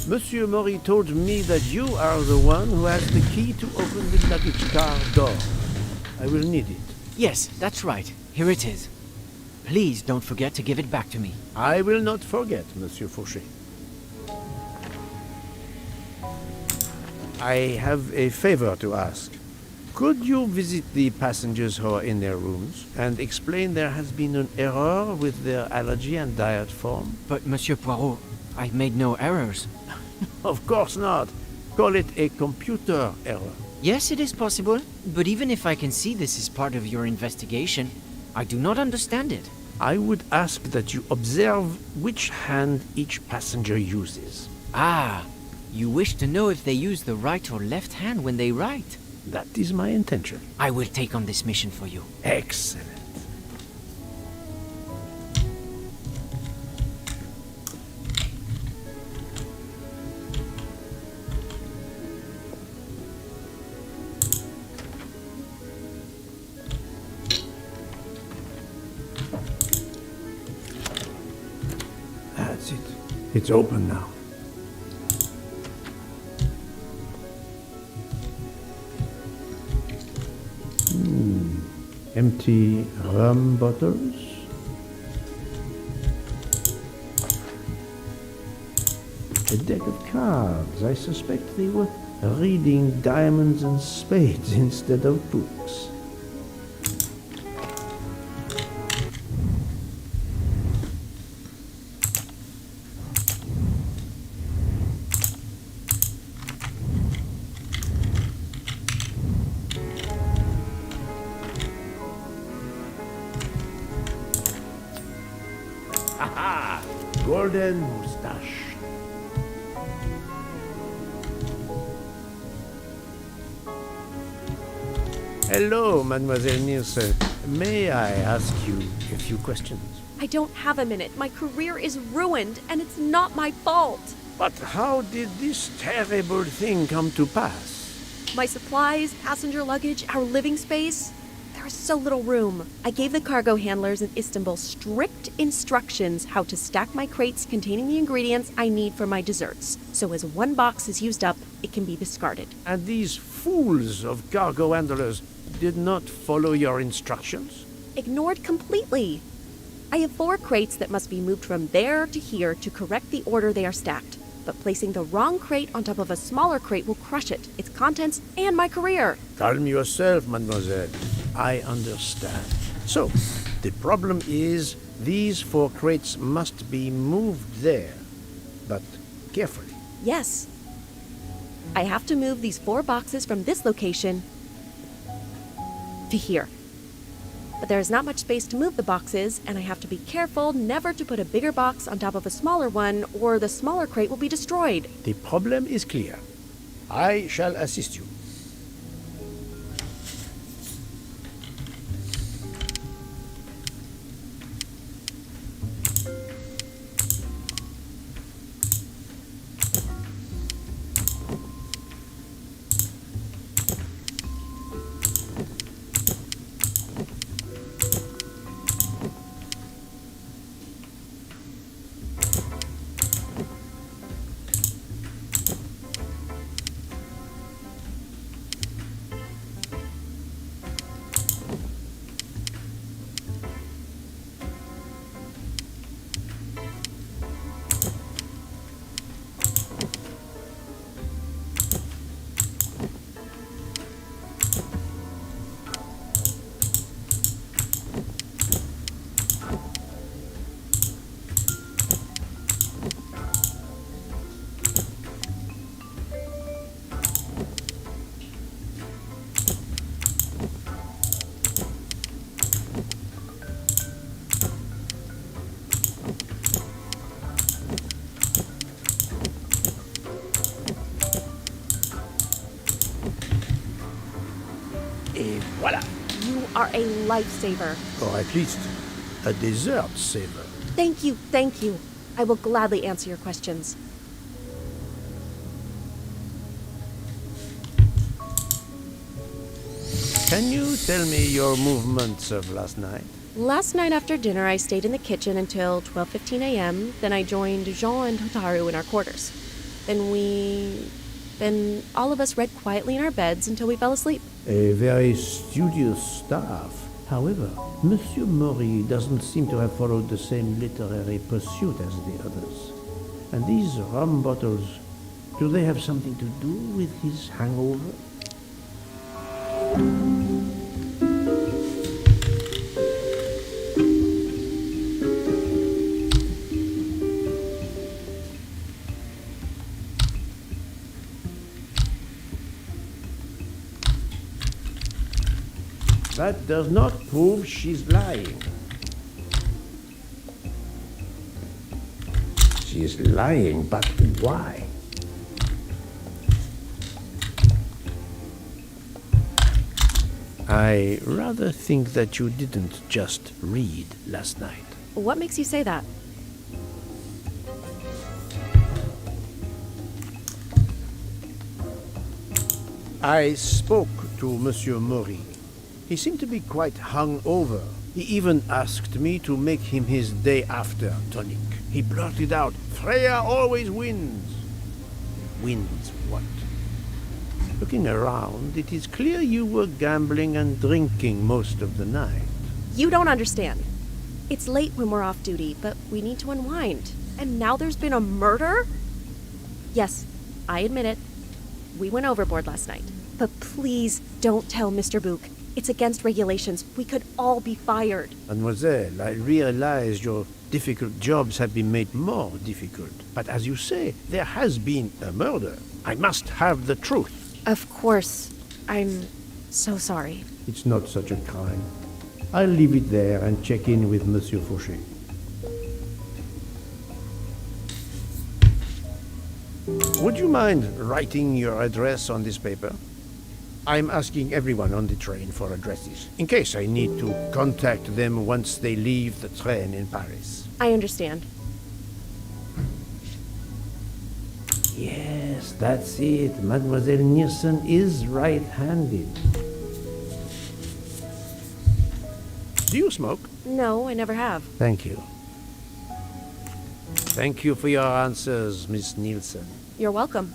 Monsieur Maurice told me that you are the one who has the key to open the luggage car door. I will need it. Yes, that's right. Here it is. Please don't forget to give it back to me. I will not forget, Monsieur Fauché. I have a favor to ask. Could you visit the passengers who are in their rooms and explain there has been an error with their allergy and diet form? But, Monsieur Poirot, I made no errors. Of course not. Call it a computer error. Yes, it is possible, but even if I can see this is part of your investigation, I do not understand it. I would ask that you observe which hand each passenger uses. Ah, you wish to know if they use the right or left hand when they write? That is my intention. I will take on this mission for you. Excellent. That's it. It's open now. Empty rum bottles. A deck of cards. I suspect they were reading diamonds and spades instead of books. Aha! Golden moustache. Hello, Mademoiselle Nielsen. May I ask you a few questions? I don't have a minute. My career is ruined, and it's not my fault. But how did this terrible thing come to pass? My supplies, passenger luggage, our living space. There is so little room. I gave the cargo handlers in Istanbul strict instructions how to stack my crates containing the ingredients I need for my desserts. So as one box is used up, it can be discarded. And these fools of cargo handlers did not follow your instructions? Ignored completely. I have 4 crates that must be moved from there to here to correct the order they are stacked. But placing the wrong crate on top of a smaller crate will crush it, its contents, and my career. Calm yourself, mademoiselle. I understand. So, the problem is these 4 crates must be moved there, but carefully. Yes. I have to move these 4 boxes from this location to here. But there is not much space to move the boxes, and I have to be careful never to put a bigger box on top of a smaller one, or the smaller crate will be destroyed. The problem is clear. I shall assist you. Et voilà. You are a lifesaver. Or at least a dessert saver. Thank you, thank you. I will gladly answer your questions. Can you tell me your movements of last night? Last night after dinner, I stayed in the kitchen until 12:15 a.m. Then I joined Jean and Hotaru in our quarters. Then all of us read quietly in our beds until we fell asleep. A very studious staff. However, Monsieur Maury doesn't seem to have followed the same literary pursuit as the others. And these rum bottles, do they have something to do with his hangover? That does not prove she's lying. She is lying, but why? I rather think that you didn't just read last night. What makes you say that? I spoke to Monsieur Maury. He seemed to be quite hung over. He even asked me to make him his day after tonic. He blurted out, "Freya always wins." Wins what? Looking around, it is clear you were gambling and drinking most of the night. You don't understand. It's late when we're off duty, but we need to unwind. And now there's been a murder? Yes, I admit it. We went overboard last night. But please don't tell Mr. Book. It's against regulations. We could all be fired. Mademoiselle, I realize your difficult jobs have been made more difficult. But as you say, there has been a murder. I must have the truth. Of course. I'm so sorry. It's not such a crime. I'll leave it there and check in with Monsieur Fauché. Would you mind writing your address on this paper? I'm asking everyone on the train for addresses, in case I need to contact them once they leave the train in Paris. I understand. Yes, that's it. Mademoiselle Nielsen is right-handed. Do you smoke? No, I never have. Thank you. Thank you for your answers, Miss Nielsen. You're welcome.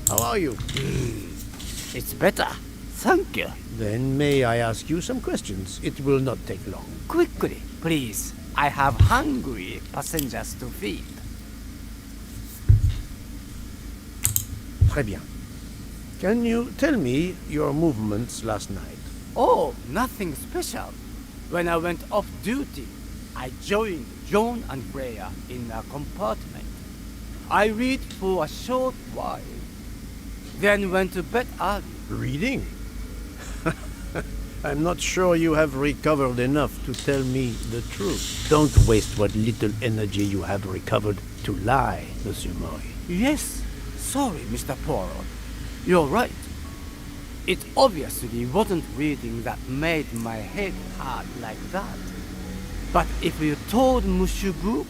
How are you? It's better. Thank you. Then may I ask you some questions? It will not take long. Quickly, please. I have hungry passengers to feed. Très bien. Can you tell me your movements last night? Oh, nothing special. When I went off duty, I joined John and Freya in a compartment. I read for a short while, then went to bed early. Reading? I'm not sure you have recovered enough to tell me the truth. Don't waste what little energy you have recovered to lie, Monsieur Maury. Yes, sorry, Mr. Poirot. You're right. It obviously wasn't reading that made my head hard like that. But if you told Monsieur Book,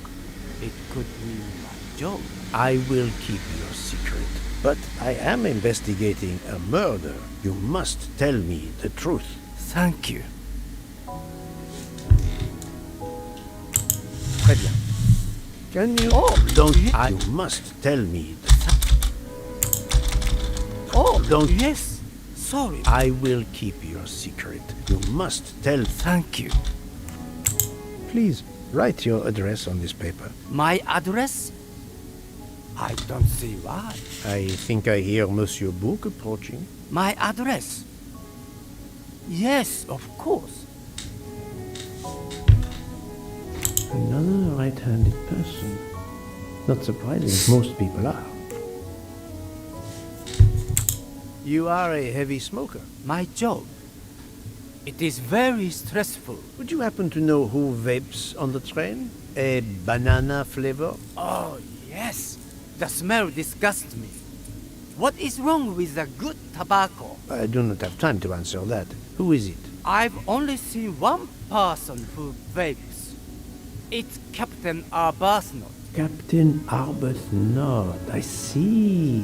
it could be my job. I will keep your secret. But I am investigating a murder. You must tell me the truth. Thank you. Très bien. Can you... Oh, don't... I... You must tell me Oh, don't... Yes. Sorry. I will keep your secret. You must tell... Thank you. Please, write your address on this paper. My address? I don't see why. I think I hear Monsieur Book approaching. My address? Yes, of course. Another right-handed person. Not surprising, most people are. You are a heavy smoker. My job. It is very stressful. Would you happen to know who vapes on the train? A banana flavor? Oh, yes. The smell disgusts me. What is wrong with the good tobacco? I do not have time to answer that. Who is it? I've only seen one person who vapes. It's Captain Arbuthnot. Captain Arbuthnot. I see.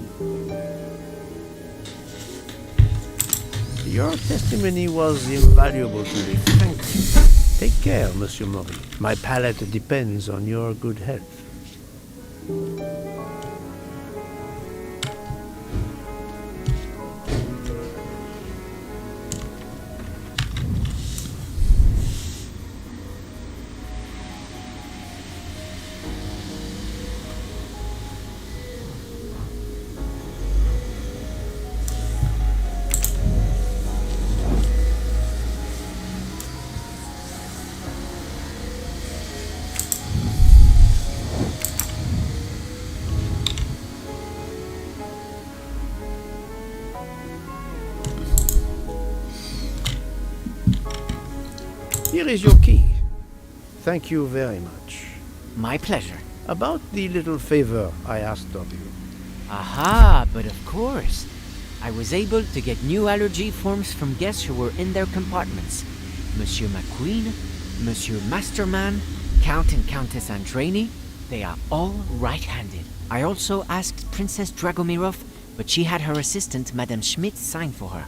Your testimony was invaluable to me. Thank you. Take care, Monsieur Maury. My palate depends on your good health. Here is your key. Thank you very much. My pleasure. About the little favor I asked of you. Aha, but of course. I was able to get new allergy forms from guests who were in their compartments. Monsieur McQueen, Monsieur Masterman, Count and Countess Andreni, they are all right-handed. I also asked Princess Dragomirov, but she had her assistant, Madame Schmidt, sign for her.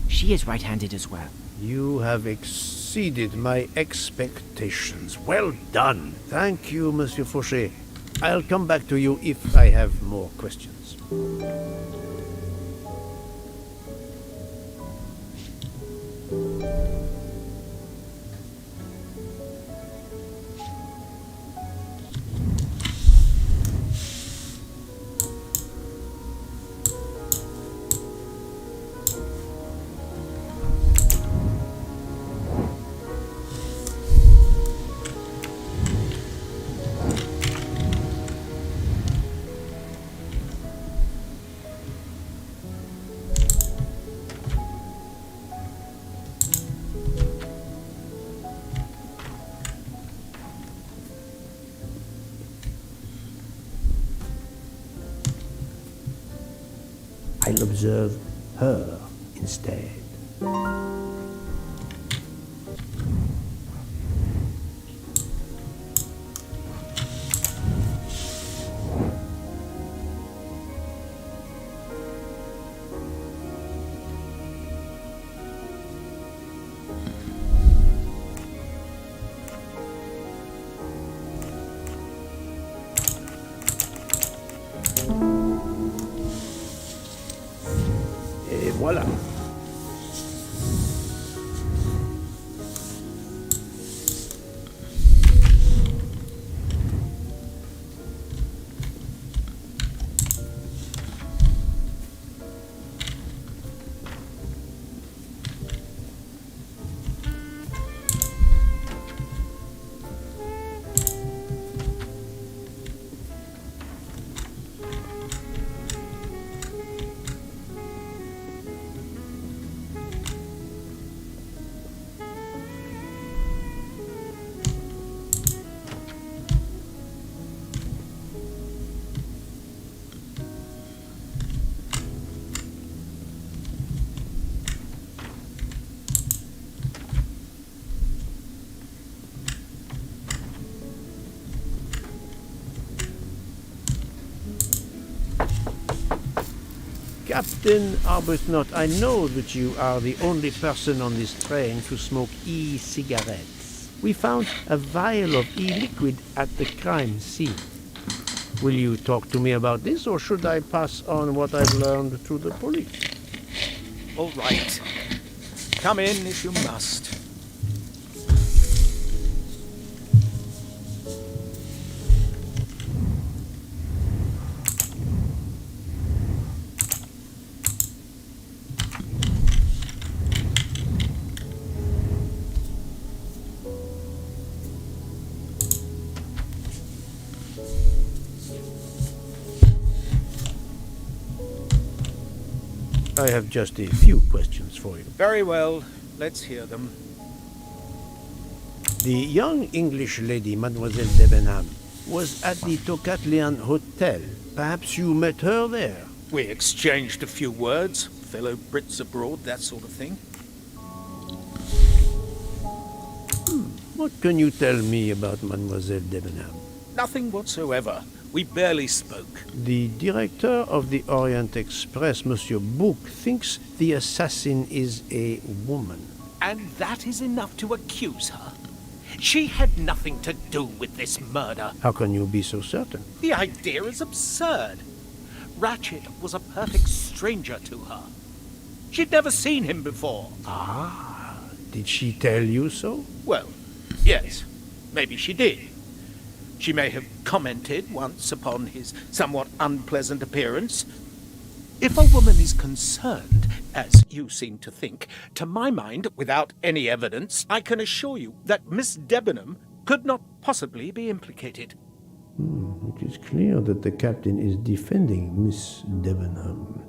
She is right-handed as well. You have exceeded my expectations. Well done. Thank you, Monsieur Fauché. I'll come back to you if I have more questions. I'll observe her instead. Et voilà. Captain Arbuthnot, I know that you are the only person on this train to smoke e-cigarettes. We found a vial of e-liquid at the crime scene. Will you talk to me about this, or should I pass on what I've learned to the police? All right. Come in if you must. I have just a few questions for you. Very well. Let's hear them. The young English lady, Mademoiselle Debenham, was at the Tocatlian Hotel. Perhaps you met her there? We exchanged a few words. Fellow Brits abroad, that sort of thing. What can you tell me about Mademoiselle Debenham? Nothing whatsoever. We barely spoke. The director of the Orient Express, Monsieur Bouc, thinks the assassin is a woman. And that is enough to accuse her? She had nothing to do with this murder. How can you be so certain? The idea is absurd. Ratchet was a perfect stranger to her. She'd never seen him before. Ah, did she tell you so? Well, yes, maybe she did. She may have commented once upon his somewhat unpleasant appearance. If a woman is concerned, as you seem to think, to my mind, without any evidence, I can assure you that Miss Debenham could not possibly be implicated. It is clear that the captain is defending Miss Debenham,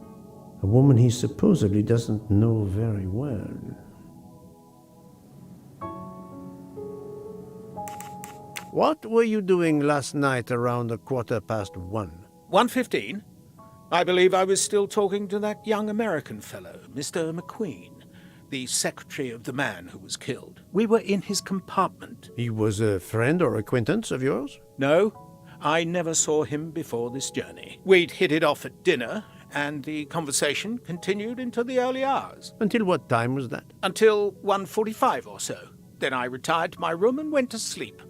a woman he supposedly doesn't know very well. What were you doing last night around 1:15? 1:15? I believe I was still talking to that young American fellow, Mr. McQueen, the secretary of the man who was killed. We were in his compartment. He was a friend or acquaintance of yours? No, I never saw him before this journey. We'd hit it off at dinner, and the conversation continued into the early hours. Until what time was that? Until 1:45 or so. Then I retired to my room and went to sleep.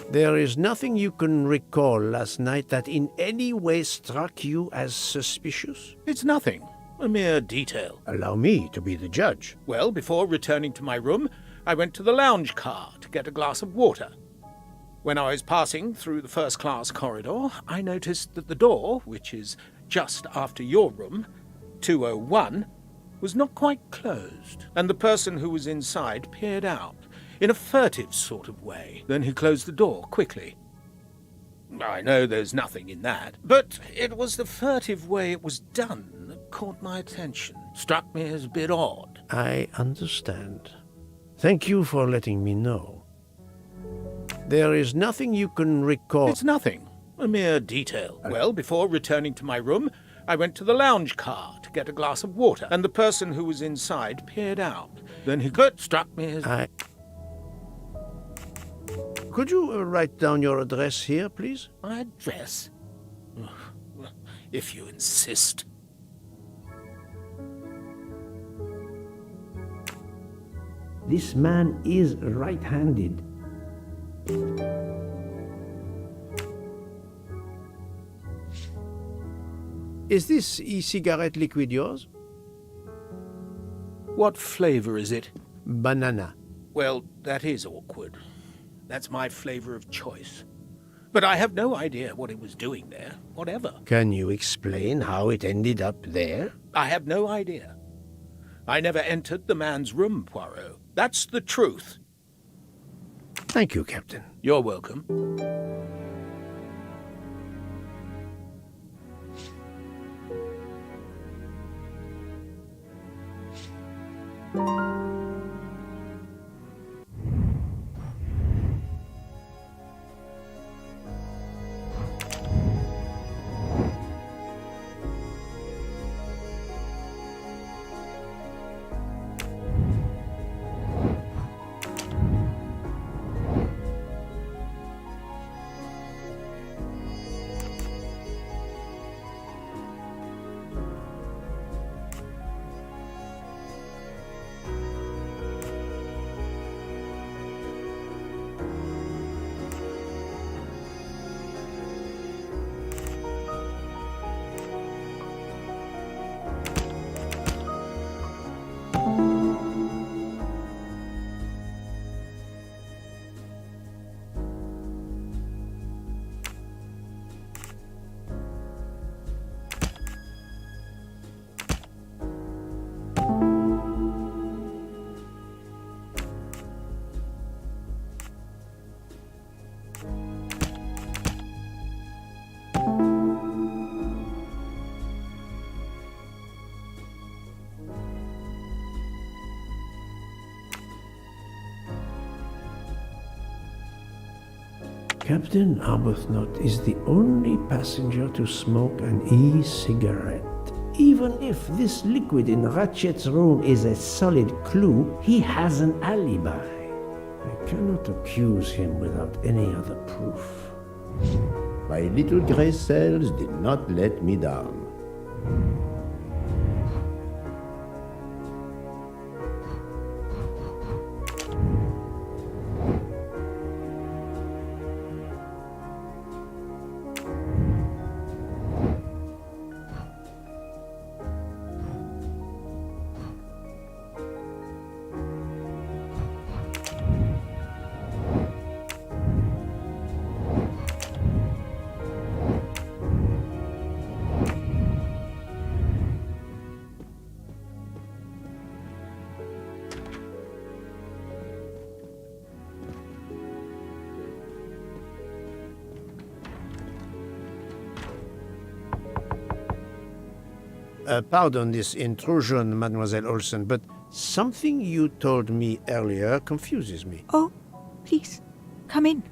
There is nothing you can recall last night that in any way struck you as suspicious? It's nothing. A mere detail. Allow me to be the judge. Well, before returning to my room, I went to the lounge car to get a glass of water. When I was passing through the first-class corridor, I noticed that the door, which is just after your room, 201, was not quite closed, and the person who was inside peered out in a furtive sort of way. Then he closed the door quickly. I know there's nothing in that, but it was the furtive way it was done that caught my attention. Struck me as a bit odd. I understand. Thank you for letting me know. There is nothing you can recall. It's nothing. A mere detail. Well, before returning to my room, I went to the lounge car to get a glass of water, and the person who was inside peered out. Then he struck me as... Could you write down your address here, please? My address? If you insist. This man is right-handed. Is this e-cigarette liquid yours? What flavor is it? Banana. Well, that is awkward. That's my flavor of choice. But I have no idea what it was doing there, whatever. Can you explain how it ended up there? I have no idea. I never entered the man's room, Poirot. That's the truth. Thank you, Captain. You're welcome. Captain Arbuthnot is the only passenger to smoke an e-cigarette. Even if this liquid in Ratchet's room is a solid clue, he has an alibi. I cannot accuse him without any other proof. My little gray cells did not let me down. Pardon this intrusion, Mademoiselle Olsen, but something you told me earlier confuses me. Oh, please, come in.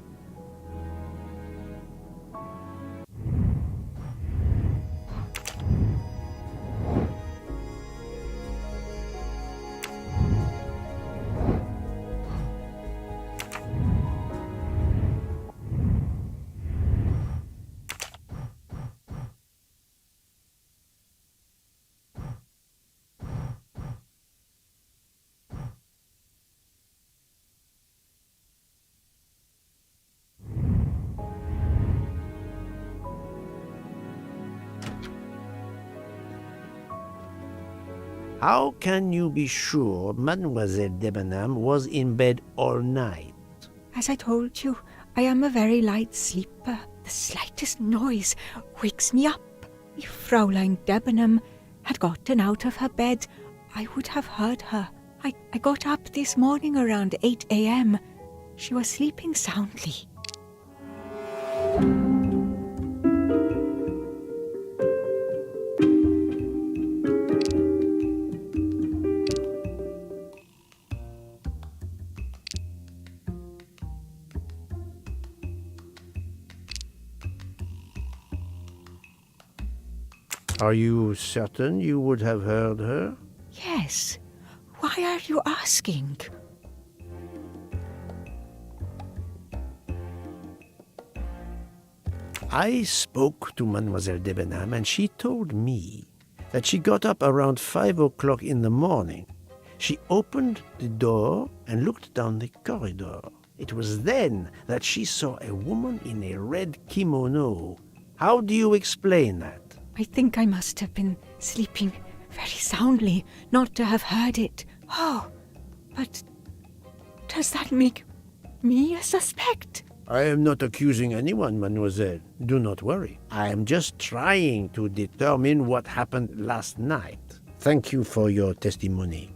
How can you be sure Mademoiselle Debenham was in bed all night? As I told you, I am a very light sleeper. The slightest noise wakes me up. If Fraulein Debenham had gotten out of her bed, I would have heard her. I got up this morning around 8 a.m. She was sleeping soundly. Are you certain you would have heard her? Yes. Why are you asking? I spoke to Mademoiselle Debenham and she told me that she got up around 5 o'clock in the morning. She opened the door and looked down the corridor. It was then that she saw a woman in a red kimono. How do you explain that? I think I must have been sleeping very soundly not to have heard it. Oh, but does that make me a suspect? I am not accusing anyone, mademoiselle. Do not worry. I am just trying to determine what happened last night. Thank you for your testimony.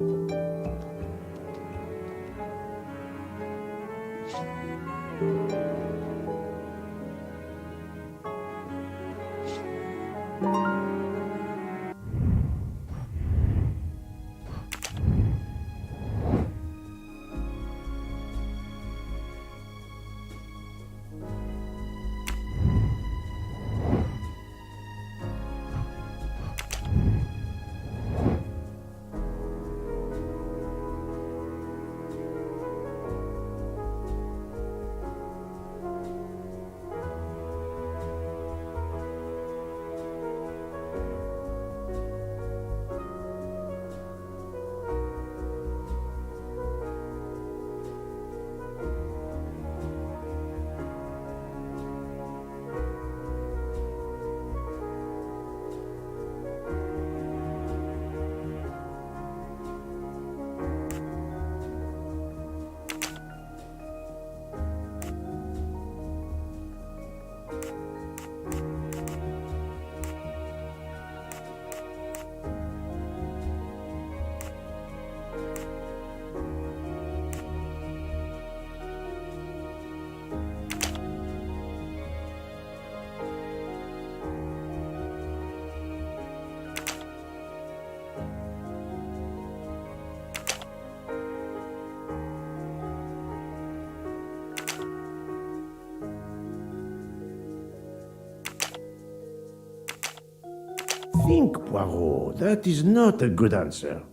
Think, Poirot. That is not a good answer.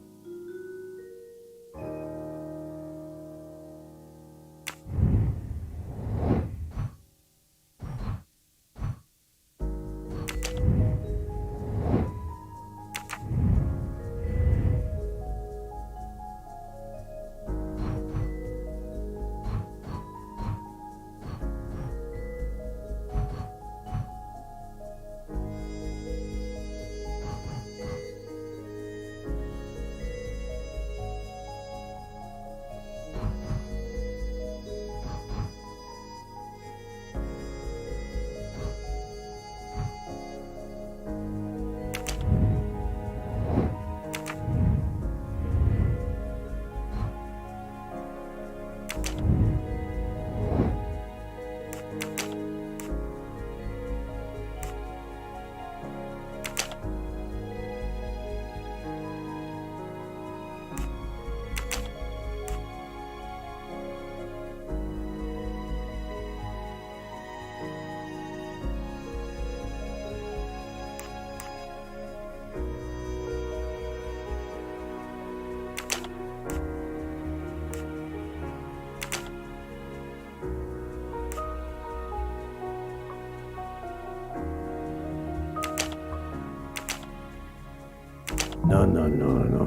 No,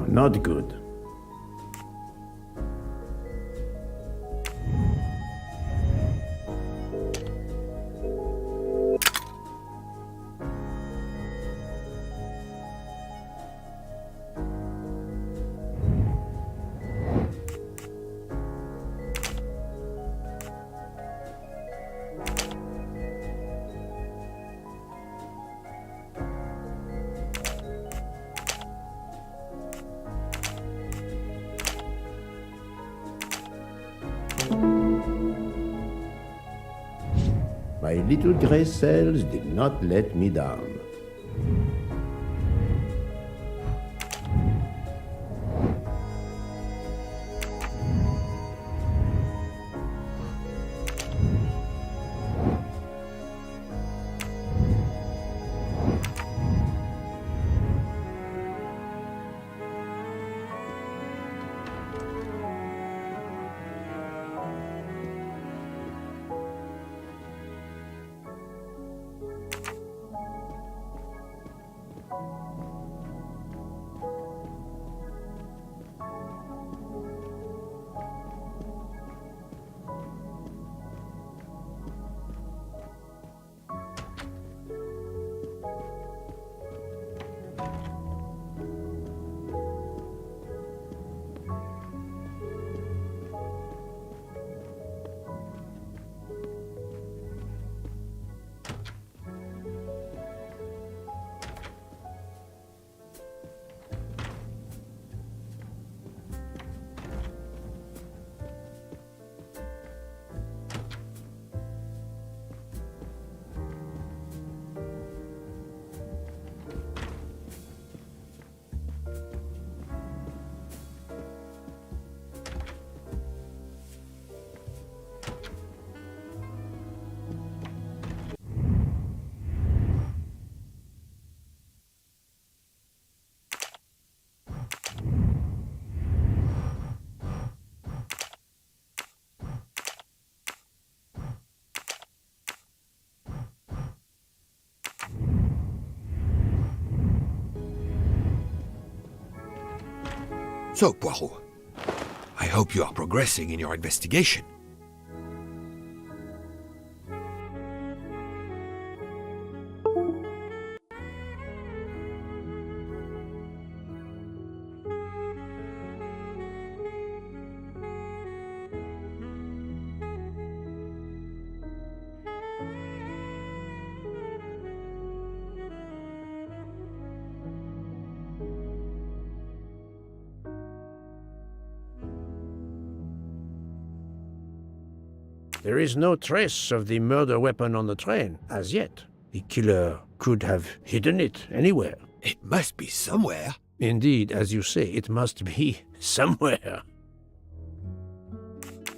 not good. My little gray cells did not let me down. So, Poirot, I hope you are progressing in your investigation. There is no trace of the murder weapon on the train, as yet. The killer could have hidden it anywhere. It must be somewhere. Indeed, as you say, it must be somewhere.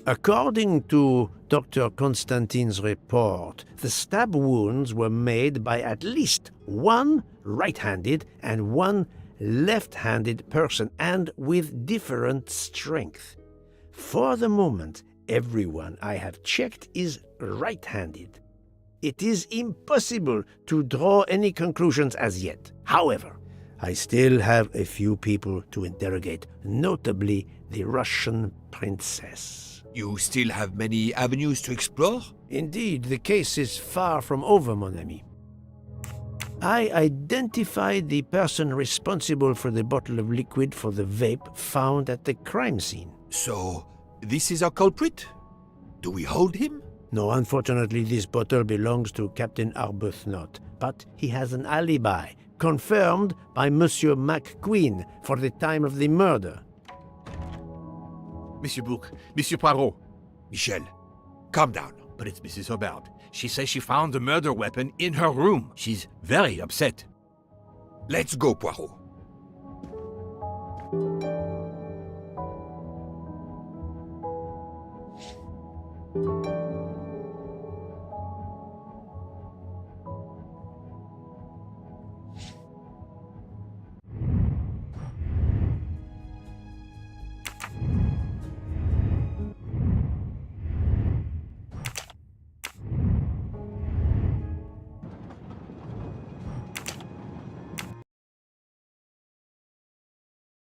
According to Dr. Constantine's report, the stab wounds were made by at least one right-handed and one left-handed person, and with different strength. For the moment, everyone I have checked is right-handed. It is impossible to draw any conclusions as yet. However, I still have a few people to interrogate, notably the Russian princess. You still have many avenues to explore? Indeed, the case is far from over, mon ami. I identified the person responsible for the bottle of liquid for the vape found at the crime scene. So, this is our culprit? Do we hold him? No, unfortunately, this bottle belongs to Captain Arbuthnot, but he has an alibi, confirmed by Monsieur McQueen for the time of the murder. Monsieur Bouc, Monsieur Poirot. Michel, calm down. But it's Mrs. Hobart. She says she found the murder weapon in her room. She's very upset. Let's go, Poirot.